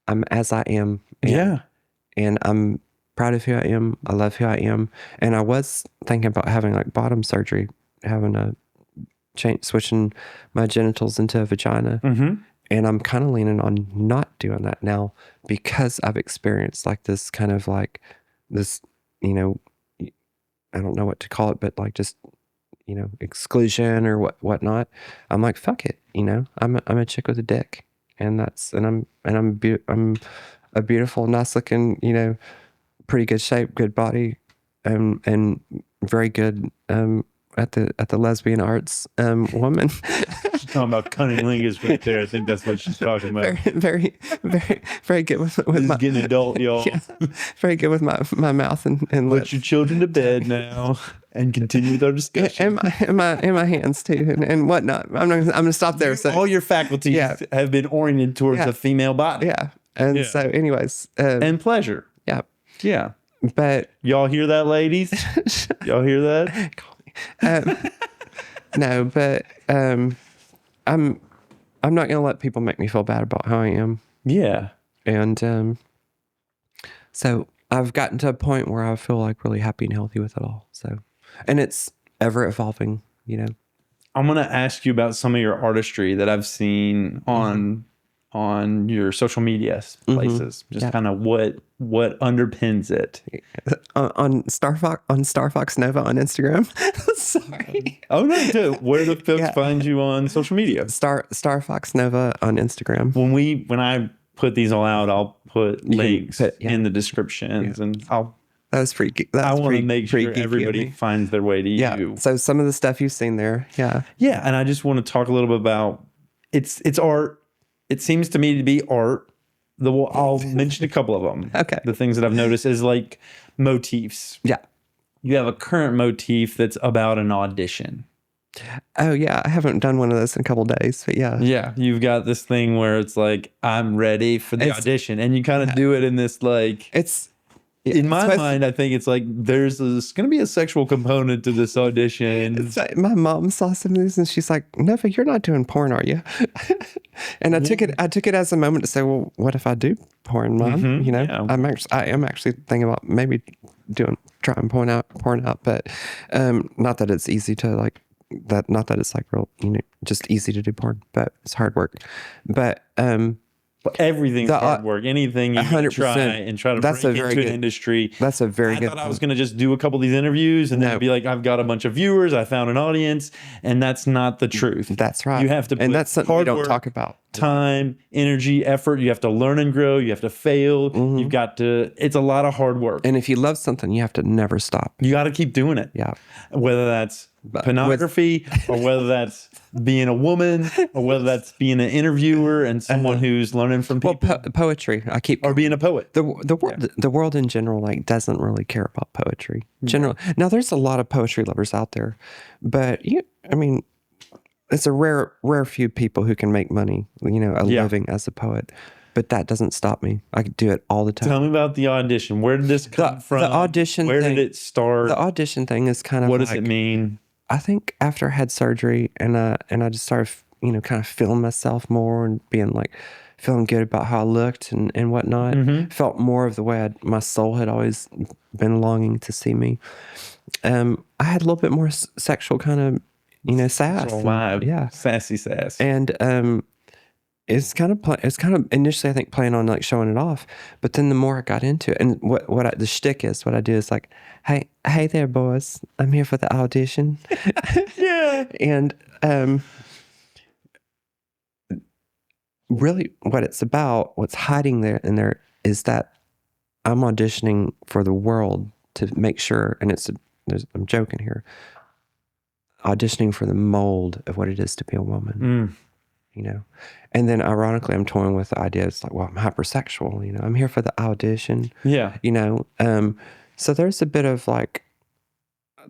as I am. And I'm proud of who I am. I love who I am. And I was thinking about having like bottom surgery, having a switching my genitals into a vagina. And I'm kind of leaning on not doing that now because I've experienced like this kind of like this, I don't know what to call it, but like just, exclusion or whatnot. I'm like, fuck it. I'm a chick with a dick, and I'm a beautiful, nice looking, pretty good shape, good body, and very good, at the lesbian arts, woman. She's talking about cunnilingus right there. I think that's what she's talking about. Very, very, very good with This my is getting adult, y'all. yeah, very good with my mouth and Put lips. your children to bed now and continue with our discussion. And my hands too and whatnot. I'm gonna stop there. So all your faculties have been oriented towards a female body. Yeah. And so, anyways, and pleasure. Yeah. Yeah. But y'all hear that, ladies? Y'all hear that? No, but I'm not gonna let people make me feel bad about how I am. Yeah. And so I've gotten to a point where I feel like really happy and healthy with it all. So, and it's ever evolving, I'm gonna ask you about some of your artistry that I've seen on your social media places. Just kind of what underpins it. On Star Fox Nova on Instagram. Sorry. Oh no, where the folks find you on social media? Star Fox Nova on Instagram. When I put these all out, I'll put links in the descriptions, and that was pretty. I want to make sure everybody finds their way to you. So some of the stuff you've seen there, yeah, and I just want to talk a little bit about it's art. It seems to me to be art. I'll mention a couple of them. Okay. The things that I've noticed is like motifs. Yeah. You have a current motif that's about an audition. Oh yeah, I haven't done one of those in a couple of days, but yeah. Yeah, you've got this thing where it's like, I'm ready for the audition, and you kind of do it in this like. In my mind, I think it's like there's going to be a sexual component to this audition. It's like, my mom saw some of these and she's like, "Nova, you're not doing porn, are you?" And I took it as a moment to say, "Well, what if I do porn, Mom?" I am actually thinking about maybe trying porn out, but not that it's easy to like that. Not that it's like real, just easy to do porn, but it's hard work. But everything's hard work. Anything you can try and try to break into an industry. That's a very good. I thought I was going to just do a couple of these interviews and then be like, I've got a bunch of viewers. I found an audience, and that's not the truth. That's right. You have to, and that's something we don't talk about. Time, energy, effort. You have to learn and grow. You have to fail. You've got to. It's a lot of hard work. And if you love something, you have to never stop. You got to keep doing it. Yeah. Whether that's pornography or whether that's being a woman or whether that's being an interviewer and someone who's learning from people. Well, poetry. Or being a poet. The world in general like doesn't really care about poetry. Generally, now there's a lot of poetry lovers out there, but it's a rare few people who can make money, living as a poet. But that doesn't stop me. I could do it all the time. Tell me about the audition. Where did this come from? The audition Where did it start? The audition thing is kind of what does it mean? I think after I had surgery and I just started, kind of feeling myself more and being like, feeling good about how I looked and whatnot. Felt more of the way my soul had always been longing to see me. I had a little bit more sexual kind of, sass. Vibe. Sassy sass. And it's kind of initially I think playing on like showing it off, but then the more I got into it, and the shtick is what I do is like, hey there boys, I'm here for the audition. Yeah. And really what it's about, what's hiding there in there is that I'm auditioning for the world to make sure, and I'm joking here, auditioning for the mold of what it is to be a woman, you know? And then ironically, I'm toying with the idea, it's like, well, I'm hypersexual, you know, I'm here for the audition, Yeah. you know? So there's a bit of like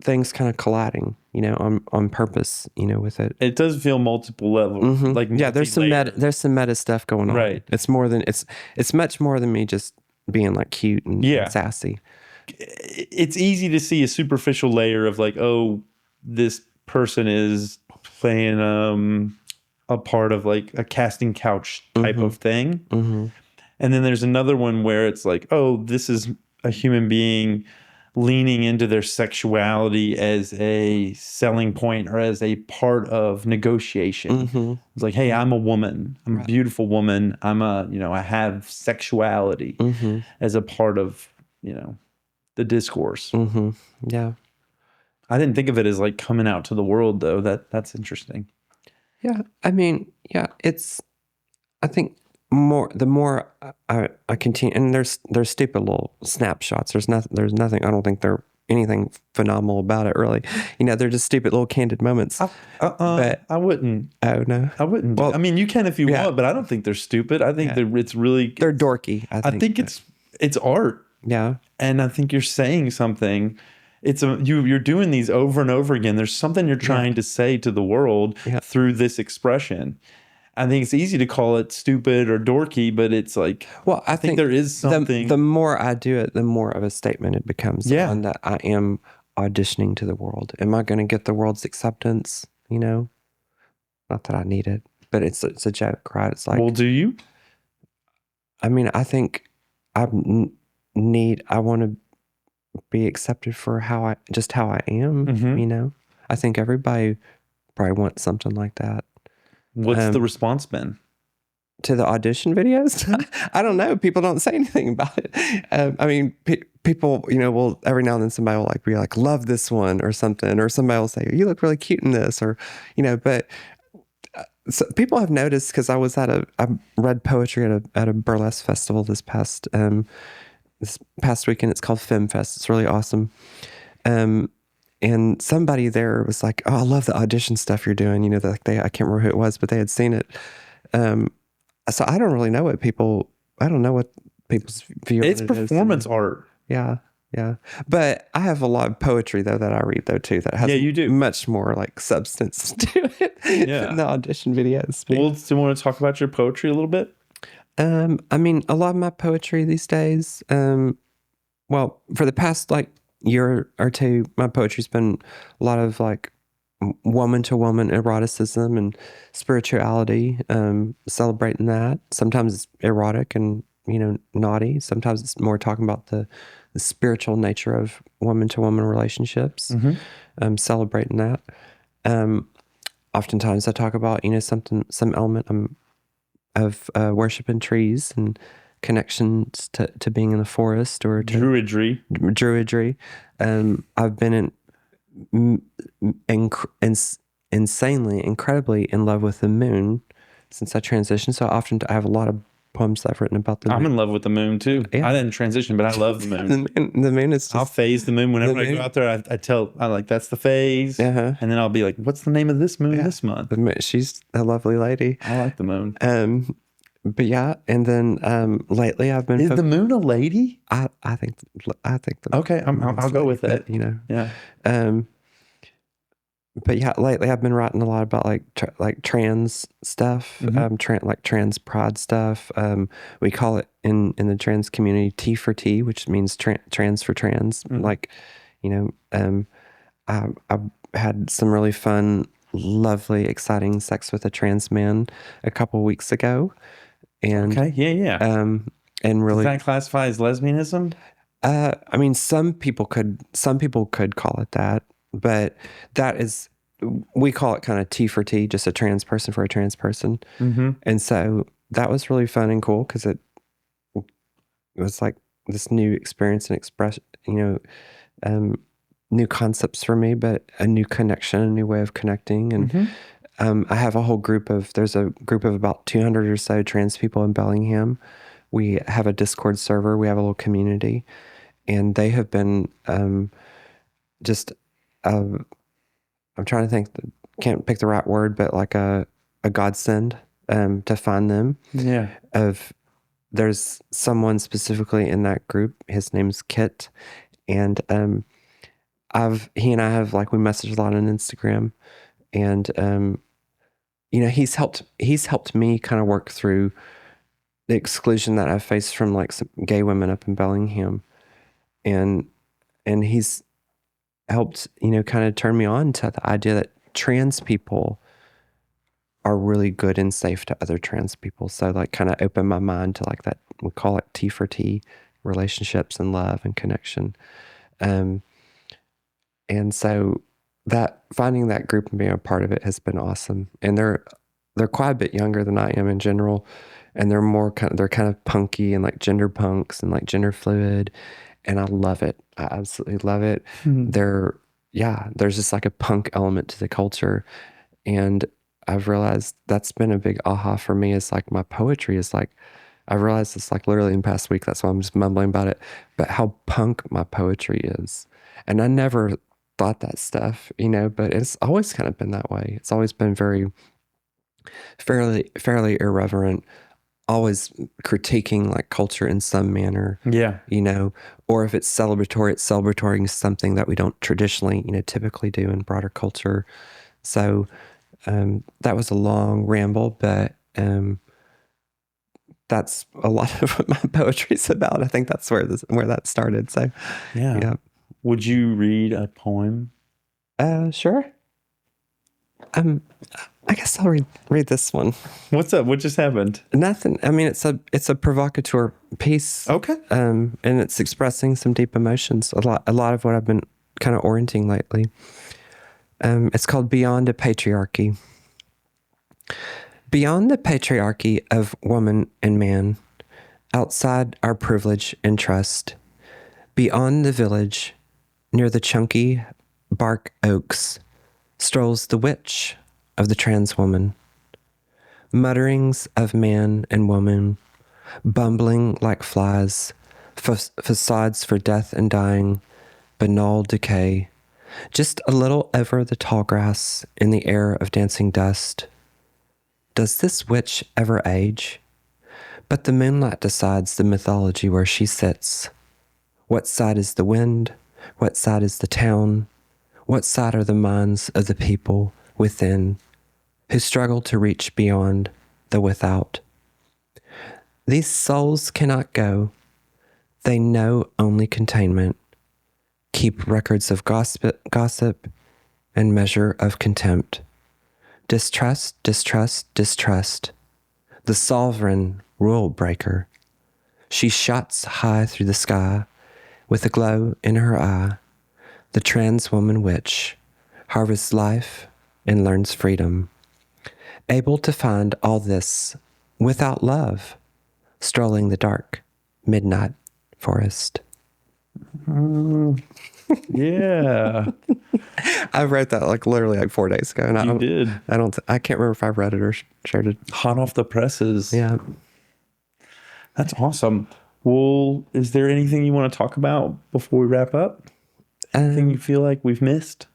things kind of colliding, you know, on purpose, you know, with it. It does feel multiple levels, like Yeah, there's some meta stuff going on. Right. It's more than it's much more than me just being like cute and sassy. It's easy to see a superficial layer of like, oh, this person is playing a part of like a casting couch type of thing. And then there's another one where it's like, oh, this is a human being leaning into their sexuality as a selling point or as a part of negotiation. It's like, hey, I'm a woman. I'm a beautiful woman. I have sexuality as a part of, the discourse. Yeah. I didn't think of it as like coming out to the world though. That's interesting. Yeah. I mean, yeah, I think the more I continue, and there's stupid little snapshots. There's nothing, I don't think there's anything phenomenal about it really. You know, they're just stupid little candid moments. But I wouldn't. Oh no. I wouldn't. Well, I mean, you can if you want, but I don't think they're stupid. I think it's really... They're dorky, I think it's art. Yeah. And I think you're saying something. You're doing these over and over again. There's something you're trying to say to the world through this expression. I think it's easy to call it stupid or dorky, but it's like, well, I think there is something. The more I do it, the more of a statement it becomes. Yeah. On that I am auditioning to the world. Am I going to get the world's acceptance? You know, not that I need it, but it's a joke, right? It's like, well, do you? I mean, I think I want to be accepted for how I am. You know, I think everybody probably wants something like that. What's the response been to the audition videos? I don't know. People don't say anything about it. I mean, people, will every now and then somebody will be like, love this one or something, or somebody will say, you look really cute in this, or but so people have noticed, because I read poetry at a burlesque festival this past weekend. It's called FemFest. It's really awesome. And somebody there was like, oh, I love the audition stuff you're doing. I can't remember who it was, but they had seen it. So I don't really know what people's view. It's performance art. Yeah. Yeah. But I have a lot of poetry though that I read though too, that has you do. much more like substance to it than the audition videos. Well, do you want to talk about your poetry a little bit? I mean, a lot of my poetry these days, well, for the past year or two, my poetry's been a lot of woman to woman eroticism and spirituality, celebrating that. Sometimes it's erotic and naughty. Sometimes it's more talking about the spiritual nature of woman to woman relationships. Celebrating that. Oftentimes I talk about some element of worshiping trees and connections to being in the forest or to druidry. I've been incredibly in love with the moon since I transitioned. So often I have a lot of poems that I've written about the moon. I'm in love with the moon too. Yeah. I didn't transition, but I love the moon. The moon is just, I'll phase the moon whenever I go out there. I that's the phase. And then I'll be like, what's the name of this moon this month? She's a lovely lady. I like the moon. But yeah, and then lately I've been... Is the moon a lady? I think the okay, I'll go with it. Yeah. But yeah, lately I've been writing a lot about trans stuff, trans pride stuff. We call it in the trans community T for T, which means trans for trans. I've had some really fun, lovely, exciting sex with a trans man a couple weeks ago. And and really, does that classify as lesbianism? I mean, some people could call it that, but we call it kind of T for T, just a trans person for a trans person. And so that was really fun and cool because it was like this new experience and express, new concepts for me, but a new connection, a new way of connecting. And I have a whole there's a group of about 200 or so trans people in Bellingham. We have a Discord server. We have a little community, and they have been just, I'm trying to think, can't pick the right word, but like a godsend to find them. Yeah. There's someone specifically in that group. His name's Kit, and he and I have we message a lot on Instagram, and he's helped me kind of work through the exclusion that I faced from some gay women up in Bellingham, and he's helped kind of turn me on to the idea that trans people are really good and safe to other trans people. So kind of open my mind to that, we call it T for T, relationships and love and connection. And so that finding that group and being a part of it has been awesome. And they're quite a bit younger than I am in general. And they're kind of punky and gender punks and gender fluid. And I love it. I absolutely love it. Mm-hmm. There's just a punk element to the culture. And I've realized that's been a big aha for me, is my poetry is I've realized this literally in the past week. That's why I'm just mumbling about it, but how punk my poetry is. And I never thought that stuff, but it's always kind of been that way. It's always been fairly irreverent, always critiquing culture in some manner. Yeah. Or if it's celebratory something that we don't traditionally, typically do in broader culture. So that was a long ramble, but that's a lot of what my poetry is about. I think that's where that started. So yeah. Would you read a poem? Sure. I guess I'll read this one. What's up? What just happened? Nothing. I mean, it's a provocateur piece. Okay. And it's expressing some deep emotions. A lot of what I've been kind of orienting lately. It's called Beyond a Patriarchy. Beyond the patriarchy of woman and man, outside our privilege and trust, beyond the village, near the chunky bark oaks, strolls the witch of the trans woman. Mutterings of man and woman, bumbling like flies, facades for death and dying, banal decay, just a little over the tall grass in the air of dancing dust. Does this witch ever age? But the moonlight decides the mythology where she sits. What side is the wind? What side is the town? What side are the minds of the people within who struggle to reach beyond the without? These souls cannot go. They know only containment. Keep records of gossip and measure of contempt. Distrust, distrust, distrust. The sovereign rule breaker. She shots high through the sky with a glow in her eye. The trans woman witch harvests life and learns freedom. Able to find all this without love, strolling the dark midnight forest. Yeah. I wrote that literally 4 days ago. And I can't remember if I read it or shared it. Hot off the presses. Yeah. That's awesome. Well, is there anything you want to talk about before we wrap up? Anything you feel like we've missed?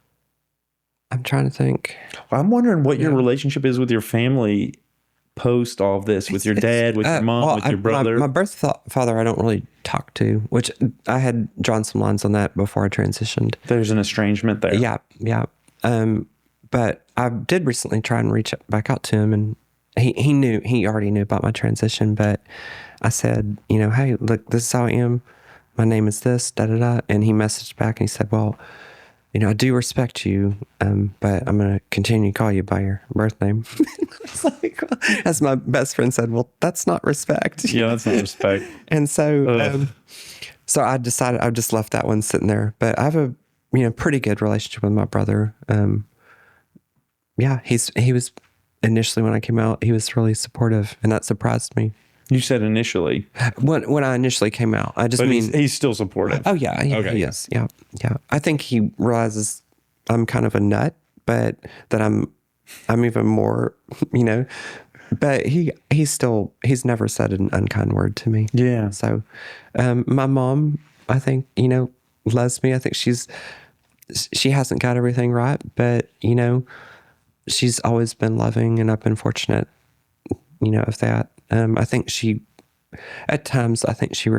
I'm trying to think. I'm wondering what your relationship is with your family post all of this, with your dad, with your mom, with your brother. My birth father, I don't really talk to, which I had drawn some lines on that before I transitioned. There's an estrangement there. Yeah. But I did recently try and reach back out to him, and he already knew about my transition, but I said, hey, look, this is how I am. My name is this, da-da-da. And he messaged back and he said, well, I do respect you, but I'm going to continue to call you by your birth name. It's as my best friend said, well, that's not respect. Yeah, that's not respect. And so, so I decided I just left that one sitting there. But I have a pretty good relationship with my brother. He was initially, when I came out, he was really supportive, and that surprised me. You said initially. When I initially came out, he's still supportive. Oh yeah, okay. He is. Yeah. I think he realizes I'm kind of a nut, but that I'm I'm even more, you know, but he's never said an unkind word to me. Yeah. So, my mom, I think, you know, loves me. I think she hasn't got everything right, but, you know, she's always been loving, and I've been fortunate, you know, of that. I think at times, I think she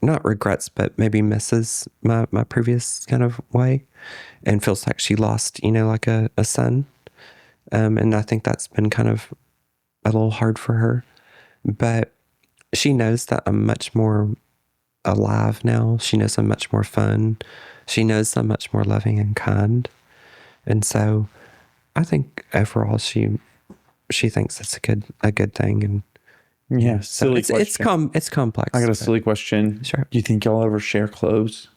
not regrets, but maybe misses my previous kind of way, and feels like she lost, you know, like a son. And I think that's been kind of a little hard for her, but she knows that I'm much more alive now. She knows I'm much more fun. She knows I'm much more loving and kind. And so I think overall she thinks it's a good thing. And Yeah. so Silly it's question. it's complex. I got a but- silly question. Sure. Do you think y'all ever share clothes?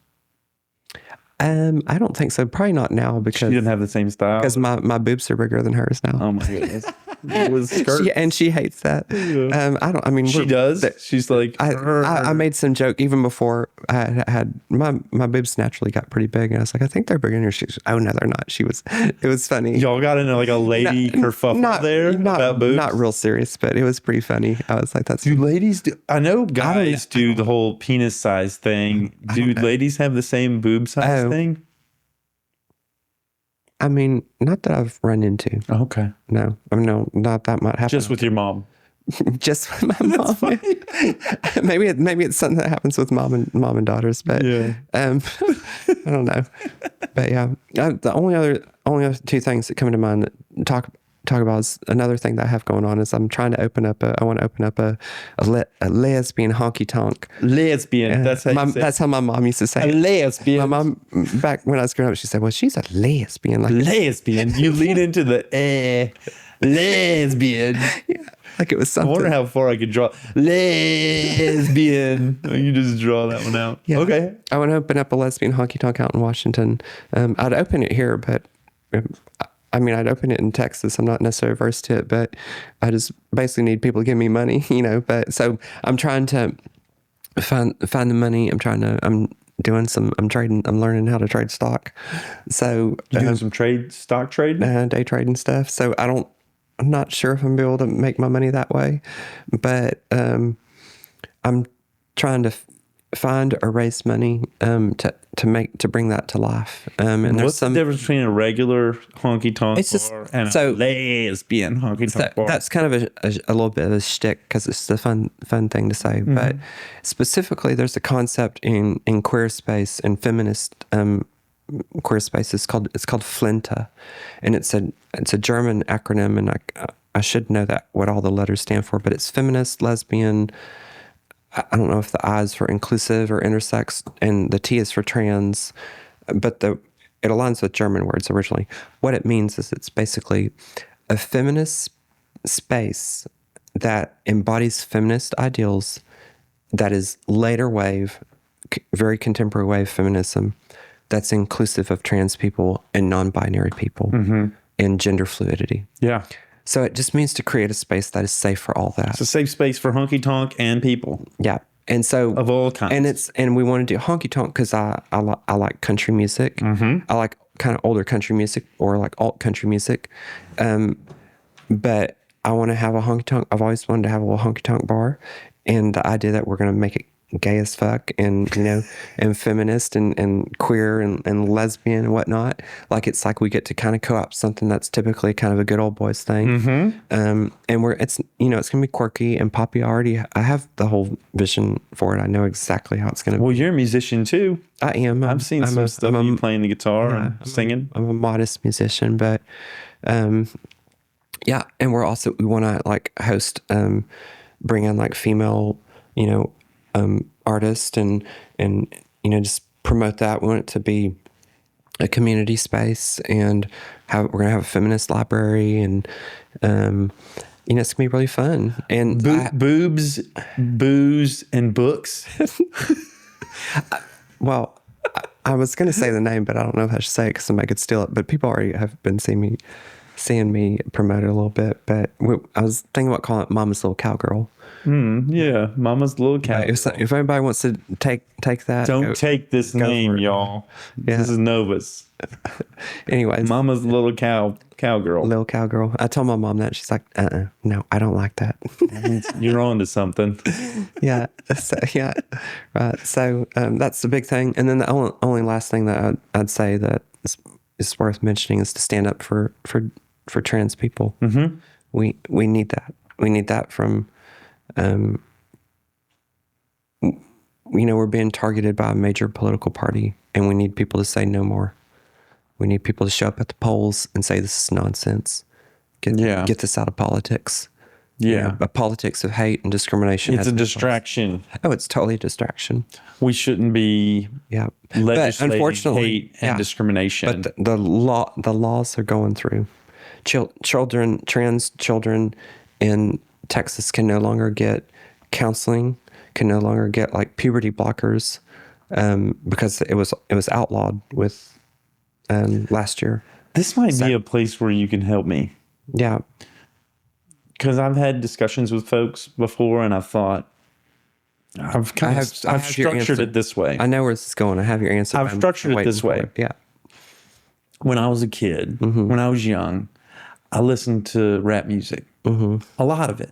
I don't think so. Probably not now She because didn't have the same style. my boobs are bigger than hers now. Oh my goodness. It was skirt. She hates that. Yeah. I mean, She does. She's like, I made some joke even before I had my boobs naturally got pretty big, and I was like, I think they're bigger than yours. She was, oh no, they're not. It was funny. y'all got into like a lady kerfuffle there about boobs. Not real serious, but it was pretty funny. I was like, that's Do ladies do? I know guys do the whole penis size thing. Do ladies have the same boob size thing? I mean, not that I've run into. Okay. No, I mean, no, not that might happen. Just with your mom. Just with my mom. maybe it's something that happens with mom and daughters, but Yeah. I don't know. But yeah, the only other two things that come to mind that talk about is another thing that I have going on is I'm trying to open up a lesbian honky tonk. Lesbian. That's how you say it. That's how my mom used to say A it. lesbian. My mom, back when I was growing up, she said, well, she's a lesbian. Like, lesbian. You lean into the lesbian. yeah, like it was I something. wonder how far I could draw. Lesbian. You just draw that one out. Yeah. Okay. I want to open up a lesbian honky tonk out in Washington. I'd open it here, but I mean, I'd open it in Texas. I'm not necessarily averse to it, but I just basically need people to give me money, you know. But so I'm trying to find the money. I'm learning how to trade stock. So You doing some stock trading? day trade and stuff. So I'm not sure if I'm gonna be able to make my money that way, but I'm trying to find or raise money to bring that to life. And what's the difference between a regular honky tonk bar and a lesbian honky tonk bar? That's kind of a little bit of a shtick because it's the fun thing to say. Mm-hmm. But specifically, there's a concept in queer space and feminist queer space. It's called FLINTA, and it's a German acronym, and I should know what all the letters stand for, but it's feminist, lesbian. I don't know if the I is for inclusive or intersex, and the T is for trans, but it aligns with German words originally. What it means is it's basically a feminist space that embodies feminist ideals that is later wave, very contemporary wave feminism that's inclusive of trans people and non-binary people and gender fluidity. Yeah. So it just means to create a space that is safe for all that. It's a safe space for honky tonk and people. Yeah. And so of all kinds. And we want to do honky tonk because I like country music. Mm-hmm. I like kind of older country music or like alt country music. But I want to have a honky tonk. I've always wanted to have a little honky tonk bar. And the idea that we're going to make it gay as fuck and, you know, and feminist and queer and lesbian and whatnot. Like, it's like we get to kind of co-opt something that's typically kind of a good old boys thing. Mm-hmm. And it's going to be quirky and poppy. I have the whole vision for it. I know exactly how it's going to be. Well, you're a musician too. I am. I've seen some stuff of you playing the guitar and singing. I'm a modest musician, but, yeah. And we want to like host, bring in like female, you know, artists and, you know, just promote that. We want it to be a community space and we're going to have a feminist library and, you know, it's going to be really fun. And boobs, booze, and books. Well, I was going to say the name, but I don't know if I should say it because somebody could steal it. But people already have been seeing me seeing me promote it a little bit, but I was thinking about calling it Mama's Little Cowgirl. Yeah, Mama's Little Cow. If anybody wants to take that, don't take this name, y'all. Yeah. This is Novus. Anyways, Mama's Little Cowgirl. Little Cowgirl. I told my mom that. She's like, no, I don't like that. You're on to something. Yeah. So, yeah. Right. So that's the big thing. And then the only last thing that I'd say that is worth mentioning is to stand up for trans people. Mm-hmm. We need that. We need that from, we're being targeted by a major political party, and we need people to say no more. We need people to show up at the polls and say this is nonsense. Get this out of politics. Yeah. A politics of hate and discrimination. It's a distraction. Oh, it's totally a distraction. We shouldn't be legislating unfortunately, hate and discrimination. But the laws are going through. Trans children in Texas can no longer get counseling, can no longer get like puberty blockers, because it was outlawed with last year. This might be a place where you can help me. Yeah. Because I've had discussions with folks before, and I've thought, I've structured it this way. I know where this is going. I have your answer. I've structured it this way. Yeah. When I was a kid, when I was young, I listened to rap music. A lot of it.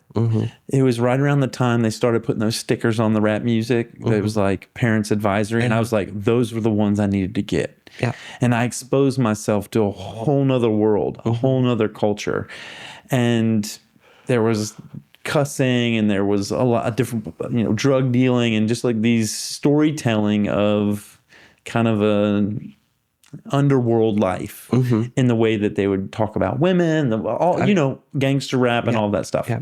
It was right around the time they started putting those stickers on the rap music. It was like parents advisory. And I was like, those were the ones I needed to get. Yeah. And I exposed myself to a whole nother world, a whole nother culture. And there was cussing, and there was a lot of different, drug dealing, and just like these storytelling of kind of an underworld life in the way that they would talk about women, gangster rap and all that stuff. Yeah.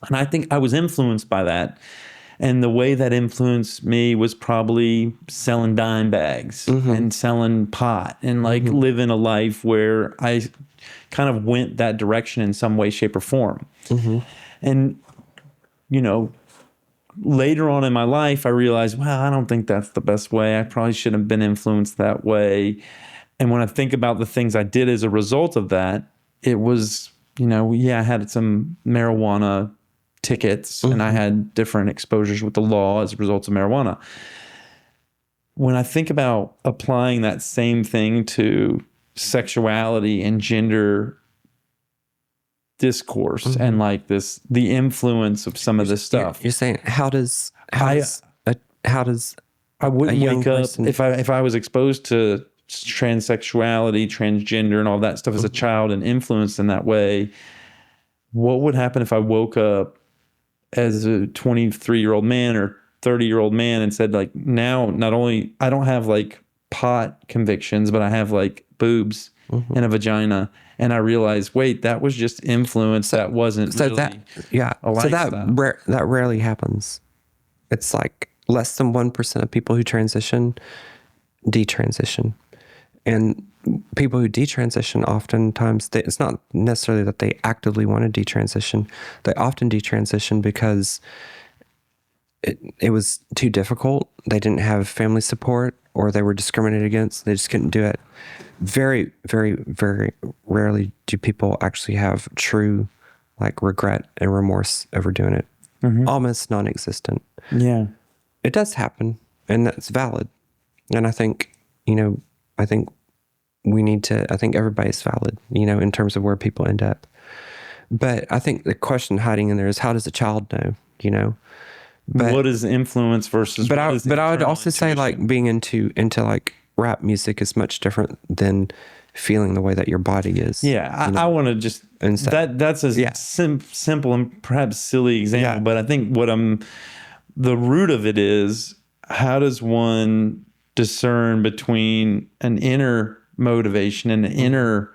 And I think I was influenced by that. And the way that influenced me was probably selling dime bags and selling pot and like living a life where I kind of went that direction in some way, shape, or form. And, later on in my life, I realized, wow, I don't think that's the best way. I probably shouldn't have been influenced that way. And when I think about the things I did as a result of that, it was, I had some marijuana tickets and I had different exposures with the law as a result of marijuana. When I think about applying that same thing to sexuality and gender discourse and like the influence of some of this stuff. You're saying how does I wouldn't wake up if I was exposed to transsexuality, transgender, and all that stuff as a child and influenced in that way. What would happen if I woke up as a 23-year-old man or 30-year-old man and said, like, now not only I don't have like pot convictions, but I have like boobs and a vagina, and I realized, wait, that was just influence. That wasn't really a lifestyle. So that rarely happens. It's like less than 1% of people who transition detransition. And people who detransition, oftentimes, it's not necessarily that they actively want to detransition. They often detransition because it was too difficult. They didn't have family support, or they were discriminated against. They just couldn't do it. Very, very, very rarely do people actually have true like regret and remorse over doing it. Almost non-existent. Yeah. It does happen, and that's valid. And I think, I think everybody's valid, in terms of where people end up. But I think the question hiding in there is, how does a child know, But what is influence versus but I would also say, like, being into like rap music is much different than feeling the way that your body is. Yeah, I want to just that's a simple and perhaps silly example, but I think the root of it is, how does one discern between an inner motivation and an inner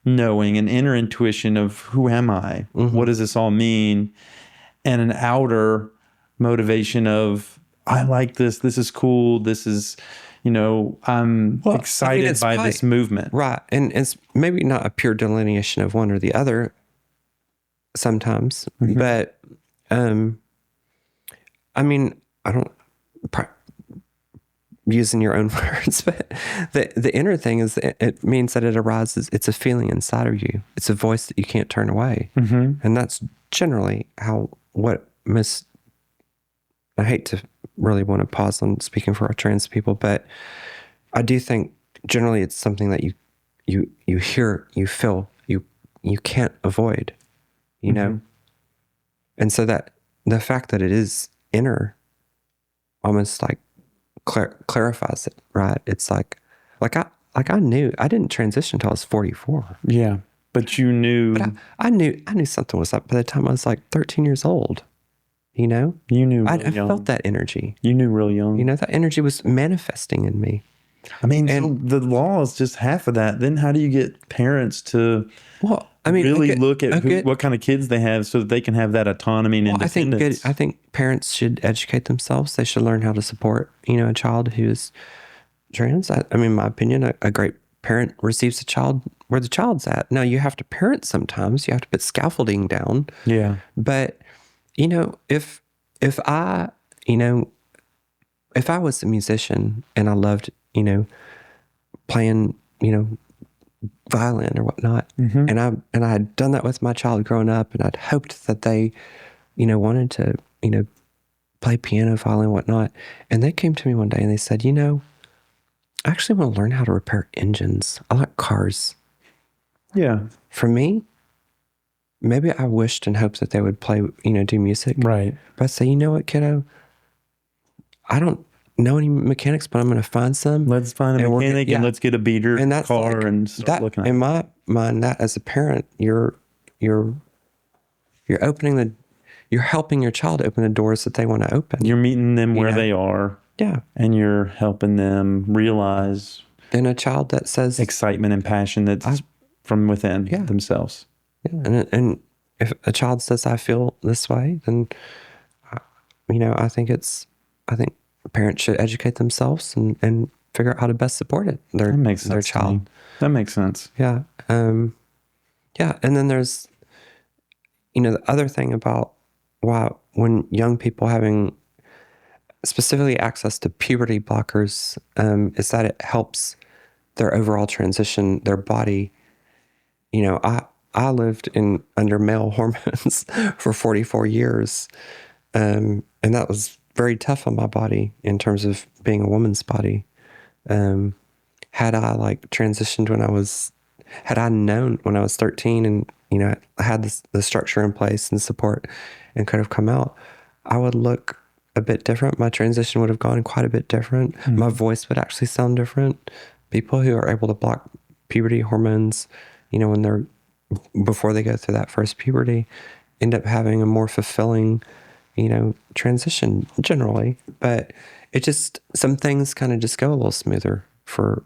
knowing, an inner intuition of who am I? What does this all mean? And an outer motivation of, I like this. This is cool. This is, I'm excited by this movement. Right. And it's maybe not a pure delineation of one or the other sometimes, but, I mean, using your own words, but the inner thing is it means that it arises. It's a feeling inside of you. It's a voice that you can't turn away. And that's generally I hate to really want to pause on speaking for our trans people, but I do think generally it's something that you hear, you feel, you can't avoid, you know? And so that the fact that it is inner almost like clarifies it, right? It's like I knew I didn't transition until I was 44. Yeah. But you knew. But I knew something was up by the time I was like 13 years old. You know? You knew I real young. felt that energy. You knew real young. You know, that energy was manifesting in me. I mean, so the law is just half of that. Then how do you get parents to really look at what kind of kids they have so that they can have that autonomy and independence? I think parents should educate themselves. They should learn how to support, you know, a child who is trans. I mean, in my opinion, a great parent receives a child where the child's at. Now, you have to parent sometimes. You have to put scaffolding down. Yeah. But, you know, if I was a musician and I loved, you know, playing, you know, violin or whatnot, and I had done that with my child growing up, and I'd hoped that they, you know, wanted to, you know, play piano, violin, whatnot, and they came to me one day and they said, you know, I actually want to learn how to repair engines. I like cars. Yeah. For me, maybe I wished and hoped that they would play, you know, do music. Right. But I say, you know what, kiddo? I don't know any mechanics, but I'm going to find some. Let's find a mechanic and let's get a beater and that's car like, and start looking at it. In my mind, that as a parent, you're helping your child open the doors that they want to open. You're meeting them where they are. Yeah. And you're helping them realize. And a child that says excitement and passion that's from within themselves. Yeah. And if a child says, I feel this way, then, you know, I think parents should educate themselves and figure out how to best support it. Their child. That makes sense. Yeah. Yeah. And then there's, you know, the other thing about when young people having specifically access to puberty blockers, is that it helps their overall transition, their body. You know, I lived under male hormones for 44 years. And that was very tough on my body in terms of being a woman's body. Had I transitioned had I known when I was 13 and, you know, I had the structure in place and support and could have come out, I would look a bit different. My transition would have gone quite a bit different. My voice would actually sound different. People who are able to block puberty hormones, you know, before they go through that first puberty, end up having a more fulfilling, you know, transition generally. But some things kind of just go a little smoother for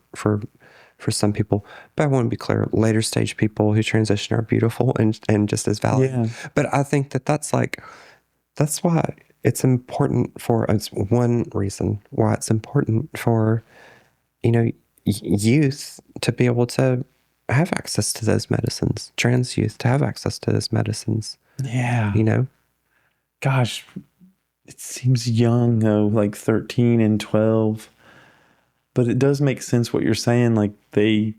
some people. But I want to be clear, later stage people who transition are beautiful and just as valid. Yeah. But I think that's why it's important it's one reason why it's important for, you know, youth to be able to have access to those medicines, trans youth to have access to those medicines. Yeah. You know? Gosh, it seems young though, like 13 and 12. But it does make sense what you're saying. Like you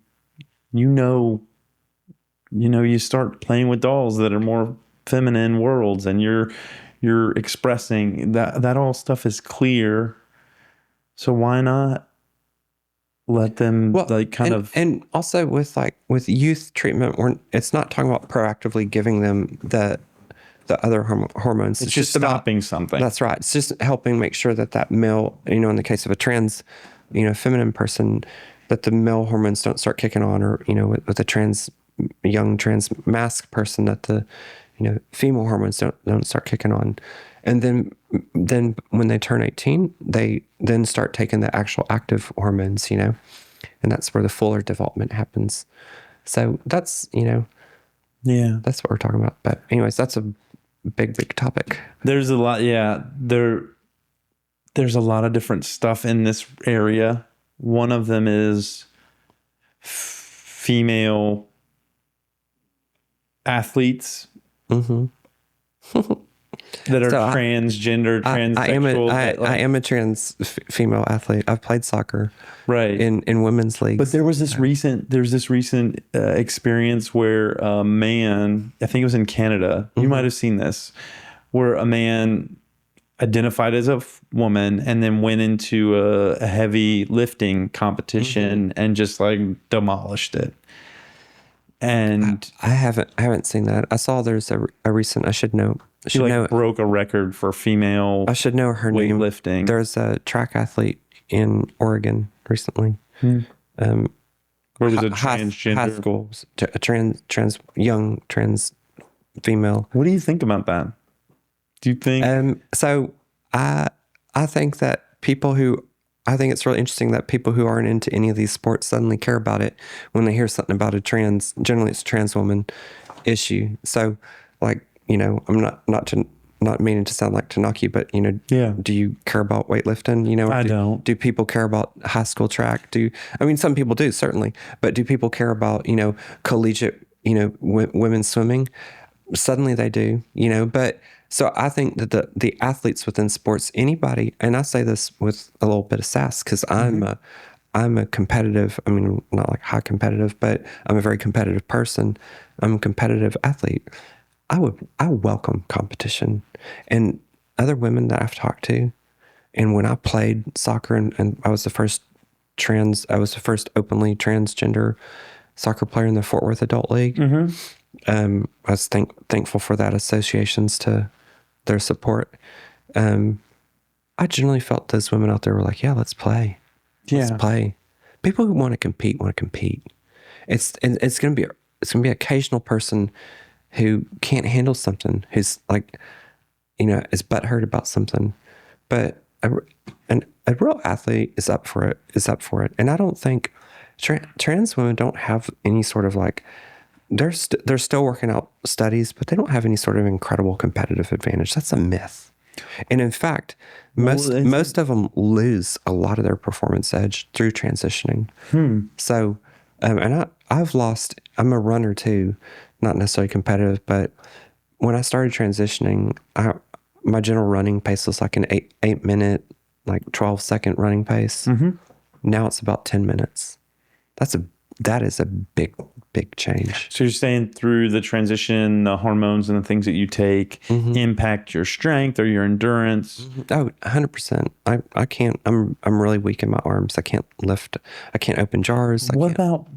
start playing with dolls that are more feminine worlds and you're expressing that all stuff is clear. So why not let them and also with youth treatment, it's not talking about proactively giving them the other hormones. It's just stopping something. That's right. It's just helping make sure that male, you know, in the case of a trans, you know, feminine person, that the male hormones don't start kicking on, or, you know, with a young trans mask person, that the, you know, female hormones don't start kicking on. And then when they turn 18, they then start taking the actual active hormones, you know, and that's where the fuller development happens. So that's, you know, that's what we're talking about. But anyways, that's a big topic. There's a lot. Yeah. There's a lot of different stuff in this area. One of them is female athletes. that are So transgender, I transsexual. I am a trans female athlete. I've played soccer, right. in women's leagues. But there's this recent experience where a man, I think it was in Canada, you might have seen this, where a man identified as a woman and then went into a heavy lifting competition and just like demolished it. And I haven't seen that. I saw there's a recent. I should know. I she should like know. broke a record for female I should know her name. weightlifting. There's a track athlete in Oregon recently. Where was a High transgender. school, a young trans female. What do you think about that? Do you think? So I think that I think it's really interesting that people who aren't into any of these sports suddenly care about it when they hear something about generally it's a trans woman issue. So like, I'm not meaning to sound like to knock you, but Yeah. do you care about weightlifting? I don't. Do people care about high school track? Some people do, certainly, but do people care about, collegiate, women's swimming? Suddenly they do, but so I think that the athletes within sports, anybody, and I say this with a little bit of sass because I'm a competitive, not like high competitive, but I'm a very competitive person. I'm a competitive athlete. I welcome competition and other women that I've talked to. And when I played soccer and I was the first openly transgender soccer player in the Fort Worth Adult League. I was thankful for that associations to their support. I generally felt those women out there were like, yeah, let's play. Let's play. People who want to compete. It's going to be an occasional person who can't handle something, who's like, is butthurt about something. But a real athlete is up for it. And I don't think trans women don't have any sort of like, they're still working out studies, but they don't have any sort of incredible competitive advantage. That's a myth. And in fact, most of them lose a lot of their performance edge through transitioning. So, and I'm a runner too, not necessarily competitive, but when I started transitioning, my general running pace was like an 8-minute, like 12-second running pace. Now it's about 10 minutes. That is a big change. So you're saying through the transition, the hormones and the things that you take impact your strength or your endurance? Oh, 100%. I can't, I'm really weak in my arms. I can't lift. I can't open jars. What about,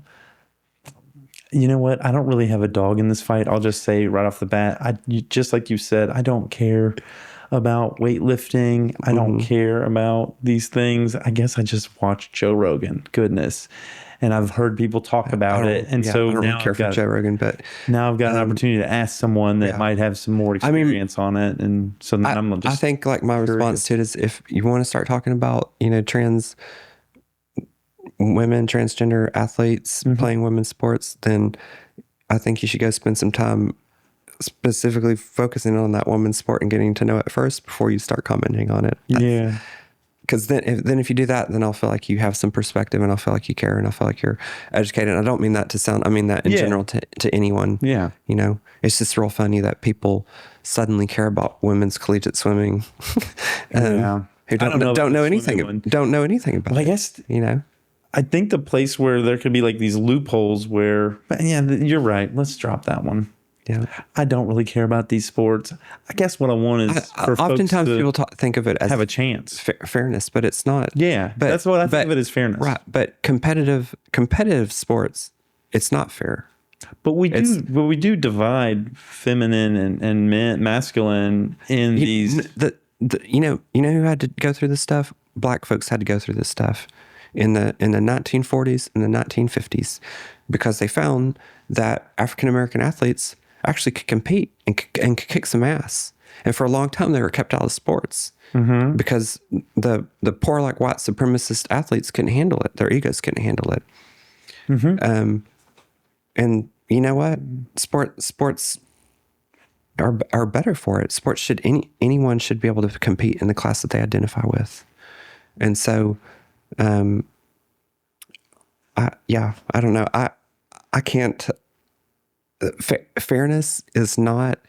you know what? I don't really have a dog in this fight. I'll just say right off the bat, just like you said, I don't care about weightlifting. I don't care about these things. I guess I just watch Joe Rogan. Goodness. And I've heard people talk about it. And so I don't now really care for Joe Rogan, but now I've got an opportunity to ask someone that might have some more experience on it. And so then I'm just I think like my response to it is if you want to start talking about, trans women, transgender athletes playing women's sports, then I think you should go spend some time specifically focusing on that woman's sport and getting to know it first before you start commenting on it. Yeah. Because then if you do that, then I'll feel like you have some perspective and I'll feel like you care and I'll feel like you're educated. And I don't mean that to sound, I mean that in general to anyone. Yeah. It's just real funny that people suddenly care about women's collegiate swimming. Who don't know anything about it. I guess, I think the place where there could be like these loopholes where, you're right. Let's drop that one. Yeah, I don't really care about these sports. I guess what I want is for oftentimes folks to people think of it as have a chance, fairness, but it's not. Yeah, but that's what I think of it as fairness. Right, but competitive sports, it's not fair. But we do divide feminine and masculine in these. You know who had to go through this stuff? Black folks had to go through this stuff in the 1940s and the 1950s because they found that African American athletes actually could compete and could kick some ass. And for a long time, they were kept out of sports because the poor, like white supremacist athletes couldn't handle it. Their egos couldn't handle it. And you know what? Sports are better for it. Sports anyone should be able to compete in the class that they identify with. And so, I don't know. I can't. Fairness is not.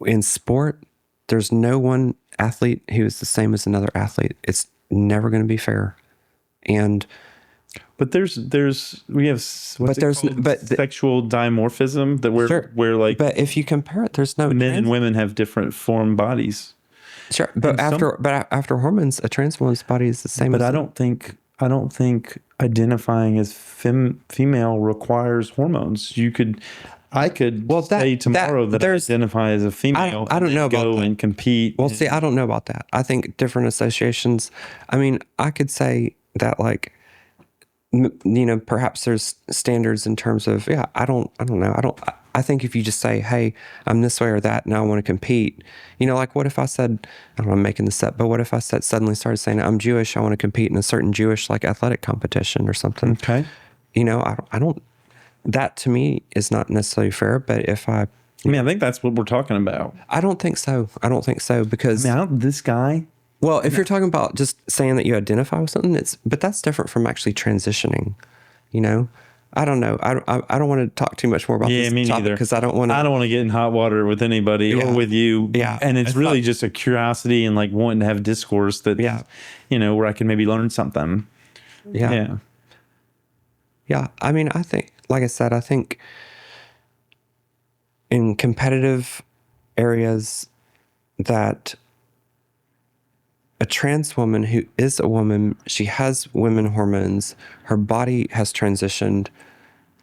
in sport, there's no one athlete who is the same as another athlete. It's never going to be fair. And but we have sexual dimorphism that we're like, but if you compare it, there's no men and women have different formed bodies. Sure, but after hormones, a trans woman's body is the same. But I don't think identifying as female requires hormones. I could say tomorrow that I identify as a female. I don't know about go that. and compete. Well, see, I don't know about that. I think different associations. I mean, I could say that, like, perhaps there's standards in terms of, I don't know. I think if you just say, hey, I'm this way or that, and I want to compete, like, what if I said, I don't know, I'm making this up, but what if I suddenly started saying, I'm Jewish, I want to compete in a certain Jewish, like, athletic competition or something. Okay. I don't, that to me is not necessarily fair, but if I think that's what we're talking about. I don't think so because this guy. Well, if you're talking about just saying that you identify with something, but that's different from actually transitioning, I don't know. I don't want to talk too much more about this me topic neither. because I don't want to get in hot water with anybody or with you. Yeah. And it's really just a curiosity and like wanting to have discourse that, where I can maybe learn something. Yeah. Yeah. I mean, I think, like I said, in competitive areas that a trans woman who is a woman, she has women hormones, her body has transitioned,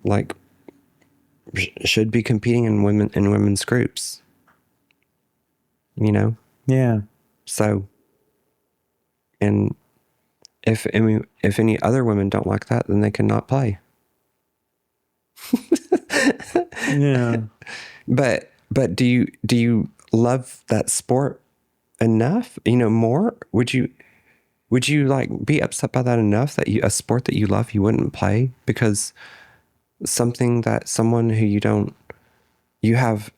like, should be competing in women's groups. Yeah. So, and if any other women don't like that, then they cannot play. Yeah. But do you love that sport enough? More? Would you like be upset by that enough that a sport that you love you wouldn't play because someone who you have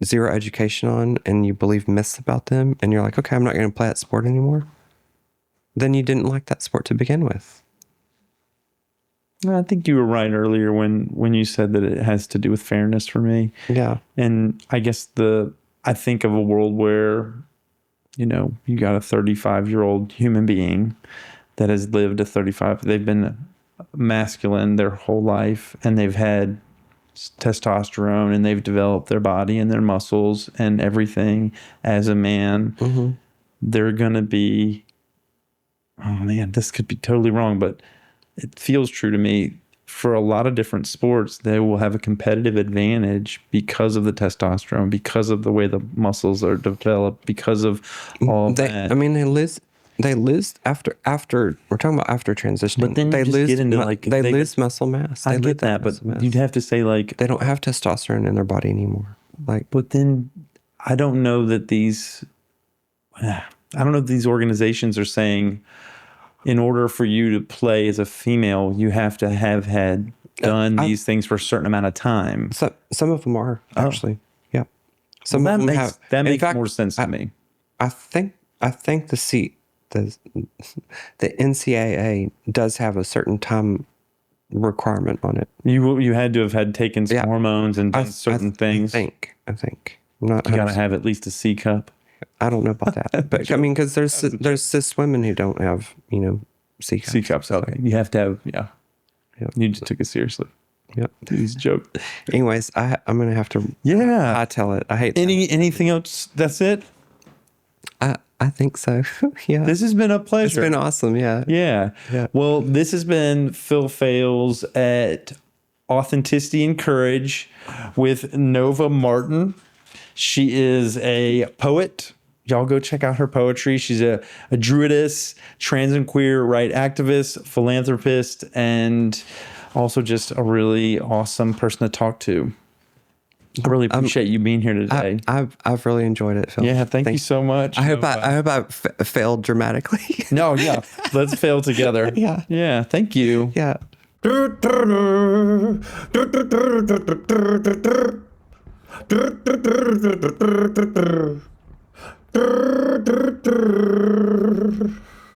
zero education on and you believe myths about them and you're like, okay, I'm not going to play that sport anymore? Then you didn't like that sport to begin with. I think you were right earlier when you said that it has to do with fairness for me. Yeah. And I guess I think of a world where, you got a 35-year-old human being that has lived they've been masculine their whole life and they've had testosterone and they've developed their body and their muscles and everything as a man. Mm-hmm. They're going to be, oh man, this could be totally wrong, but it feels true to me. For a lot of different sports, they will have a competitive advantage because of the testosterone, because of the way the muscles are developed, because of all that. I mean, they lose after we're talking about after transitioning. But then they lose muscle mass. I get that, but you'd have to say like they don't have testosterone in their body anymore. But then I don't know that these organizations are saying, in order for you to play as a female, you have to have done these things for a certain amount of time. So, some of them are actually, yeah. Some of them have. That makes more sense to me. I think the NCAA does have a certain time requirement on it. You had to have taken some hormones and done certain things. I think. I'm not. You got to have at least a C cup. I don't know about that, but I mean, because there's cis women who don't have C cups. C cups. Okay, you have to have. Yeah. You just took it seriously. Yep. He's a joke. Anyways, I'm gonna have to. Yeah. I tell it. I hate anything else. That's it. I think so. Yeah. This has been a pleasure. It's been awesome. Yeah. Yeah. Well, this has been Phil Phails at Authenticity and Courage with Nova Martin. She is a poet. Y'all go check out her poetry. She's a druidess, trans and queer right activist, philanthropist, and also just a really awesome person to talk to. I really appreciate you being here today. I've really enjoyed it, Phil. Yeah, thank you so much. I hope I failed dramatically. No, yeah. Let's fail together. Yeah. Yeah, thank you. Yeah.